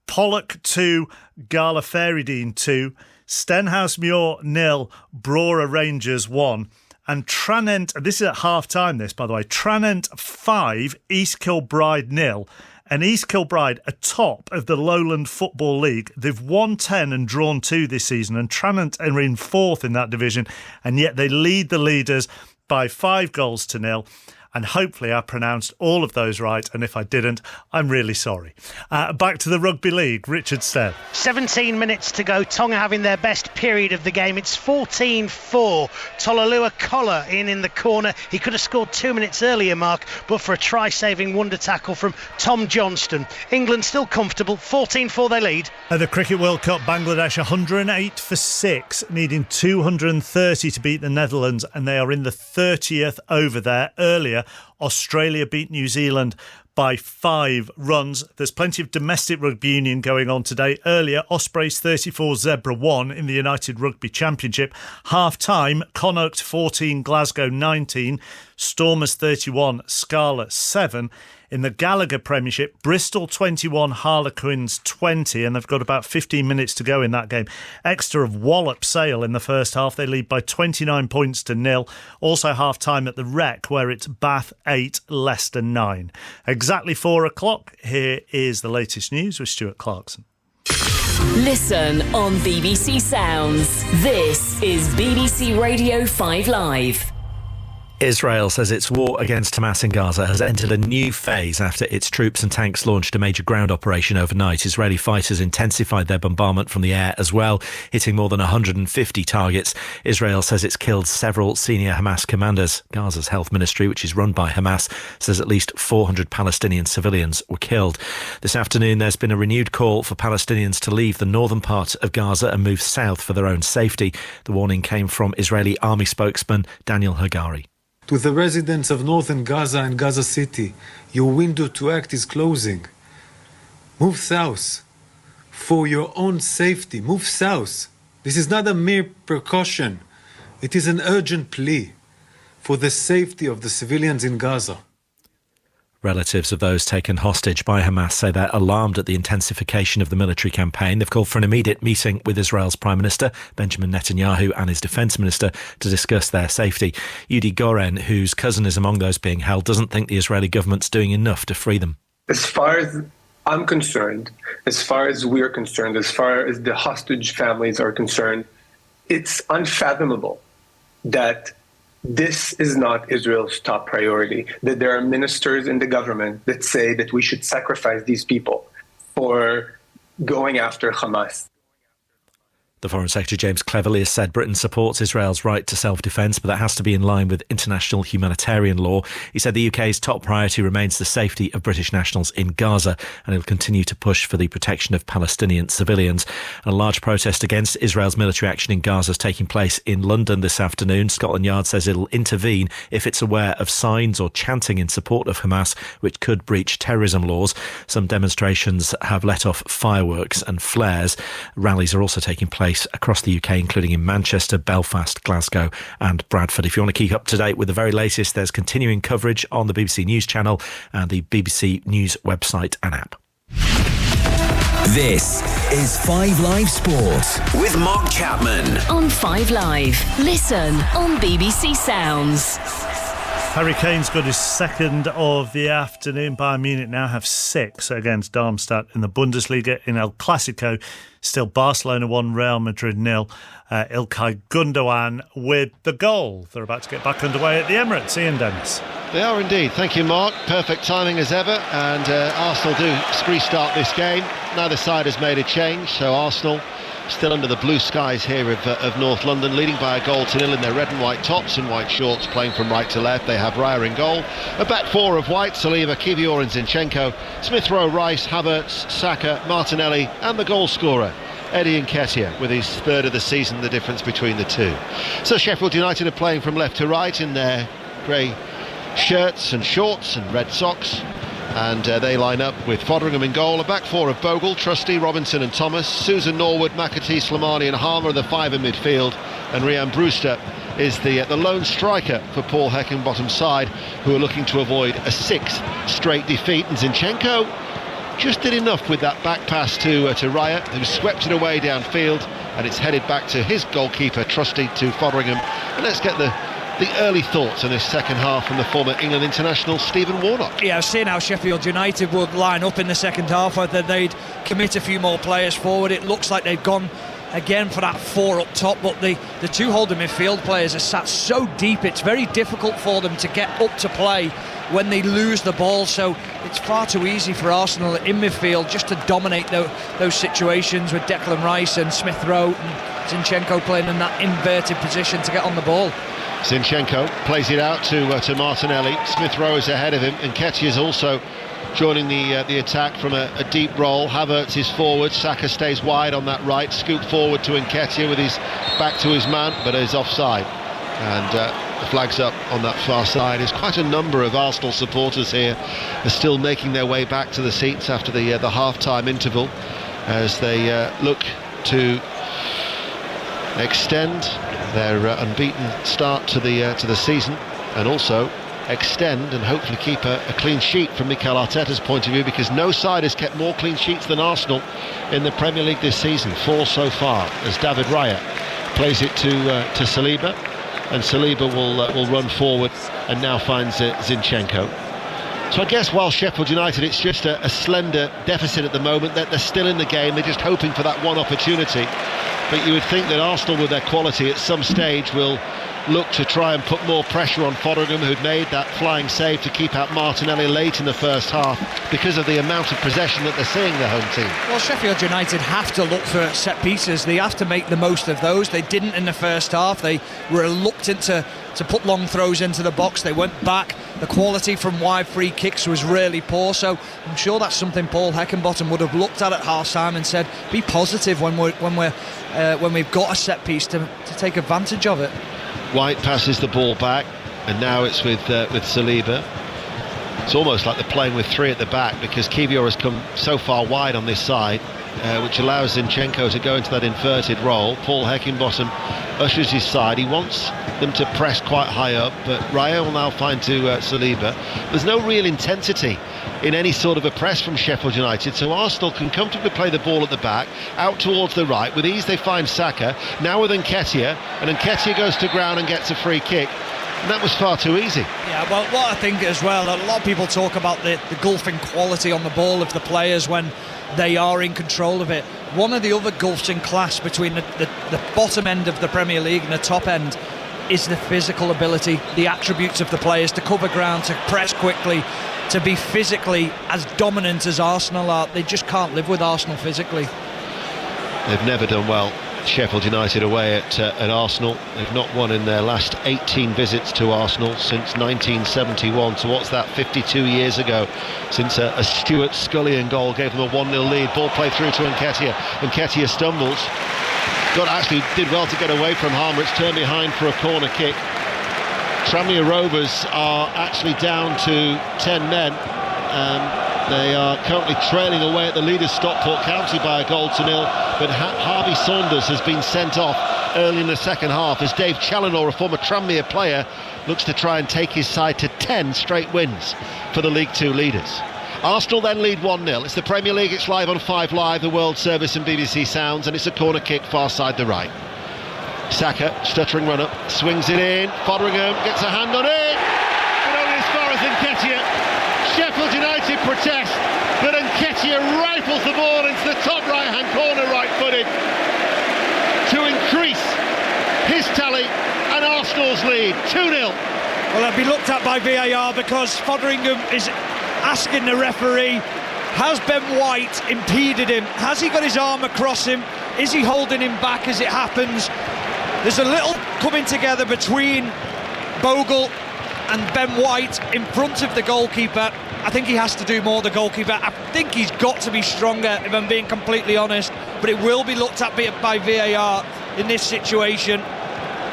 Pollock 2, Gala Ferrydean 2, Stenhouse Muir 0, Brora Rangers 1, and Tranent, this is at half time this by the way, Tranent 5, East Kilbride 0, And East Kilbride are top of the Lowland Football League. They've won 10 and drawn 2 this season, and Tranent are in 4th in that division, and yet they lead the leaders by 5-0. And hopefully I pronounced all of those right, and if I didn't, I'm really sorry. Back to the Rugby League, Richard Stead. 17 minutes to go, Tonga having their best period of the game. It's 14-4. Tolalua Collar in the corner. He could have scored 2 minutes earlier, Mark, but for a try-saving wonder tackle from Tom Johnston. England still comfortable, 14-4 they lead. At the Cricket World Cup, Bangladesh 108 for 6, needing 230 to beat the Netherlands, and they are in the 30th over there. Earlier, Australia beat New Zealand by 5 runs. There's plenty of domestic rugby union going on today. Earlier, Ospreys 34, Zebra 1 in the United Rugby Championship. Half-time, Connacht 14, Glasgow 19, Stormers 31, Scarlet 7. In the Gallagher Premiership, Bristol 21, Harlequins 20, and they've got about 15 minutes to go in that game. Exeter have walloped Sale in the first half. They lead by 29 points to 0. Also half-time at the Rec, where it's Bath 8, Leicester 9. Exactly 4 o'clock. Here is the latest news with Stuart Clarkson. Listen on BBC Sounds. This is BBC Radio 5 Live. Israel says its war against Hamas in Gaza has entered a new phase after its troops and tanks launched a major ground operation overnight. Israeli fighters intensified their bombardment from the air as well, hitting more than 150 targets. Israel says it's killed several senior Hamas commanders. Gaza's health ministry, which is run by Hamas, says at least 400 Palestinian civilians were killed. This afternoon, there's been a renewed call for Palestinians to leave the northern part of Gaza and move south for their own safety. The warning came from Israeli army spokesman Daniel Hagari. To the residents of northern Gaza and Gaza City, your window to act is closing. Move south. For your own safety, move south. This is not a mere precaution. It is an urgent plea for the safety of the civilians in Gaza. Relatives of those taken hostage by Hamas say they're alarmed at the intensification of the military campaign. They've called for an immediate meeting with Israel's Prime Minister, Benjamin Netanyahu, and his Defence Minister to discuss their safety. Yudi Goren, whose cousin is among those being held, doesn't think the Israeli government's doing enough to free them. As far as I'm concerned, as far as we're concerned, as far as the hostage families are concerned, it's unfathomable that this is not Israel's top priority, that there are ministers in the government that say that we should sacrifice these people for going after Hamas. The Foreign Secretary James Cleverly has said Britain supports Israel's right to self-defence, but that has to be in line with international humanitarian law. He said the UK's top priority remains the safety of British nationals in Gaza, and he'll continue to push for the protection of Palestinian civilians. A large protest against Israel's military action in Gaza is taking place in London this afternoon. Scotland Yard says it'll intervene if it's aware of signs or chanting in support of Hamas, which could breach terrorism laws. Some demonstrations have let off fireworks and flares. Rallies are also taking place across the UK, including in Manchester, Belfast, Glasgow and Bradford. If you want to keep up to date with the very latest, there's continuing coverage on the BBC News channel and the BBC News website and app. This is 5 Live Sport with Mark Chapman on 5 Live. Listen on BBC Sounds. Harry Kane's got his second of the afternoon. Bayern Munich now have 6 against Darmstadt in the Bundesliga. In El Clasico, still Barcelona 1, Real Madrid 0. Ilkay Gundogan with the goal. They're about to get back underway at the Emirates. Ian Dennis. They are indeed. Thank you, Mark. Perfect timing as ever. And Arsenal do restart this game. Neither side has made a change, so Arsenal still under the blue skies here of North London, leading by a goal to 0 in their red and white tops and white shorts, playing from right to left. They have Raya in goal. A back four of white: Saliba, Kiwior and Zinchenko, Smith Rowe, Rice, Havertz, Saka, Martinelli and the goal scorer, Eddie Nketiah, with his third of the season, the difference between the two. So Sheffield United are playing from left to right in their grey shirts and shorts and red socks. And they line up with Foderingham in goal, a back four of Bogle, Trusty, Robinson and Thomas, Susan, Norwood, McAtee, Slimani and Harmer are the 5 in midfield, and Ryan Brewster is the lone striker for Paul Heckingbottom's side, who are looking to avoid a 6th straight defeat. And Zinchenko just did enough with that back pass to Raya, who swept it away downfield, and it's headed back to his goalkeeper Trusty, to Foderingham. And let's get the the early thoughts in this second half from the former England international Stephen Warnock. Yeah, I've seen how Sheffield United would line up in the second half, whether they'd commit a few more players forward. It looks like they've gone again for that 4 up top, but the two holding midfield players are sat so deep, it's very difficult for them to get up to play when they lose the ball, so it's far too easy for Arsenal in midfield just to dominate those situations with Declan Rice and Smith Rowe and Zinchenko playing in that inverted position to get on the ball. Zinchenko plays it out to Martinelli. Smith Rowe is ahead of him, and Nketiah is also joining the attack from a deep roll. Havertz is forward, Saka stays wide on that right, scoop forward to Nketiah with his back to his man, but is offside, and the flag's up on that far side. There's quite a number of Arsenal supporters here are still making their way back to the seats after the half-time interval, as they look to extend their unbeaten start to the season, and also extend and hopefully keep a clean sheet from Mikel Arteta's point of view, because no side has kept more clean sheets than Arsenal in the Premier League this season, 4 so far, as David Raya plays it to Saliba, and Saliba will run forward and now finds Zinchenko. So I guess while Sheffield United, it's just a slender deficit at the moment, that they're still in the game, they're just hoping for that one opportunity. But you would think that Arsenal, with their quality, at some stage will look to try and put more pressure on Fotheringham, who'd made that flying save to keep out Martinelli late in the first half, because of the amount of possession that they're seeing, the home team. Well, Sheffield United have to look for set pieces. They have to make the most of those. They didn't in the first half. They were reluctant to put long throws into the box. They went back. The quality from wide free kicks was really poor, so I'm sure that's something Paul Heckingbottom would have looked at half-time and said, be positive when we've got a set piece to take advantage of it. White passes the ball back, and now it's with Saliba. It's almost like they're playing with 3 at the back, because Kiwior has come so far wide on this side, which allows Zinchenko to go into that inverted role. Paul Heckingbottom ushers his side. He wants them to press quite high up, but Raya will now find to Saliba. There's no real intensity in any sort of a press from Sheffield United, so Arsenal can comfortably play the ball at the back, out towards the right. With ease they find Saka, now with Nketiah, and Nketiah goes to ground and gets a free kick. And that was far too easy. Yeah, well, what I think as well, a lot of people talk about the gulfing quality on the ball of the players when they are in control of it. One of the other gulfs in class between the bottom end of the Premier League and the top end is the physical ability, the attributes of the players to cover ground, to press quickly, to be physically as dominant as Arsenal are. They just can't live with Arsenal physically. They've never done well, Sheffield United, away at Arsenal. They've not won in their last 18 visits to Arsenal since 1971. So what's that, 52 years ago, since a Stuart Scullion goal gave them a 1-0 lead. Ball played through to Nketiah. Nketiah stumbles. Did well to get away from Harmer. It's turned behind for a corner kick. Tranmere Rovers are actually down to 10 men. They are currently trailing away at the leaders Stockport County by a 1-0, but Harvey Saunders has been sent off early in the second half as Dave Challinor, a former Tranmere player, looks to try and take his side to 10 straight wins for the League Two leaders. Arsenal then lead 1-0. It's the Premier League, it's live on 5 Live, the World Service and BBC Sounds, and it's a corner kick far side the right. Saka, stuttering run up, swings it in. Fotheringham gets a hand on it, but only as far as Nketiah. Sheffield United protest, but Nketiah rifles the ball into the top right-hand corner, right-footed, to increase his tally and Arsenal's lead, 2-0. Well, they'll be looked at by VAR because Fotheringham is asking the referee, has Ben White impeded him? Has he got his arm across him? Is he holding him back as it happens? There's a little coming together between Bogle and Ben White in front of the goalkeeper. I think he has to do more, the goalkeeper. I think he's got to be stronger, if I'm being completely honest, but it will be looked at by VAR in this situation.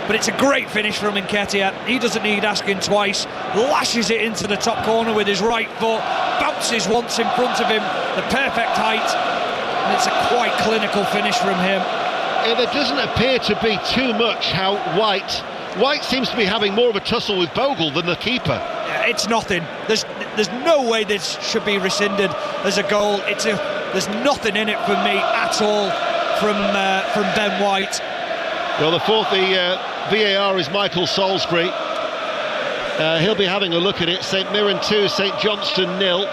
But it's a great finish from Nketiah. He doesn't need asking twice, lashes it into the top corner with his right foot, bounces once in front of him, the perfect height, and it's a quite clinical finish from him. Yeah, there doesn't appear to be too much how White seems to be having more of a tussle with Bogle than the keeper. Yeah, it's nothing. There's no way this should be rescinded as a goal. There's nothing in it for me at all from Ben White. Well, the VAR is Michael Salisbury. He'll be having a look at it. St Mirren 2, St Johnstone 0.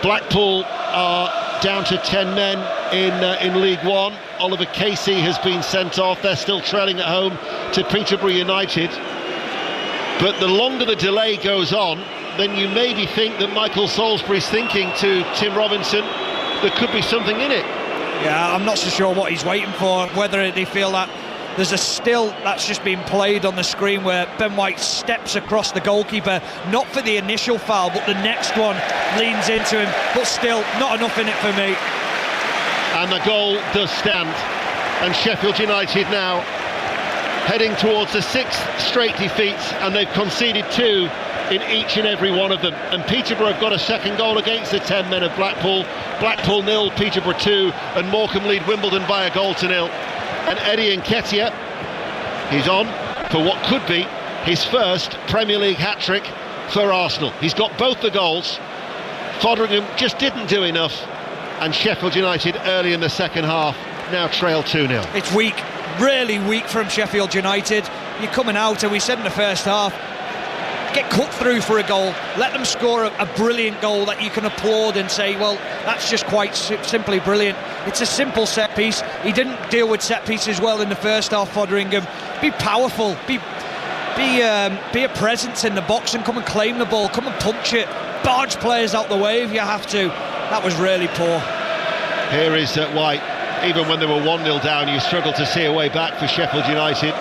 Blackpool are down to 10 men in League One. Oliver Casey has been sent off. They're still trailing at home to Peterborough United. But the longer the delay goes on, then you maybe think that Michael Salisbury's thinking to Tim Robinson, there could be something in it. Yeah, I'm not so sure what he's waiting for, whether they feel that there's a still that's just been played on the screen where Ben White steps across the goalkeeper, not for the initial foul, but the next one leans into him, but still not enough in it for me. And the goal does stand, and Sheffield United now heading towards the 6th straight defeat, and they've conceded 2 in each and every one of them. And Peterborough have got a second goal against the 10 men of Blackpool. Blackpool 0, Peterborough 2, and Morecambe lead Wimbledon by a goal to 0. And Eddie Nketiah, he's on for what could be his first Premier League hat-trick for Arsenal. He's got both the goals. Foderingham just didn't do enough, and Sheffield United early in the second half now trail 2-0. It's weak, really weak from Sheffield United. You're coming out, and we said in the first half, get cut through for a goal, let them score a brilliant goal that you can applaud and say, well, that's just quite simply brilliant. It's a simple set piece. He didn't deal with set pieces well in the first half, Foderingham. Be powerful, be a presence in the box and come and claim the ball, come and punch it, barge players out the way if you have to. That was really poor. Here is White. Even when they were 1-0 down, you struggled to see a way back for Sheffield United.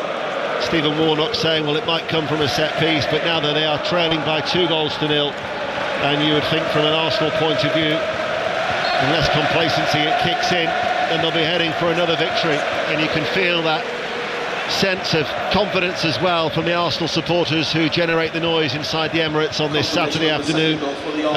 Stephen Warnock saying, well, it might come from a set piece, but now that they are trailing by 2 goals to 0, and you would think from an Arsenal point of view, unless complacency it kicks in, then they'll be heading for another victory. And you can feel that sense of confidence as well from the Arsenal supporters who generate the noise inside the Emirates on this Saturday afternoon,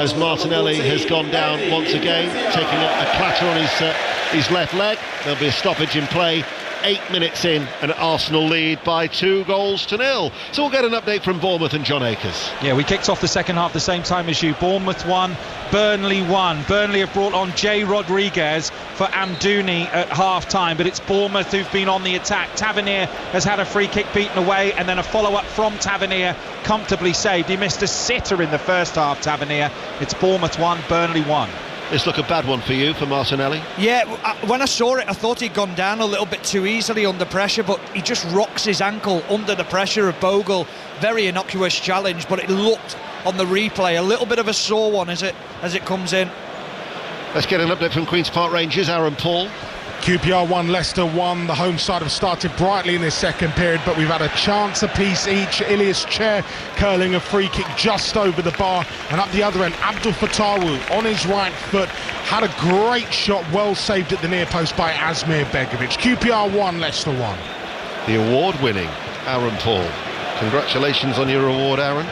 as Martinelli has gone down once again, taking a clatter on his left leg. There'll be a stoppage in play. 8 minutes in, and Arsenal lead by 2 goals to 0. So we'll get an update from Bournemouth and John Akers. Yeah, we kicked off the second half the same time as you. Bournemouth 1, Burnley 1. Burnley have brought on Jay Rodriguez for Amdouni at half-time, but it's Bournemouth who've been on the attack. Tavernier has had a free kick beaten away, and then a follow-up from Tavernier comfortably saved. He missed a sitter in the first half, Tavernier. It's Bournemouth 1, Burnley 1. This look a bad one for you, for Martinelli? Yeah, when I saw it, I thought he'd gone down a little bit too easily under pressure, but he just rocks his ankle under the pressure of Bogle. Very innocuous challenge, but it looked on the replay a little bit of a sore one as it comes in. Let's get an update from Queen's Park Rangers, Aaron Paul. QPR 1, Leicester 1. The home side have started brightly in this second period, but we've had a chance apiece each. Ilias Chair curling a free kick just over the bar, and up the other end, Abdul Fatawu on his right foot had a great shot, well saved at the near post by Asmir Begovic. QPR 1, Leicester 1. The award-winning Aaron Paul. Congratulations on your award, Aaron.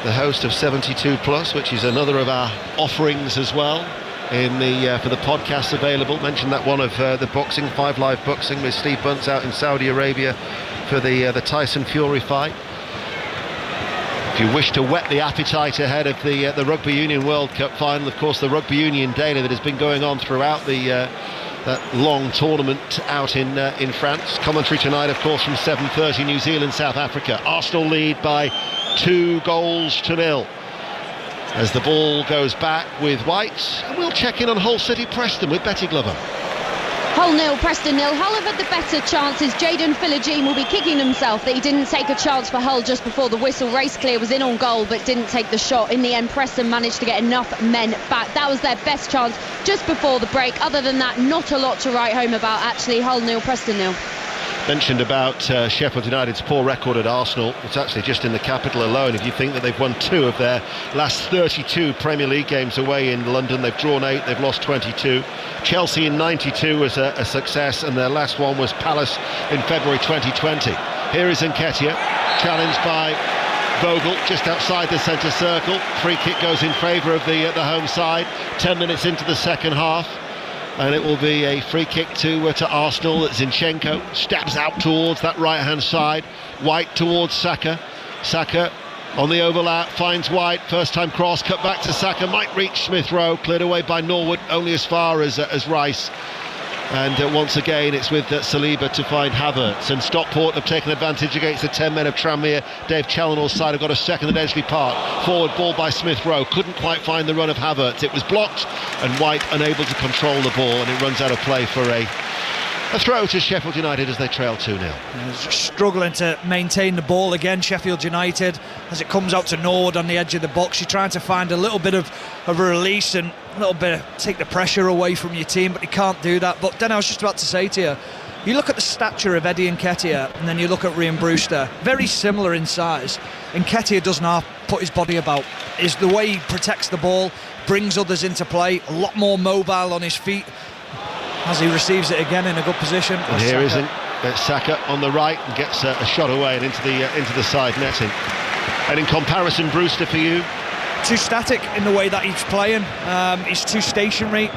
The host of 72 Plus, which is another of our offerings as well. In the for the podcast available. Mentioned that one of the boxing, 5 Live Boxing with Steve Bunce out in Saudi Arabia for the Tyson Fury fight. If you wish to whet the appetite ahead of the Rugby Union World Cup final, of course the Rugby Union Daily that has been going on throughout that long tournament out in France. Commentary tonight, of course, from 7:30, New Zealand, South Africa. Arsenal lead by 2 goals to 0. As the ball goes back with White, and we'll check in on Hull City Preston with Betty Glover. Hull 0, Preston 0. Hull have had the better chances. Jayden Philogene will be kicking himself that he didn't take a chance for Hull just before the whistle. Race Clear was in on goal but didn't take the shot. In the end, Preston managed to get enough men back. That was their best chance just before the break. Other than that, not a lot to write home about. Actually, Hull 0, Preston 0. Mentioned about Sheffield United's poor record at Arsenal. It's actually just in the capital alone. If you think that they've won 2 of their last 32 Premier League games away in London, they've drawn 8, they've lost 22. Chelsea in 92 was a success, and their last one was Palace in February 2020. Here is Nketiah, challenged by Bogle just outside the centre circle. Free kick goes in favour of the home side. 10 minutes into the second half. And it will be a free kick to Arsenal. Zinchenko stabs out towards that right-hand side. White towards Saka. Saka on the overlap, finds White. First-time cross, cut back to Saka. Might reach Smith Rowe. Cleared away by Norwood, only as far as Rice. And once again, it's with Saliba to find Havertz. And Stockport have taken advantage against the 10 men of Tranmere. Dave Challinall's side have got a second at Edgeley Park. Forward ball by Smith Rowe. Couldn't quite find the run of Havertz. It was blocked, and White unable to control the ball, and it runs out of play for a throw to Sheffield United as they trail 2-0. Struggling to maintain the ball again, Sheffield United, as it comes out to Norwood on the edge of the box. You're trying to find a little bit of a release and a little bit of take the pressure away from your team, but you can't do that. But then I was just about to say to you, you look at the stature of Eddie Nketiah and then you look at Ryan Brewster, very similar in size. Nketiah doesn't half put his body about. Is the way he protects the ball, brings others into play, a lot more mobile on his feet as he receives it again in a good position. And here is Saka on the right and gets a shot away and into the side netting. And in comparison, Brewster, for you? Too static in the way that he's playing. He's too stationary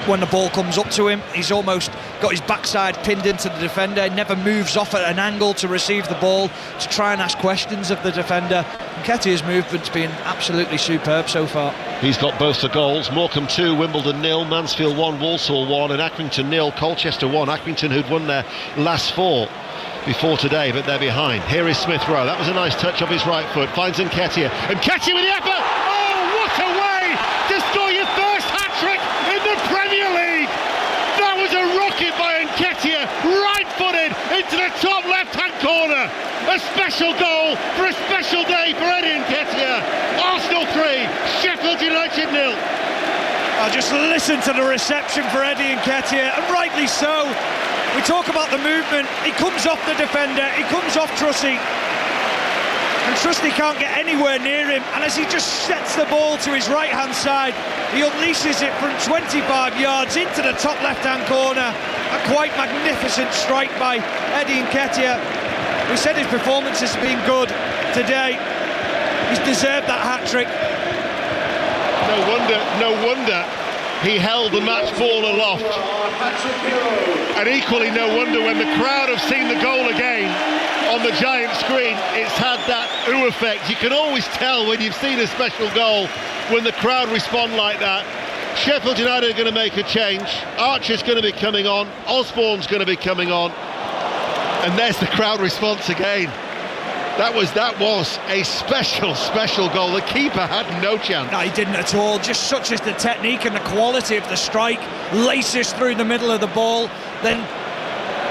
when the ball comes up to him. He's almost got his backside pinned into the defender. He never moves off at an angle to receive the ball to try and ask questions of the defender. Nketiah's movement's been absolutely superb so far. He's got both the goals. Morecambe 2, Wimbledon 0, Mansfield 1, Walsall 1, and Accrington 0, Colchester 1. Accrington, who'd won their last 4 before today, but they're behind. Here is Smith Rowe. That was a nice touch of his right foot. Finds Nketiah. Nketiah with the effort! Oh, what a way to score your first hat-trick in the Premier League! That was a rocket by Nketiah, right-footed into the top left-hand corner. A special goal for a special day for Eddie Nketiah. Arsenal 3, Sheffield United 0. I'll just listen to the reception for Eddie Nketiah, and rightly so. We talk about the movement. He comes off the defender, he comes off Trusty, and Trusty can't get anywhere near him, and as he just sets the ball to his right hand side, he unleashes it from 25 yards into the top left hand corner. A quite magnificent strike by Eddie Nketiah. We said his performance has been good today. He's deserved that hat-trick. No wonder he held the match ball aloft. And equally no wonder when the crowd have seen the goal again on the giant screen, it's had that ooh effect. You can always tell when you've seen a special goal when the crowd respond like that. Sheffield United are going to make a change. Archer's going to be coming on. Osborne's going to be coming on. And there's the crowd response again. That was a special goal. The keeper had no chance. No, he didn't at all. Just such as the technique and the quality of the strike. Laces through the middle of the ball, then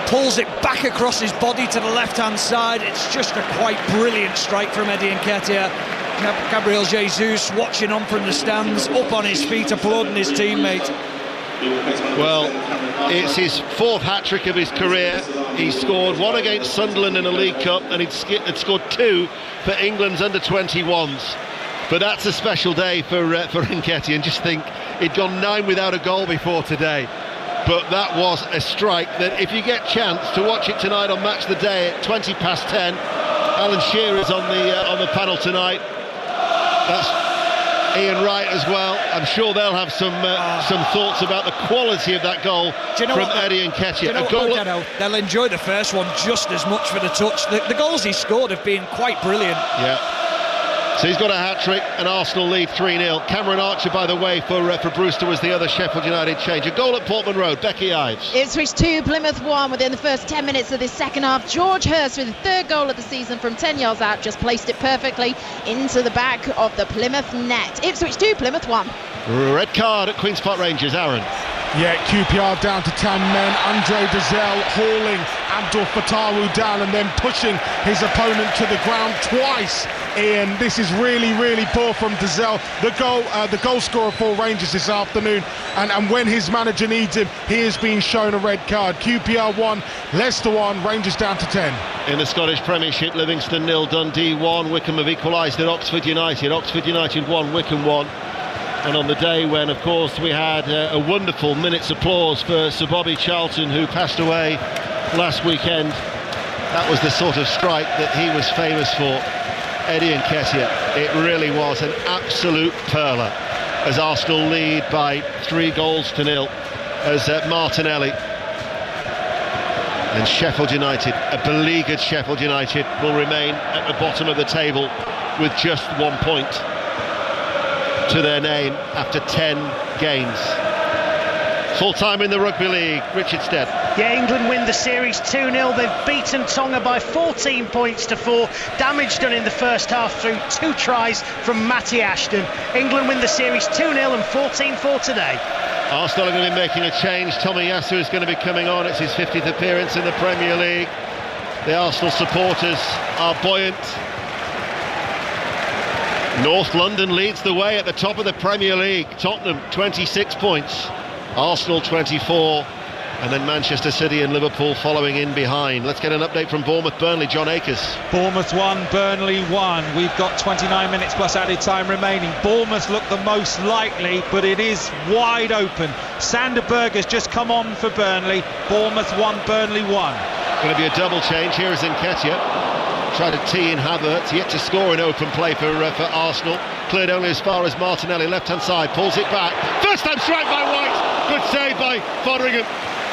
pulls it back across his body to the left-hand side. It's just a quite brilliant strike from Eddie Nketiah. Gabriel Jesus watching on from the stands, up on his feet, applauding his teammate. Well, it's his 4th hat-trick of his career. He scored 1 against Sunderland in a League Cup, and he'd scored 2 for England's under-21s. But that's a special day for Nketiah, and just think, he'd gone 9 without a goal before today. But that was a strike that, if you get chance to watch it tonight on Match of the Day at 10:20, Alan Shearer's on the panel tonight. That's Ian Wright as well. I'm sure they'll have some thoughts about the quality of that goal from Eddie Nketiah. They'll enjoy the first one just as much for the touch. The goals he scored have been quite brilliant. Yeah. So he's got a hat-trick, and Arsenal lead 3-0. Cameron Archer, by the way, for Brewster was the other Sheffield United change. A goal at Portman Road. Becky Ives. Ipswich 2, Plymouth 1 within the first 10 minutes of this second half. George Hurst with the 3rd goal of the season from 10 yards out, just placed it perfectly into the back of the Plymouth net. Ipswich 2, Plymouth 1. Red card at Queen's Park Rangers. Aaron. Yeah, QPR down to 10 men. Andre Dazelle hauling Abdul Fatawu down and then pushing his opponent to the ground twice. Ian, this is really poor from Dazelle, the goal scorer for Rangers this afternoon, and when his manager needs him, he is being shown a red card. QPR 1, Leicester 1, Rangers down to 10. In the Scottish Premiership, Livingston 0, Dundee 1. Wickham have equalised at Oxford United. Oxford United 1, Wickham 1. And on the day when, of course, we had a wonderful minute's applause for Sir Bobby Charlton, who passed away last weekend, that was the sort of strike that he was famous for. Eddie Nketiah, it really was an absolute perler as Arsenal lead by 3-0 as Martinelli. And Sheffield United, a beleaguered Sheffield United, will remain at the bottom of the table with just 1 point to their name after 10 games. Full time in the Rugby League, Richard Stead. Yeah, England win the series 2-0. They've beaten Tonga by 14 points to 4. Damage done in the first half through 2 tries from Matty Ashton. England win the series 2-0 and 14-4 today. Arsenal are going to be making a change. Tomiyasu is going to be coming on. It's his 50th appearance in the Premier League. The Arsenal supporters are buoyant. North London leads the way at the top of the Premier League. Tottenham 26 points, Arsenal 24, and then Manchester City and Liverpool following in behind. Let's get an update from Bournemouth Burnley. John Akers. Bournemouth 1, Burnley 1. We've got 29 minutes plus added time remaining. Bournemouth look the most likely, but it is wide open. Sander Berg has just come on for Burnley. Bournemouth 1, Burnley 1. Going to be a double change. Here is Nketiah. Tried to tee in Havertz, yet to score in open play for Arsenal. Cleared only as far as Martinelli, left-hand side, pulls it back. First time strike by White. Good save by Fotheringham.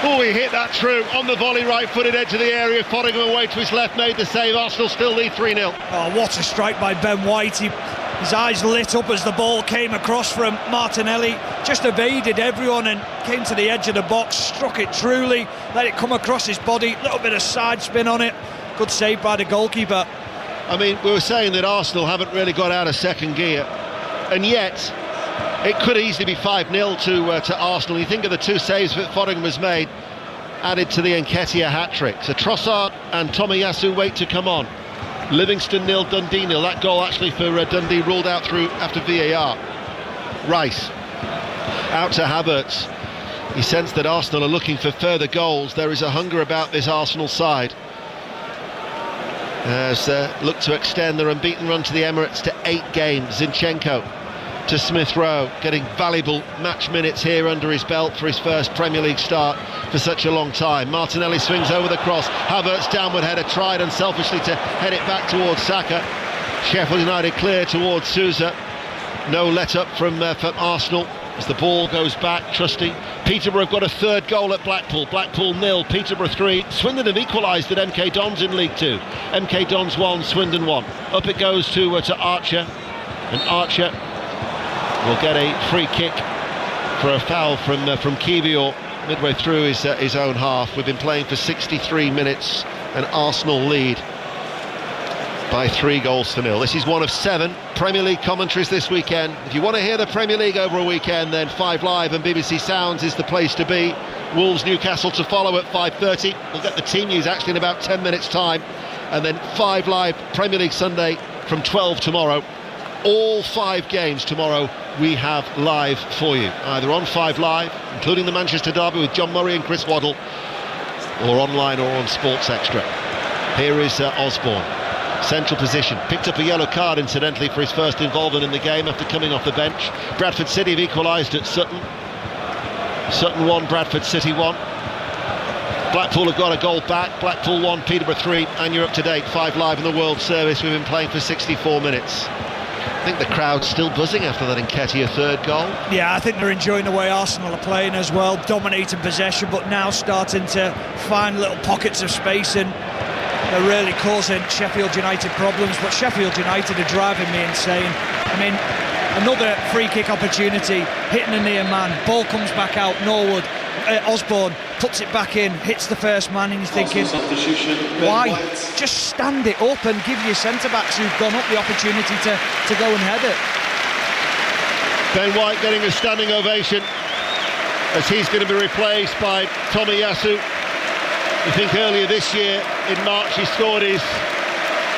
Oh, he hit that true on the volley, right-footed edge of the area. Fotheringham away to his left, made the save. Arsenal still lead 3-0. Oh, what a strike by Ben White. His eyes lit up as the ball came across from Martinelli. Just evaded everyone and came to the edge of the box, struck it truly, let it come across his body. A little bit of side spin on it. Good save by the goalkeeper. I mean, we were saying that Arsenal haven't really got out of second gear, and yet it could easily be 5-0 to Arsenal. You think of the 2 saves that Fotheringham has made, added to the Nketiah hat-trick. So Trossard and Tomiyasu wait to come on. Livingston 0, Dundee 0. That goal actually for Dundee ruled out through after VAR. Rice out to Havertz. He sensed that Arsenal are looking for further goals. There is a hunger about this Arsenal side, as look to extend their unbeaten run to the Emirates to 8 games. Zinchenko to Smith Rowe, getting valuable match minutes here under his belt for his first Premier League start for such a long time. Martinelli swings over the cross. Havertz downward header, tried unselfishly to head it back towards Saka. Sheffield United clear towards Sousa. No let up from Arsenal as the ball goes back. Trusty. Peterborough have got a 3rd goal at Blackpool. Blackpool 0, Peterborough 3. Swindon have equalised at MK Dons in League 2. MK Dons 1, Swindon 1. Up it goes to Archer, and Archer will get a free kick for a foul from Kiwior midway through his own half. We've been playing for 63 minutes, and Arsenal lead by 3-0. This is one of 7 Premier League commentaries this weekend. If you want to hear the Premier League over a weekend, then 5 Live and BBC Sounds is the place to be. Wolves Newcastle to follow at 5:30. We'll get the team news actually in about 10 minutes time, and then 5 Live Premier League Sunday from 12 tomorrow. All 5 games tomorrow we have live for you, either on 5 Live, including the Manchester derby with John Murray and Chris Waddle, or online or on Sports Extra. Here is Osborne. Central position, picked up a yellow card incidentally for his first involvement in the game after coming off the bench. Bradford City have equalised at Sutton. Sutton 1, Bradford City 1. Blackpool have got a goal back. Blackpool 1, Peterborough 3, and you're up to date. 5 Live in the World Service. We've been playing for 64 minutes. I think the crowd's still buzzing after that Nketiah 3rd goal. Yeah, I think they're enjoying the way Arsenal are playing as well, dominating possession, but now starting to find little pockets of space, and they're really causing Sheffield United problems. But Sheffield United are driving me insane. I mean, another free kick opportunity, hitting a near man, ball comes back out, Norwood, Osborne puts it back in, hits the first man, and you're thinking, why? Just stand it up and give your centre-backs who've gone up the opportunity to go and head it. Ben White getting a standing ovation as he's going to be replaced by Tomiyasu. I think earlier this year in March he scored his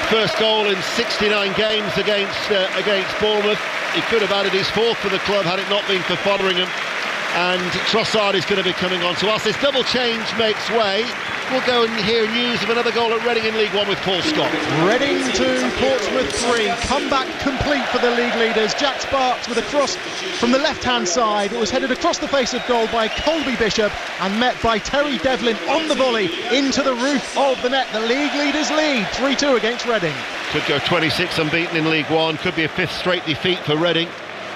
first goal in 69 games against Bournemouth. He could have added his 4th for the club had it not been for Fotheringham. And Trossard is going to be coming on to us. This double change makes way. We'll go and hear news of another goal at Reading in League 1 with Paul Scott. Reading 2, Portsmouth 3. Comeback complete for the league leaders. Jack Sparks with a cross from the left-hand side. It was headed across the face of goal by Colby Bishop and met by Terry Devlin on the volley into the roof of the net. The league leaders lead 3-2 against Reading. Could go 26 unbeaten in League 1. Could be a 5th straight defeat for Reading,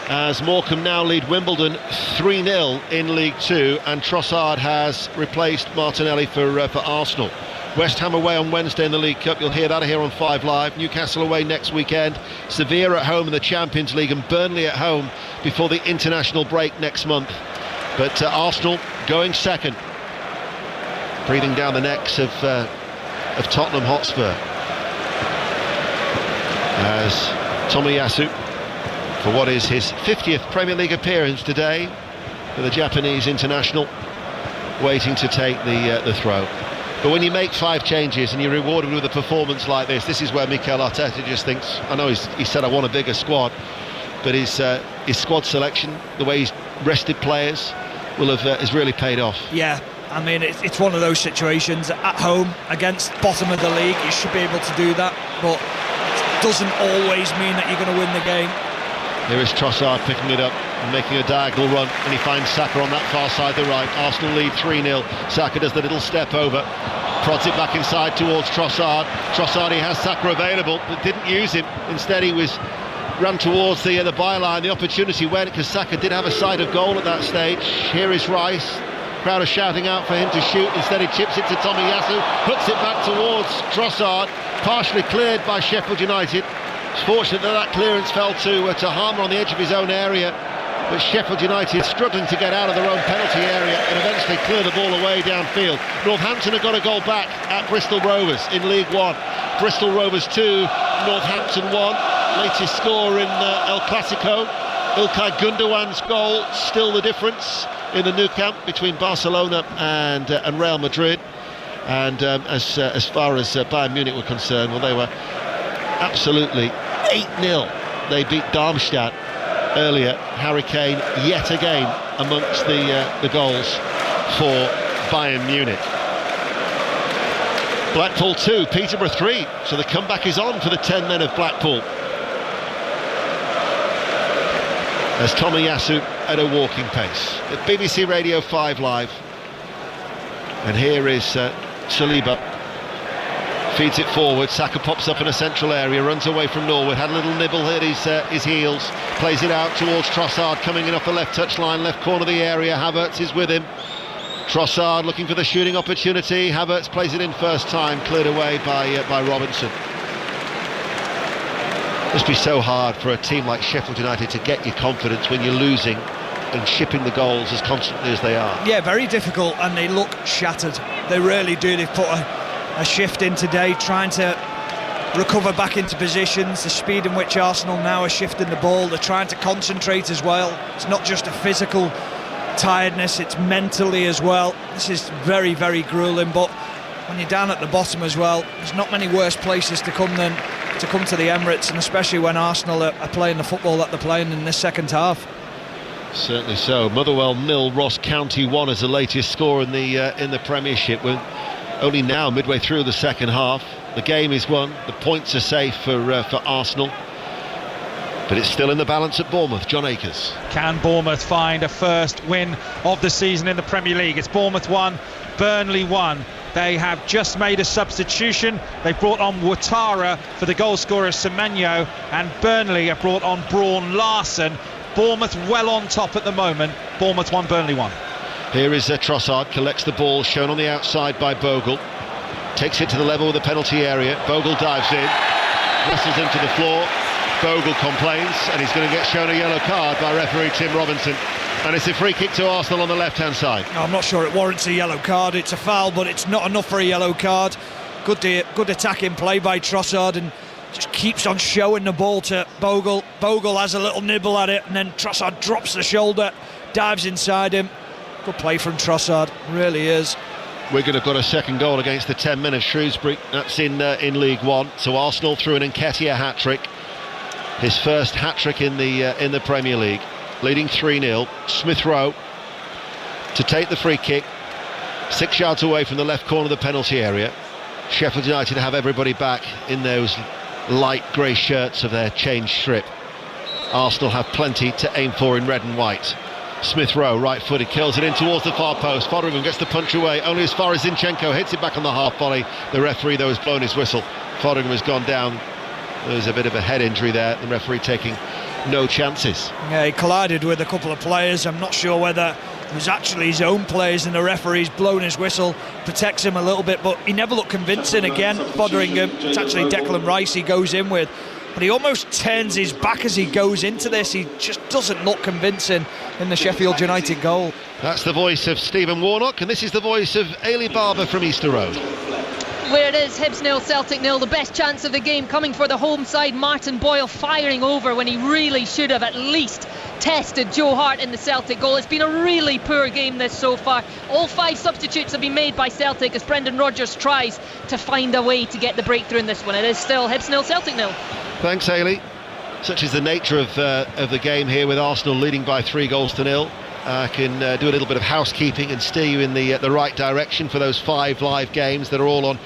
as Morecambe now lead Wimbledon 3-0 in League 2, and Trossard has replaced Martinelli for Arsenal. West Ham away on Wednesday in the League Cup. You'll hear that here on 5 Live. Newcastle away next weekend. Sevilla at home in the Champions League, and Burnley at home before the international break next month. But Arsenal going second, breathing down the necks of Tottenham Hotspur, as Tomiyasu, for what is his 50th Premier League appearance today, for the Japanese international, waiting to take the throw. But when you make 5 changes and you're rewarded with a performance like this is where Mikel Arteta just thinks, I know he said I want a bigger squad, but his squad selection, the way he's rested players, has really paid off. Yeah, I mean, it's one of those situations at home against bottom of the league, you should be able to do that, but it doesn't always mean that you're going to win the game. Here is Trossard picking it up and making a diagonal run, and he finds Saka on that far side, the right. Arsenal lead 3-0. Saka does the little step over, prods it back inside towards Trossard. Trossard, he has Saka available, but didn't use him. Instead, he ran towards the byline. The opportunity went because Saka did have a sight of goal at that stage. Here is Rice. Crowd are shouting out for him to shoot. Instead, he chips it to Tomiyasu, hooks it back towards Trossard, partially cleared by Sheffield United. It's fortunate that clearance fell to Harmer on the edge of his own area, but Sheffield United struggling to get out of their own penalty area and eventually clear the ball away downfield. Northampton have got a goal back at Bristol Rovers in League One. Bristol Rovers 2, Northampton 1. Latest score in El Clasico. Ilkay Gundogan's goal, still the difference in the Nou Camp between Barcelona and Real Madrid. And as far as Bayern Munich were concerned, well, they were absolutely 8-0. They beat Darmstadt earlier. Harry Kane yet again amongst the goals for Bayern Munich. Blackpool 2, Peterborough 3. So the comeback is on for the 10 men of Blackpool, as Tomiyasu at a walking pace. At BBC Radio 5 Live. And here is Saliba. Feeds it forward. Saka pops up in a central area, runs away from Norwood, had a little nibble at his heels, plays it out towards Trossard, coming in off the left touchline, left corner of the area. Havertz is with him. Trossard looking for the shooting opportunity. Havertz plays it in first time, cleared away by Robinson. Must be so hard for a team like Sheffield United to get your confidence when you're losing and shipping the goals as constantly as they are. Yeah, very difficult, and they look shattered. They really do. They've put a shift in today, trying to recover back into positions. The speed in which Arsenal now are shifting the ball, they're trying to concentrate as well. It's not just a physical tiredness, it's mentally as well. This is very, very grueling, but when you're down at the bottom as well, there's not many worse places to come than to come to the Emirates, and especially when Arsenal are playing the football that they're playing in this second half. Certainly so. Motherwell 0, Ross County 1 as the latest score in the Premiership. We're only now midway through the second half. The game is won, the points are safe for Arsenal, but it's still in the balance at Bournemouth. John Akers. Can Bournemouth find a first win of the season in the Premier League? It's Bournemouth 1, Burnley 1. They have just made a substitution. They brought on Ouattara for the goal scorer Semenyo, and Burnley have brought on Braun Larsen. Bournemouth well on top at the moment. Bournemouth 1, Burnley 1. Here is Trossard, collects the ball, shown on the outside by Bogle. Takes it to the level of the penalty area. Bogle dives in, wrestles him to the floor. Bogle complains, and he's going to get shown a yellow card by referee Tim Robinson. And it's a free kick to Arsenal on the left-hand side. I'm not sure it warrants a yellow card. It's a foul, but it's not enough for a yellow card. Good attacking play by Trossard, and just keeps on showing the ball to Bogle. Bogle has a little nibble at it, and then Trossard drops the shoulder, dives inside him. Good play from Trossard, really is. Wigan have got a second goal against the 10 men of Shrewsbury. That's in League One. So Arsenal through an Nketiah hat-trick. His first hat-trick in the Premier League. Leading 3-0. Smith Rowe to take the free kick. 6 yards away from the left corner of the penalty area. Sheffield United have everybody back in those light grey shirts of their change strip. Arsenal have plenty to aim for in red and white. Smith Rowe, right-footed, kills it in towards the far post. Foderingham gets the punch away, only as far as Zinchenko, hits it back on the half volley. The referee, though, has blown his whistle. Foderingham has gone down. There's a bit of a head injury there. The referee taking no chances. Yeah, he collided with a couple of players. I'm not sure whether it was actually his own players, and the referee's blown his whistle, protects him a little bit, but he never looked convincing again. Foderingham, it's actually Declan Rice he goes in with. but he almost turns his back as he goes into this. He just doesn't look convincing in the Sheffield United goal. That's the voice of Stephen Warnock, and this is the voice of Ailey Barber from Easter Road. Where it is, Hibs 0, Celtic 0, the best chance of the game coming for the home side. Martin Boyle firing over when he really should have at least tested Joe Hart in the Celtic goal. It's been a really poor game this so far. All 5 substitutes have been made by Celtic as Brendan Rodgers tries to find a way to get the breakthrough in this one. It is still Hibs 0, Celtic 0. Thanks, Ailey. Such is the nature of the game here, with Arsenal leading by 3-0. I can do a little bit of housekeeping and steer you in the right direction for those 5 live games that are all on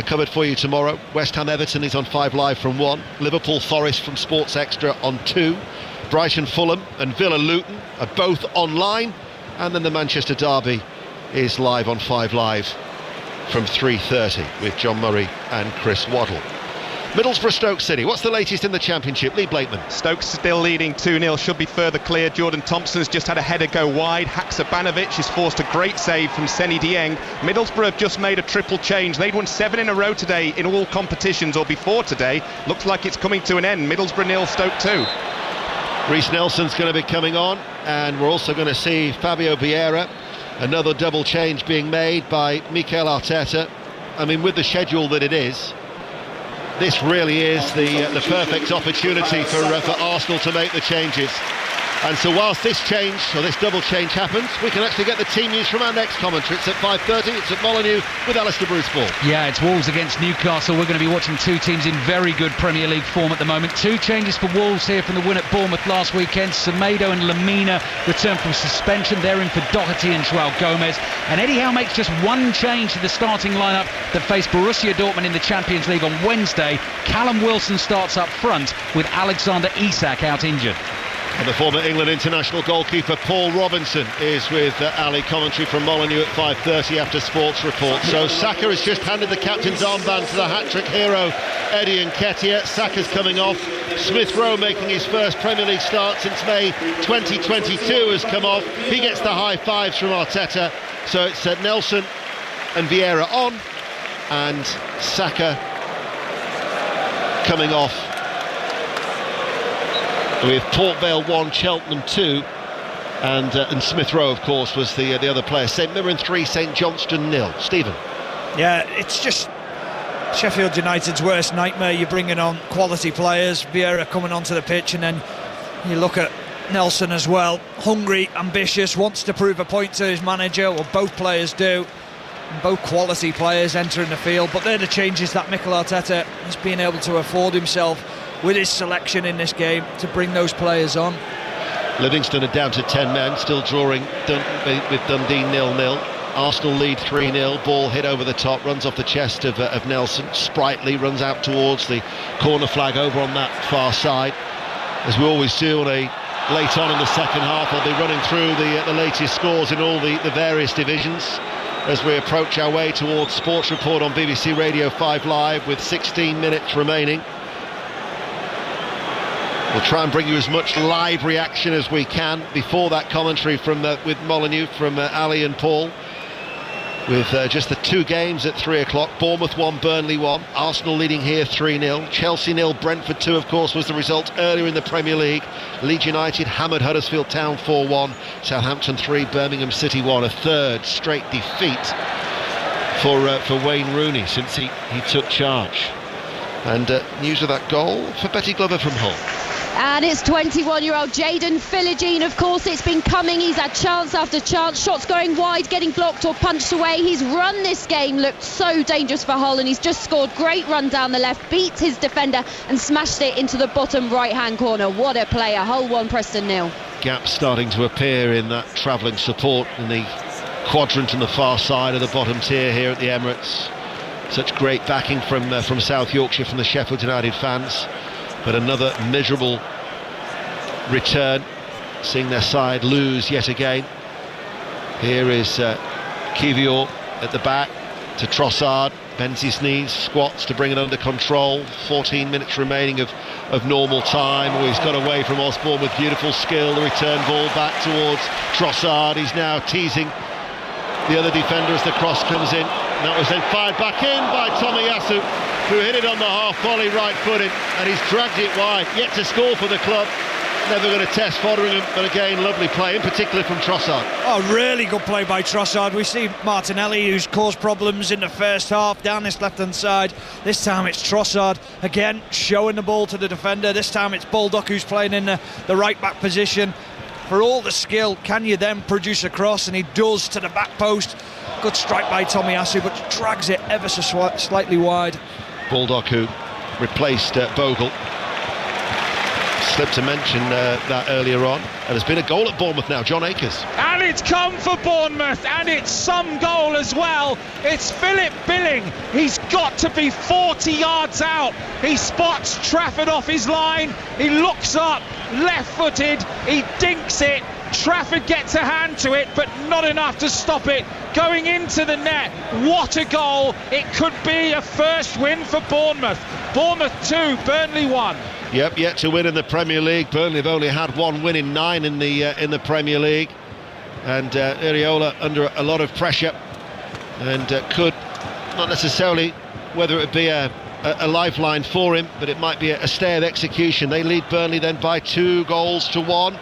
covered for you tomorrow. West Ham Everton is on 5 Live from 1. Liverpool Forest from Sports Extra on 2. Brighton Fulham and Villa Luton are both online, and then the Manchester Derby is live on 5 Live from 3:30 with John Murray and Chris Waddle. Middlesbrough Stoke City, what's the latest in the Championship? Lee Blakeman. Stoke still leading 2-0, should be further clear. Jordan Thompson's just had a header go wide. Haksabanovic is forced a great save from Seny Dieng. Middlesbrough have just made a triple change. They'd won 7 in a row today in all competitions, or before today. Looks like it's coming to an end. Middlesbrough 0, Stoke 2. Reece Nelson's going to be coming on, and we're also going to see Fabio Vieira. Another double change being made by Mikel Arteta. I mean, with the schedule that it is, this really is the perfect opportunity for Arsenal to make the changes. And so whilst this change, or this double change happens, we can actually get the team news from our next commentary. It's at 5:30, it's at Molineux with Alistair Bruce-Ball. Yeah, it's Wolves against Newcastle. We're going to be watching 2 teams in very good Premier League form at the moment. 2 changes for Wolves here from the win at Bournemouth last weekend. Semedo and Lamina return from suspension. They're in for Doherty and Joao Gomez. And Eddie Howe makes just 1 change to the starting lineup that faced Borussia Dortmund in the Champions League on Wednesday. Callum Wilson starts up front with Alexander Isak out injured. And the former England international goalkeeper Paul Robinson is with Ali commentary from Molineux at 5:30 after Sports Report. So Saka has just handed the captain's armband to the hat-trick hero Eddie Nketiah. Saka's coming off. Smith Rowe, making his first Premier League start since May 2022, has come off. He gets the high fives from Arteta. So it's Nelson and Vieira on, and Saka coming off, with Port Vale 1, Cheltenham 2, and Smith Rowe, of course, was the other player. St Mirren 3, St Johnstone 0. Stephen. Yeah, it's just Sheffield United's worst nightmare. You're bringing on quality players, Vieira coming onto the pitch, and then you look at Nelson as well. Hungry, ambitious, wants to prove a point to his manager, or both players do. And both quality players entering the field, but they're the changes that Mikel Arteta has been able to afford himself with his selection in this game to bring those players on. Livingston are down to 10 men, still drawing with Dundee 0-0. Arsenal lead 3-0, ball hit over the top, runs off the chest of Nelson. Sprightly runs out towards the corner flag over on that far side. As we always do on a late on in the second half, I'll be running through the latest scores in all the various divisions as we approach our way towards Sports Report on BBC Radio 5 Live with 16 minutes remaining. We'll try and bring you as much live reaction as we can before that commentary with Molineux from Ali and Paul, with just the 2 games at 3 o'clock. Bournemouth 1, Burnley 1. Arsenal leading here 3-0. Chelsea 0, Brentford 2, of course, was the result earlier in the Premier League. Leeds United hammered Huddersfield Town 4-1. Southampton 3, Birmingham City 1. A third straight defeat for Wayne Rooney since he took charge. And news of that goal for Betty Glover from Hull. And it's 21-year-old Jayden Philogene. Of course, it's been coming. He's had chance after chance, shots going wide, getting blocked or punched away. He's run this game, looked so dangerous for Hull, and he's just scored. Great run down the left, beat his defender and smashed it into the bottom right-hand corner. What a player. Hull 1, Preston 0. Gaps starting to appear in that travelling support in the quadrant on the far side of the bottom tier here at the Emirates. Such great backing from South Yorkshire, from the Sheffield United fans. But another miserable return, seeing their side lose yet again. Here is Kivior at the back to Trossard, bends his knees, squats to bring it under control. 14 minutes remaining of normal time. Oh, he's got away from Osborne with beautiful skill. The return ball back towards Trossard. He's now teasing the other defender as the cross comes in. And that was then fired back in by Tomiyasu, who hit it on the half volley right-footed, and he's dragged it wide, yet to score for the club. Never going to test Fotheringham, but again, lovely play, in particular from Trossard. Oh, really good play by Trossard. We see Martinelli, who's caused problems in the first half, down this left-hand side. This time it's Trossard, again, showing the ball to the defender. This time it's Baldock who's playing in the right-back position. For all the skill, can you then produce a cross? And he does to the back post. Good strike by Tomiyasu, but drags it ever so slightly wide. Baldock, who replaced Bogle. Slipped to mention that earlier on. And there's been a goal at Bournemouth now, John Akers. And it's come for Bournemouth, and it's some goal as well. It's Philip Billing. He's got to be 40 yards out. He spots Trafford off his line. He looks up, left-footed. He dinks it. Trafford gets a hand to it, but not enough to stop it going into the net. What a goal. It could be a first win for Bournemouth. Bournemouth 2, Burnley 1. Yep, yet to win in the Premier League. Burnley have only had one win in 9 in the Premier League, and Iraola under a lot of pressure, and could not necessarily, whether it be a lifeline for him, but it might be a stay of execution. They lead Burnley then by 2-1.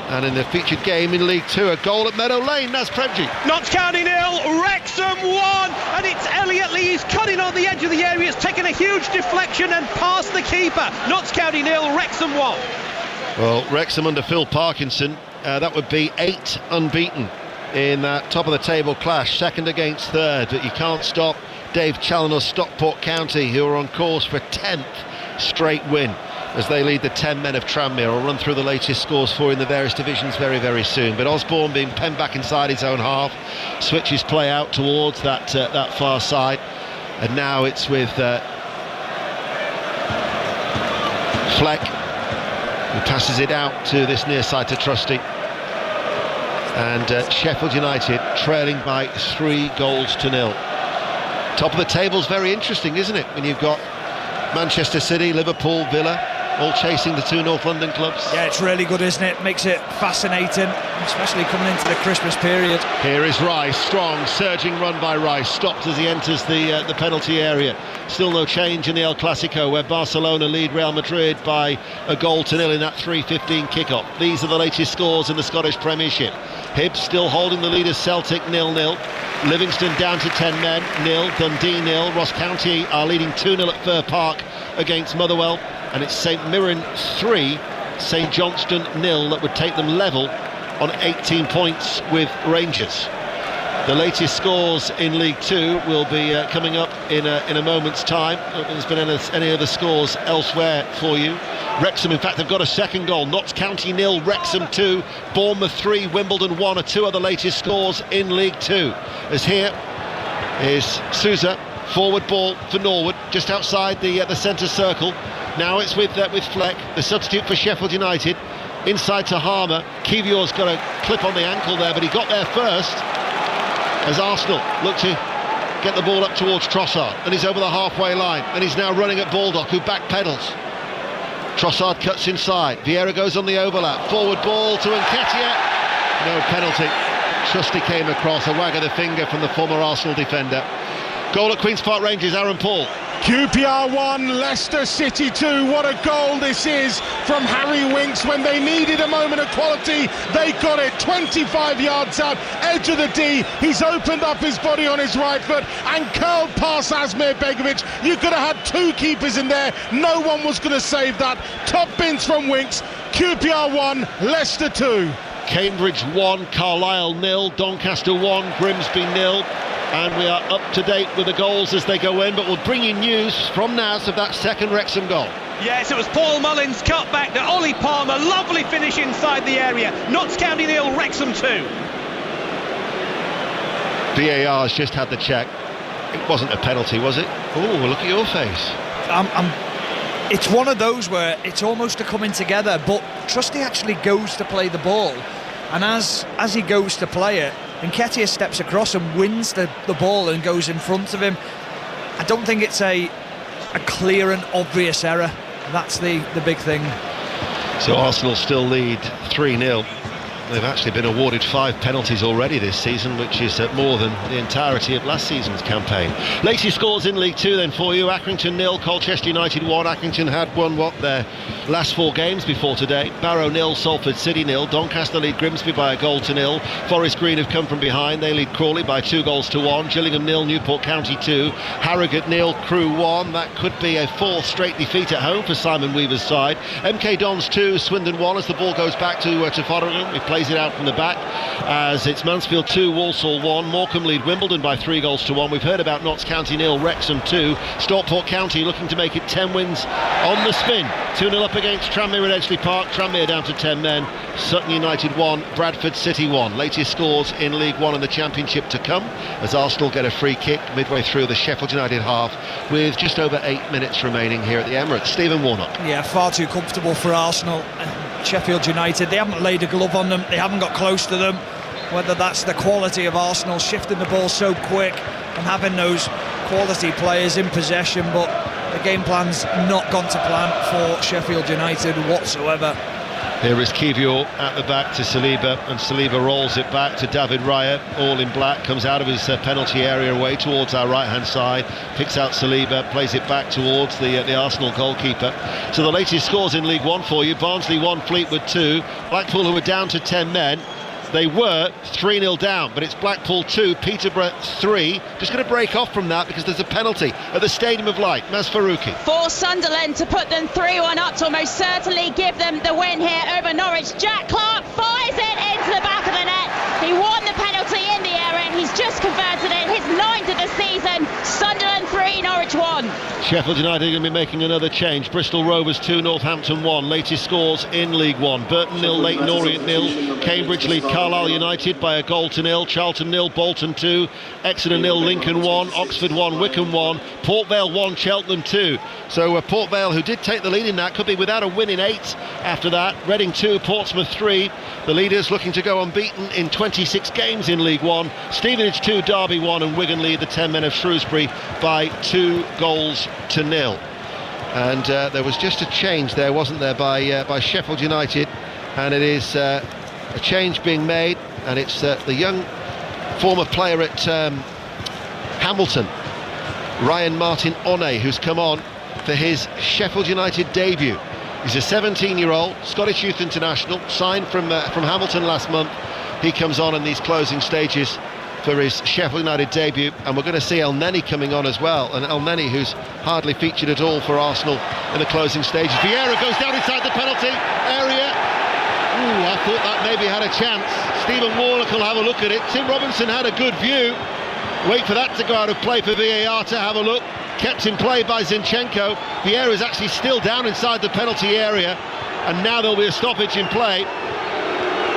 And in the featured game in League 2, a goal at Meadow Lane. That's Premji. Notts County 0, Wrexham 1, and it's Elliot Lee. He's cutting on the edge of the area. It's taken a huge deflection and past the keeper. Notts County 0, Wrexham 1. Well, Wrexham under Phil Parkinson, that would be 8 unbeaten in that top of the table clash, second against third. But you can't stop Dave Challoner's Stockport County, who are on course for 10th straight win, as they lead the 10 men of Tranmere. I'll run through the latest scores for you in the various divisions very, very soon. But Osborne being penned back inside his own half, switches play out towards that far side, and now it's with Fleck, who passes it out to this near side to Trusty. And Sheffield United trailing by 3-0. Top of the table's very interesting, isn't it? When you've got Manchester City, Liverpool, Villa, all chasing the 2 North London clubs. Yeah, it's really good, isn't it? Makes it fascinating, especially coming into the Christmas period. Here is Rice, strong, surging run by Rice, stopped as he enters the penalty area. Still no change in the El Clasico, where Barcelona lead Real Madrid by 1-0 in that 3:15 kickoff. These are the latest scores in the Scottish Premiership. Hibs still holding the lead as Celtic 0-0. Livingston down to 10 men, 0. Dundee 0. Ross County are leading 2-0 at Fir Park against Motherwell. And it's St Mirren 3, St Johnstone 0 that would take them level on 18 points with Rangers. The latest scores in League 2 will be coming up in a moment's time. I don't think there's been any other scores elsewhere for you. Wrexham, in fact, have got a second goal. Notts County 0, Wrexham 2, Bournemouth 3, Wimbledon 1 are 2 other latest scores in League 2. As here is Sousa, forward ball for Norwood, just outside the centre circle. Now it's with Fleck, the substitute for Sheffield United, inside to Harmer. Kivior's got a clip on the ankle there, but he got there first, as Arsenal look to get the ball up towards Trossard, and he's over the halfway line, and he's now running at Baldock, who backpedals. Trossard cuts inside, Vieira goes on the overlap, forward ball to Nketiah, no penalty. Trusty came across, a wag of the finger from the former Arsenal defender. Goal at Queen's Park Rangers, Aaron Paul. QPR 1, Leicester City 2. What a goal this is from Harry Winks. When they needed a moment of quality, they got it. 25 yards out, edge of the D. He's opened up his body on his right foot and curled past Asmir Begovic. You could have had 2 keepers in there. No one was going to save that. Top bins from Winks. QPR 1, Leicester 2. Cambridge 1, Carlisle 0, Doncaster 1, Grimsby 0. And we are up to date with the goals as they go in, but we'll bring you news from Naz of that second Wrexham goal. Yes, it was Paul Mullins cut back to Ollie Palmer. Lovely finish inside the area. Notts County 0, Wrexham 2. VAR has just had the check. It wasn't a penalty, was it? Oh, look at your face. It's one of those where it's almost a coming together, but Trusty actually goes to play the ball, and as he goes to play it, Nketiah steps across and wins the ball and goes in front of him. I don't think it's a clear and obvious error. That's the big thing. So Arsenal still lead 3-0 They've actually been awarded 5 penalties already this season, which is more than the entirety of last season's campaign. Latest scores in League 2 then for you. Accrington 0, Colchester United 1. Accrington had won their last 4 games before today. Barrow 0, Salford City 0. Doncaster lead Grimsby by a goal to 0. Forest Green have come from behind. They lead Crawley by 2 goals to 1. Gillingham 0, Newport County 2. Harrogate 0, Crewe 1. That could be a 4th straight defeat at home for Simon Weaver's side. MK Dons 2, Swindon 1 as the ball goes back to Fotheringham. He plays it out from the back as it's Mansfield 2, Walsall 1. Morecambe lead Wimbledon by 3 goals to 1. We've heard about Notts County 0, Wrexham 2. Stockport County looking to make it 10 wins on the spin. 2-0 up against Tranmere at Edgeley Park. Tranmere down to 10 men. Sutton United 1, Bradford City 1. Latest scores in League 1 and the Championship to come as Arsenal get a free kick midway through the Sheffield United half with just over 8 minutes remaining here at the Emirates. Stephen Warnock. Yeah, far too comfortable for Arsenal. Sheffield United, they haven't laid a glove on them, they haven't got close to them. Whether that's the quality of Arsenal shifting the ball so quick and having those quality players in possession, but the game plan's not gone to plan for Sheffield United whatsoever. Here is Kivior at the back to Saliba, and Saliba rolls it back to David Raya, all in black, comes out of his penalty area away towards our right hand side, picks out Saliba, plays it back towards the Arsenal goalkeeper. So the latest scores in League 1 for you: Barnsley 1, Fleetwood 2. Blackpool, who were down to 10 men, they were 3-0 down, but it's Blackpool 2, Peterborough 3. Just going to break off from that because there's a penalty at the Stadium of Light. Maz Faruqi. For Sunderland to put them 3-1 up to almost certainly give them the win here over Norwich. Jack Clark fires it into the back of the net. He won the penalty in the area and he's just converted it. His 9th of the season. Sunderland 3, Norwich 1. Sheffield United are going to be making another change. Bristol Rovers 2, Northampton 1. Latest scores in League 1. Burton 0, Leyton Orient 0. Cambridge lead Carlisle United by a goal to 0. Charlton 0, Bolton 2. Exeter 0, Lincoln 1. Oxford 1, Wickham 1. Port Vale 1, Cheltenham 2. So Port Vale, who did take the lead in that, could be without a win in 8 after that. Reading 2, Portsmouth 3. The leaders looking to go unbeaten in 26 games in League 1. Stevenage 2, Derby 1, and Wigan lead the 10 men of Shrewsbury by 2 goals to 0. And there was just a change there, wasn't there, by Sheffield United, and it is a change being made, and it's the young former player at Hamilton, Ryan Martin Oney, who's come on for his Sheffield United debut. He's a 17-year-old Scottish Youth International, signed from Hamilton last month. He comes on in these closing stages for his Sheffield United debut, and we're going to see El Neni coming on as well, and El Neni, who's hardly featured at all for Arsenal in the closing stages. Vieira goes down inside the penalty area. Ooh, I thought that maybe had a chance. Stephen Warnock will have a look at it. Tim Robinson had a good view. Wait for that to go out of play for VAR to have a look. Kept in play by Zinchenko. Vieira is actually still down inside the penalty area, and now there'll be a stoppage in play.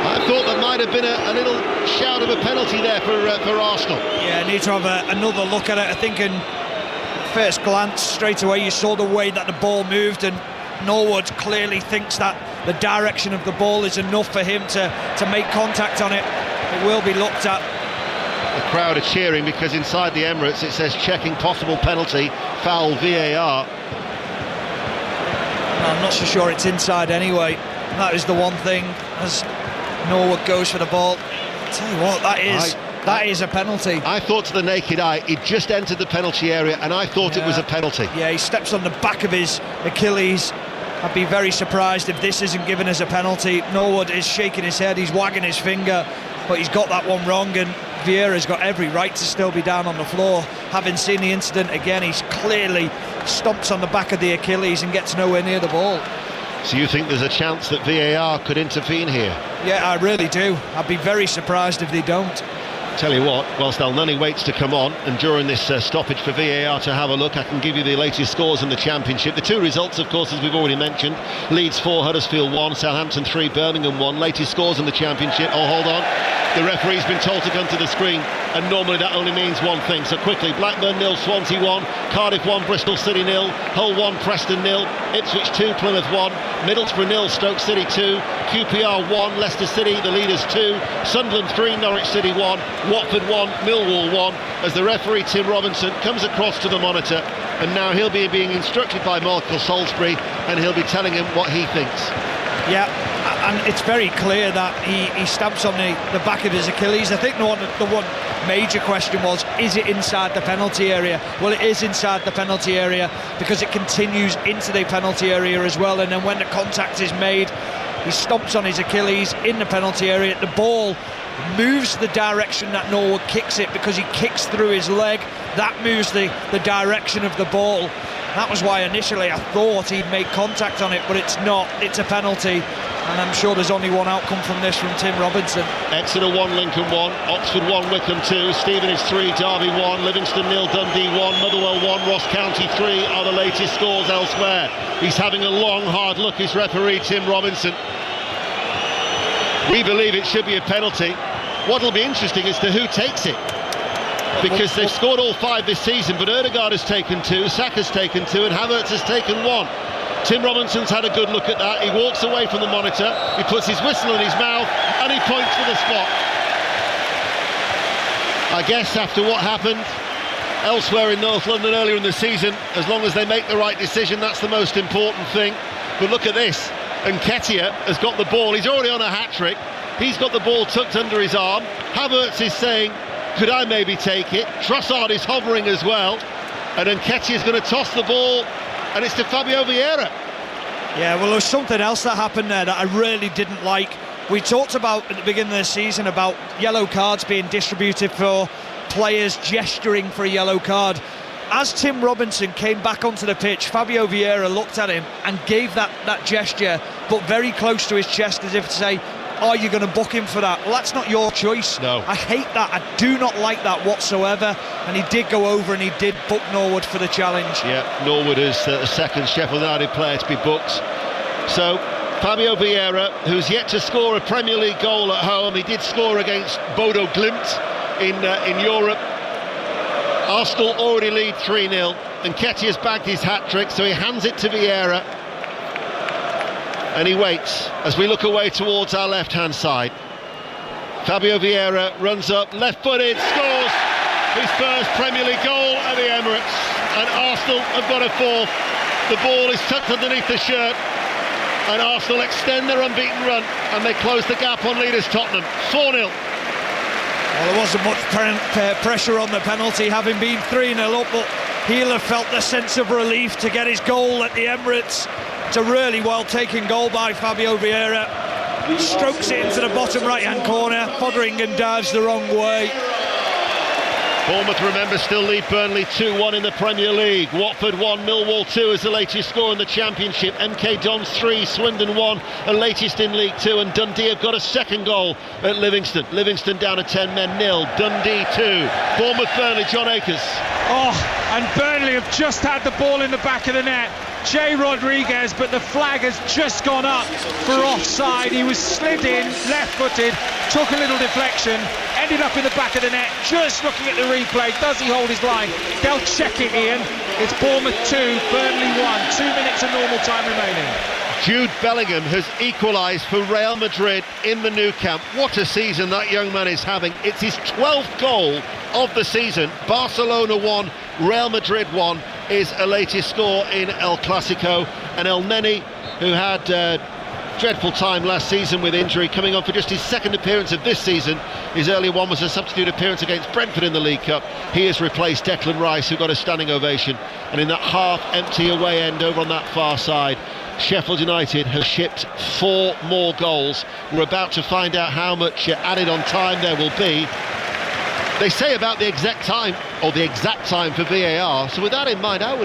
I thought there might have been a little shout of a penalty there for Arsenal. Yeah, need to have another look at it. I think in first glance, straight away, you saw the way that the ball moved, and Norwood clearly thinks that the direction of the ball is enough for him to make contact on it. It will be looked at. The crowd are cheering because inside the Emirates it says checking possible penalty, foul, VAR. I'm not so sure it's inside anyway. That is the one thing as Norwood goes for the ball. I'll tell you what, that is a penalty. I thought to the naked eye he just entered the penalty area, and I thought it was a penalty. Yeah, he steps on the back of his Achilles. I'd be very surprised if this isn't given as a penalty. Norwood is shaking his head, he's wagging his finger, but he's got that one wrong, and Vieira's got every right to still be down on the floor. Having seen the incident again, he's clearly stomps on the back of the Achilles and gets nowhere near the ball. So you think there's a chance that VAR could intervene here? Yeah, I really do. I'd be very surprised if they don't. Tell you what, whilst El Neni waits to come on, and during this stoppage for VAR to have a look, I can give you the latest scores in the Championship. The 2 results, of course, as we've already mentioned: Leeds 4, Huddersfield 1, Southampton 3, Birmingham 1. Latest scores in the Championship. Oh, hold on. The referee's been told to come to the screen, and normally that only means one thing. So quickly: Blackburn 0, Swansea 1, Cardiff 1, Bristol City 0, Hull 1, Preston 0, Ipswich 2, Plymouth 1, Middlesbrough 0, Stoke City 2, QPR 1, Leicester City, the leaders 2, Sunderland 3, Norwich City 1, Watford 1, Millwall 1, as the referee Tim Robinson comes across to the monitor, and now he'll be being instructed by Michael Salisbury, and he'll be telling him what he thinks. Yeah, and it's very clear that he stamps on the back of his Achilles. I think the one major question was, is it inside the penalty area? Well, it is inside the penalty area because it continues into the penalty area as well, and then when the contact is made, he stomps on his Achilles in the penalty area. The ball moves the direction that Norwood kicks it because he kicks through his leg. That moves the direction of the ball. That was why initially I thought he'd made contact on it, but it's not. It's a penalty, and I'm sure there's only one outcome from this from Tim Robinson. Exeter 1, Lincoln 1, Oxford 1, Wycombe 2, Stevenage 3, Derby 1, Livingston 0, Dundee 1, Motherwell 1, Ross County 3 are the latest scores elsewhere. He's having a long, hard look, his referee Tim Robinson. We believe it should be a penalty. What'll be interesting is to who takes it, because they've scored all 5 this season, but Ødegaard has taken 2, Saka's taken 2, and Havertz has taken 1. Tim Robinson's had a good look at that. He walks away from the monitor, he puts his whistle in his mouth, and he points for the spot. I guess after what happened elsewhere in North London earlier in the season, as long as they make the right decision, that's the most important thing. But look at this, Nketiah has got the ball, he's already on a hat-trick, he's got the ball tucked under his arm. Havertz is saying, could I maybe take it? Trossard is hovering as well, and Nketiah is going to toss the ball, and it's to Fabio Vieira. Yeah, well, there was something else that happened there that I really didn't like. We talked about at the beginning of the season about yellow cards being distributed for players gesturing for a yellow card. As Tim Robinson came back onto the pitch, Fabio Vieira looked at him and gave that gesture, but very close to his chest, as if to say, are you going to book him for that? Well, that's not your choice. No. I hate that. I do not like that whatsoever. And he did go over and he did book Norwood for the challenge. Yeah, Norwood is the second Sheffield United player to be booked. So Fabio Vieira, who's yet to score a Premier League goal at home, he did score against Bodo Glimt in Europe. Arsenal already lead 3-0, and Nketiah's bagged his hat-trick, so he hands it to Vieira. And he waits as we look away towards our left-hand side. Fabio Vieira runs up, left-footed, scores his first Premier League goal at the Emirates, and Arsenal have got a fourth. The ball is tucked underneath the shirt, and Arsenal extend their unbeaten run, and they close the gap on leaders Tottenham. 4-0. Well, there wasn't much pressure on the penalty, having been 3-0 up, but he'll have felt the sense of relief to get his goal at the Emirates. It's a really well-taken goal by Fabio Vieira. Strokes it into the bottom right-hand corner. Foderingham dives the wrong way. Bournemouth, remember, still lead Burnley 2-1 in the Premier League. Watford 1, Millwall 2 is the latest score in the Championship. MK Dons 3, Swindon 1, the latest in League 2. And Dundee have got a second goal at Livingston. Livingston down to 10 men, 0. Dundee 2. Bournemouth, Burnley, John Akers. Oh, and Burnley have just had the ball in the back of the net. Jay Rodriguez, but the flag has just gone up for offside. He was slid in, left-footed, took a little deflection, ended up in the back of the net. Just looking at the replay, does he hold his line? They'll check it, Ian. It's Bournemouth 2, Burnley 1. 2 minutes of normal time remaining. Jude Bellingham has equalised for Real Madrid in the Nou Camp. What a season that young man is having. It's his 12th goal of the season. Barcelona 1, Real Madrid 1 is a latest score in El Clasico. And El Neni, who had dreadful time last season with injury, coming on for just his second appearance of this season. His earlier one was a substitute appearance against Brentford in the League Cup. He has replaced Declan Rice, who got a standing ovation. And in that half-empty away end over on that far side, Sheffield United have shipped 4 more goals. We're about to find out how much added on time there will be. They say about the exact time, or the exact time for VAR, so with that in mind, I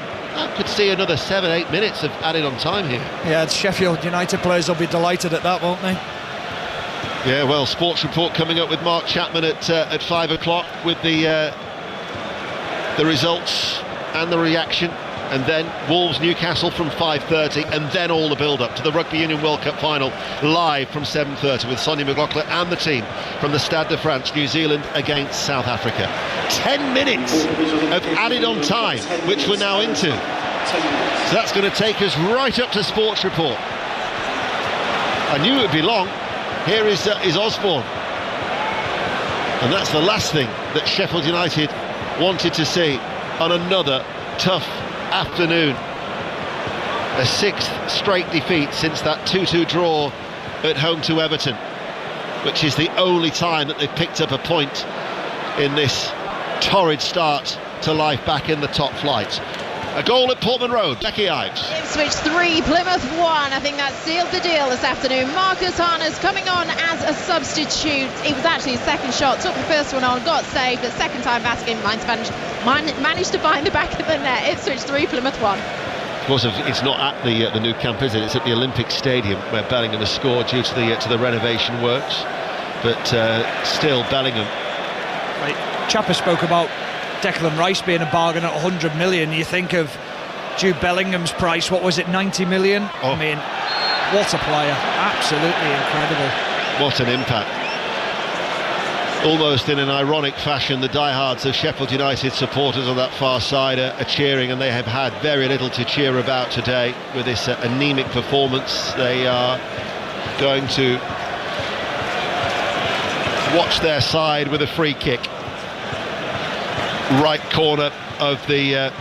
could see another 7-8 minutes of added on time here. Yeah, Sheffield United players will be delighted at that, won't they? Yeah, well, Sports Report coming up with Mark Chapman at 5 o'clock with the results and the reaction. And then Wolves Newcastle from 5:30, and then all the build-up to the Rugby Union World Cup final live from 7:30 with Sonia McLaughlin and the team from the Stade de France, New Zealand against South Africa. 10 minutes of added on time, which we're now into. So that's going to take us right up to Sports Report. I knew it would be long. Here is Osborne. And that's the last thing that Sheffield United wanted to see on another tough afternoon. A 6th straight defeat since that 2-2 draw at home to Everton, which is the only time that they've picked up a point in this torrid start to life back in the top flight. A goal at Portman Road, Becky Ives. Ipswich 3, Plymouth 1. I think that sealed the deal this afternoon. Marcus Harness coming on as a substitute. It was actually his second shot, took the first one on, got saved. The second time batting, managed to find the back of the net. Ipswich 3, Plymouth 1. Of course, it's not at the new camp, is it? It's at the Olympic Stadium where Bellingham has scored due to the renovation works. But still, Bellingham. Right. Chapper spoke about Declan Rice being a bargain at 100 million. You think of Jude Bellingham's price, what was it, 90 million? Oh. I mean, what a player. Absolutely incredible. What an impact. Almost in an ironic fashion, the diehards of Sheffield United supporters on that far side are cheering, and they have had very little to cheer about today with this anemic performance. They are going to watch their side with a free kick. Right corner of the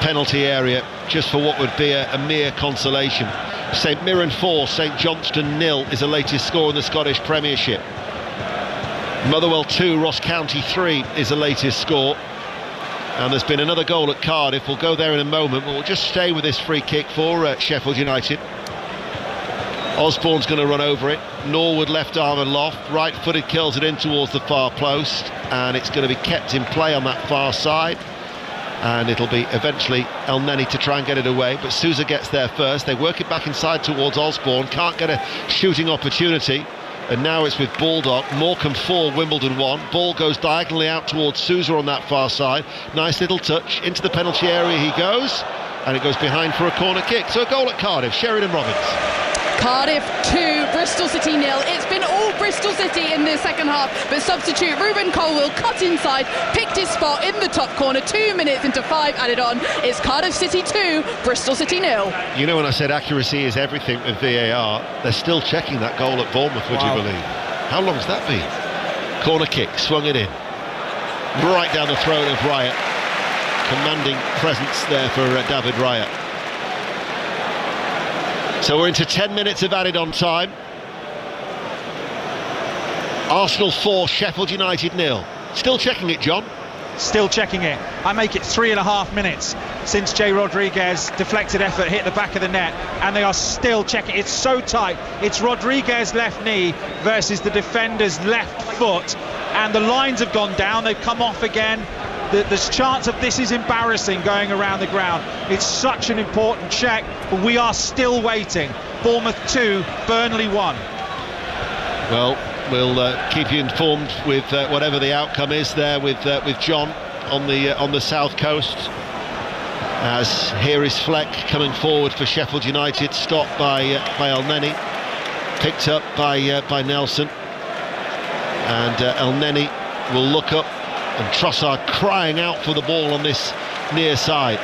penalty area, just for what would be a mere consolation. St Mirren 4, St Johnstone 0 is the latest score in the Scottish Premiership. Motherwell 2, Ross County 3 is the latest score. And there's been another goal at Cardiff. We'll go there in a moment, but we'll just stay with this free kick for Sheffield United. Osborne's going to run over it. Norwood left arm aloft, right-footed kills it in towards the far post, and it's going to be kept in play on that far side, and it'll be eventually El Neni to try and get it away, but Sousa gets there first. They work it back inside towards Osborne, can't get a shooting opportunity, and now it's with Baldock. Morecambe 4, Wimbledon 1. Ball goes diagonally out towards Sousa on that far side. Nice little touch, into the penalty area he goes, and it goes behind for a corner kick. So a goal at Cardiff, Sheridan Robbins. Cardiff 2, Bristol City 0. It's been all Bristol City in the second half, but substitute Ruben Colwill cut inside, picked his spot in the top corner. 2 minutes into 5 added on. It's Cardiff City 2, Bristol City 0. You know, when I said accuracy is everything with VAR, they're still checking that goal at Bournemouth, would you believe? How long's that been? Corner kick, swung it in. Right down the throat of Raya. Commanding presence there for David Raya. So we're into 10 minutes of added on time. Arsenal 4, Sheffield United 0. Still checking it, John? Still checking it. I make it 3.5 minutes since Jay Rodriguez deflected effort hit the back of the net, and they are still checking. It's so tight. It's Rodriguez left knee versus the defender's left foot, and the lines have gone down. They've come off again. There's chance of this is embarrassing going around the ground. It's such an important check, but we are still waiting. Bournemouth 2, Burnley 1. Well, we'll keep you informed with whatever the outcome is there with John on the south coast. As here is Fleck coming forward for Sheffield United, stopped by El Neni, picked up by Nelson, and El Neni will look up. And Trossard crying out for the ball on this near side,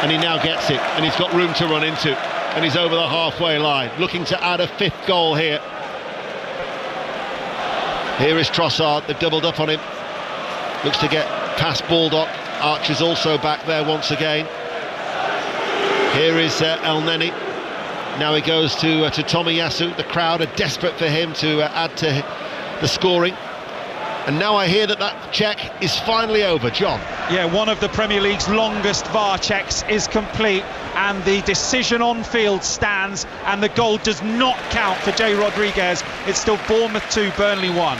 and he now gets it, and he's got room to run into, and he's over the halfway line, looking to add a 5th goal here. Here is Trossard, they've doubled up on him, looks to get past Baldock. Archer's also back there once again. Here is El Neni. Now he goes to Tomiyasu. The crowd are desperate for him to add to the scoring. And now I hear that check is finally over, John. Yeah, one of the Premier League's longest VAR checks is complete, and the decision on field stands, and the goal does not count for Jay Rodriguez. It's still Bournemouth 2, Burnley 1.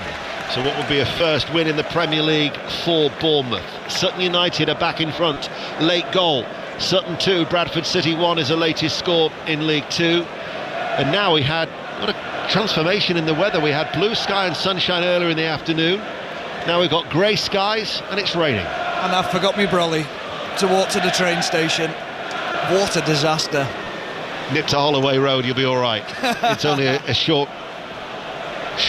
So what would be a first win in the Premier League for Bournemouth? Sutton United are back in front, late goal. Sutton 2, Bradford City 1 is the latest score in League 2. And now we had, what a transformation in the weather. We had blue sky and sunshine earlier in the afternoon. Now we've got grey skies and it's raining. And I forgot me brolly to walk to the train station. What a disaster. Nip to Holloway Road, you'll be all right. It's only a short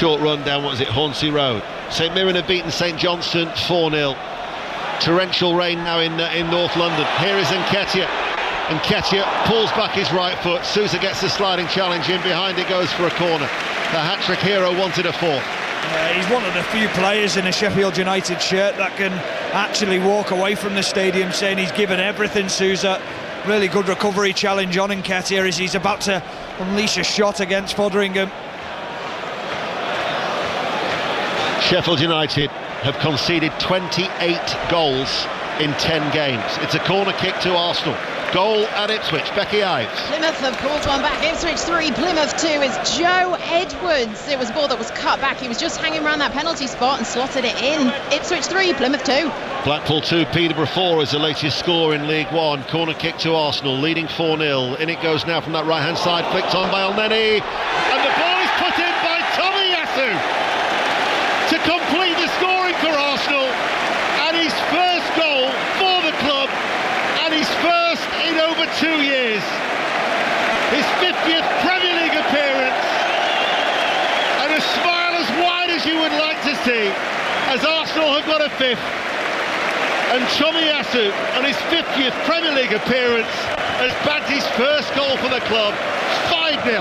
run down, what is it, Hornsey Road. St Mirren have beaten St Johnstone 4-0. Torrential rain now in North London. Here is Nketiah. Nketiah pulls back his right foot. Sousa gets the sliding challenge in. Behind it goes for a corner. The hat-trick hero wanted a 4th. He's one of the few players in a Sheffield United shirt that can actually walk away from the stadium saying he's given everything. Sousa, really good recovery challenge on Nketiah as he's about to unleash a shot against Foderingham. Sheffield United have conceded 28 goals in 10 games. It's a corner kick to Arsenal. Goal at Ipswich, Becky Ives. Plymouth have pulled one back. Ipswich 3, Plymouth 2 is Joe Edwards. It was a ball that was cut back. He was just hanging around that penalty spot and slotted it in. Ipswich 3, Plymouth 2. Blackpool 2, Peterborough 4 is the latest score in League One. Corner kick to Arsenal, leading 4-0. In it goes now from that right-hand side, flicked on by Elneny. And the ball is put in by Tomiyasu to complete the scoring for Arsenal. And his first goal for the club. And his first in over 2 years. His 50th Premier League appearance. And a smile as wide as you would like to see as Arsenal have got a fifth. And Tomiyasu, on his 50th Premier League appearance, has bagged his first goal for the club, 5-0.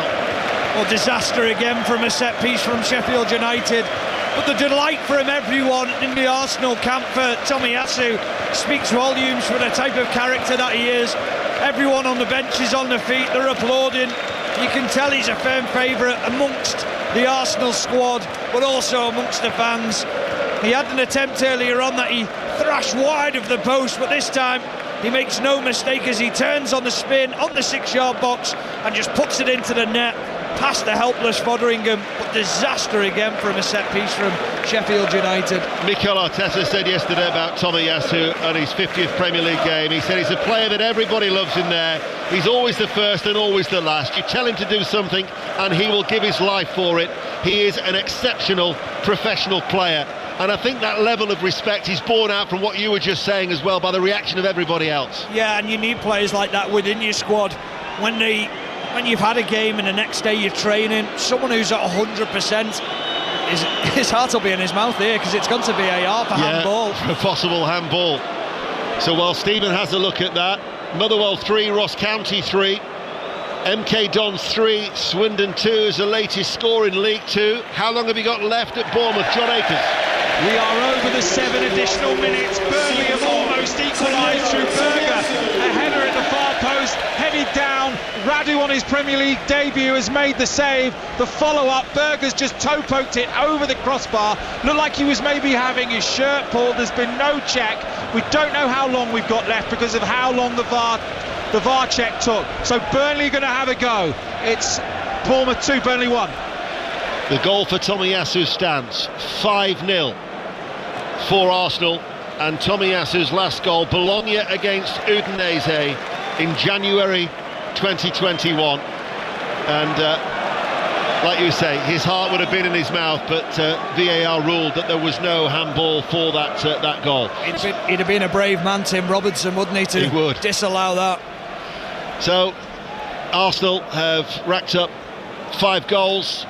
Well, disaster again from a set piece from Sheffield United. But the delight from everyone in the Arsenal camp for Tomiyasu speaks volumes for the type of character that he is. Everyone on the bench is on their feet, they're applauding. You can tell he's a firm favourite amongst the Arsenal squad, but also amongst the fans. He had an attempt earlier on that he thrashed wide of the post, but this time he makes no mistake as he turns on the spin on the 6-yard box and just puts it into the net past the helpless Foderingham. But disaster again from a set piece from Sheffield United. Mikel Arteta said yesterday about Tomiyasu and his 50th Premier League game, he said he's a player that everybody loves in there. He's always the first and always the last. You tell him to do something and he will give his life for it. He is an exceptional professional player. And I think that level of respect is borne out from what you were just saying as well, by the reaction of everybody else. Yeah, and you need players like that within your squad. When you've had a game and the next day you're training, someone who's at 100%, his heart will be in his mouth here, because it's gone to VAR for handball. For a possible handball. So while Stephen has a look at that, Motherwell 3, Ross County 3, MK Dons 3, Swindon 2 is the latest score in League 2. How long have you got left at Bournemouth, John Akers? We are over the 7 additional minutes. Burnley have almost equalised through Berger. A header at the far post, headed down. Radu on his Premier League debut has made the save. The follow-up, Berger's just toe-poked it over the crossbar. Looked like he was maybe having his shirt pulled. There's been no check. We don't know how long we've got left because of how long the VAR check took. So Burnley are going to have a go. It's Bournemouth 2, Burnley 1. The goal for Tomiyasu stands 5-0 for Arsenal, and Tomiyasu's last goal, Bologna against Udinese in January 2021. And like you say, his heart would have been in his mouth, but VAR ruled that there was no handball for that goal. He'd have been a brave man, Tim Robertson, wouldn't he, to disallow that. So Arsenal have racked up 5 goals,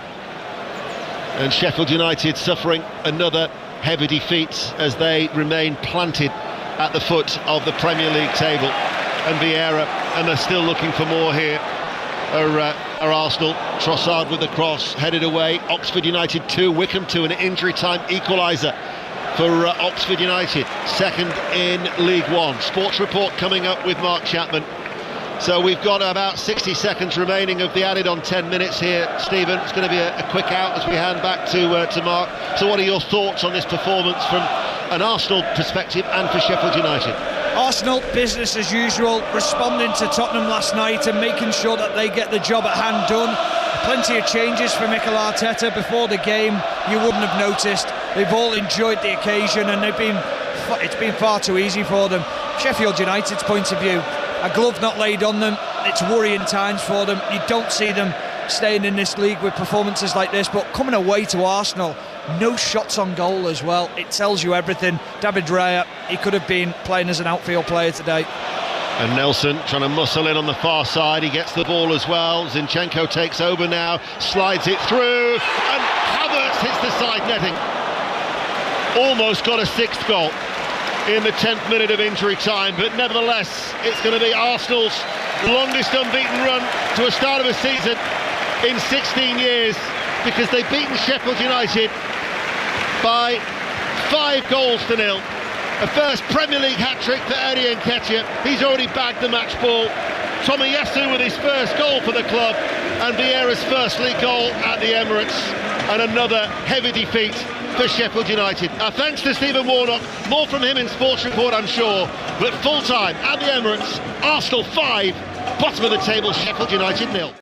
and Sheffield United suffering another heavy defeat as they remain planted at the foot of the Premier League table. And Vieira, and they're still looking for more here, are Arsenal. Trossard with the cross, headed away. Oxford United 2, Wickham 2, an injury time equaliser for Oxford United, second in League One. Sports Report coming up with Mark Chapman. So we've got about 60 seconds remaining of the added on 10 minutes here, Stephen. It's going to be a quick out as we hand back to Mark. So what are your thoughts on this performance from an Arsenal perspective and for Sheffield United? Arsenal, business as usual, responding to Tottenham last night and making sure that they get the job at hand done. Plenty of changes for Mikel Arteta before the game, you wouldn't have noticed. They've all enjoyed the occasion and it's been far too easy for them. Sheffield United's point of view, a glove not laid on them, it's worrying times for them. You don't see them staying in this league with performances like this, but coming away to Arsenal, no shots on goal as well. It tells you everything. David Raya, he could have been playing as an outfield player today. And Nelson trying to muscle in on the far side. He gets the ball as well. Zinchenko takes over now, slides it through, and Havertz hits the side netting. Almost got a 6th goal in the 10th minute of injury time, but nevertheless it's going to be Arsenal's longest unbeaten run to a start of a season in 16 years, because they've beaten Sheffield United by 5-0. A first Premier League hat-trick for Eddie Nketiah. He's already bagged the match ball. Tomiyasu with his first goal for the club, and Vieira's first league goal at the Emirates. And another heavy defeat for Sheffield United. Thanks to Stephen Warnock. More from him in Sports Report, I'm sure. But full time at the Emirates, Arsenal 5, bottom of the table, Sheffield United 0.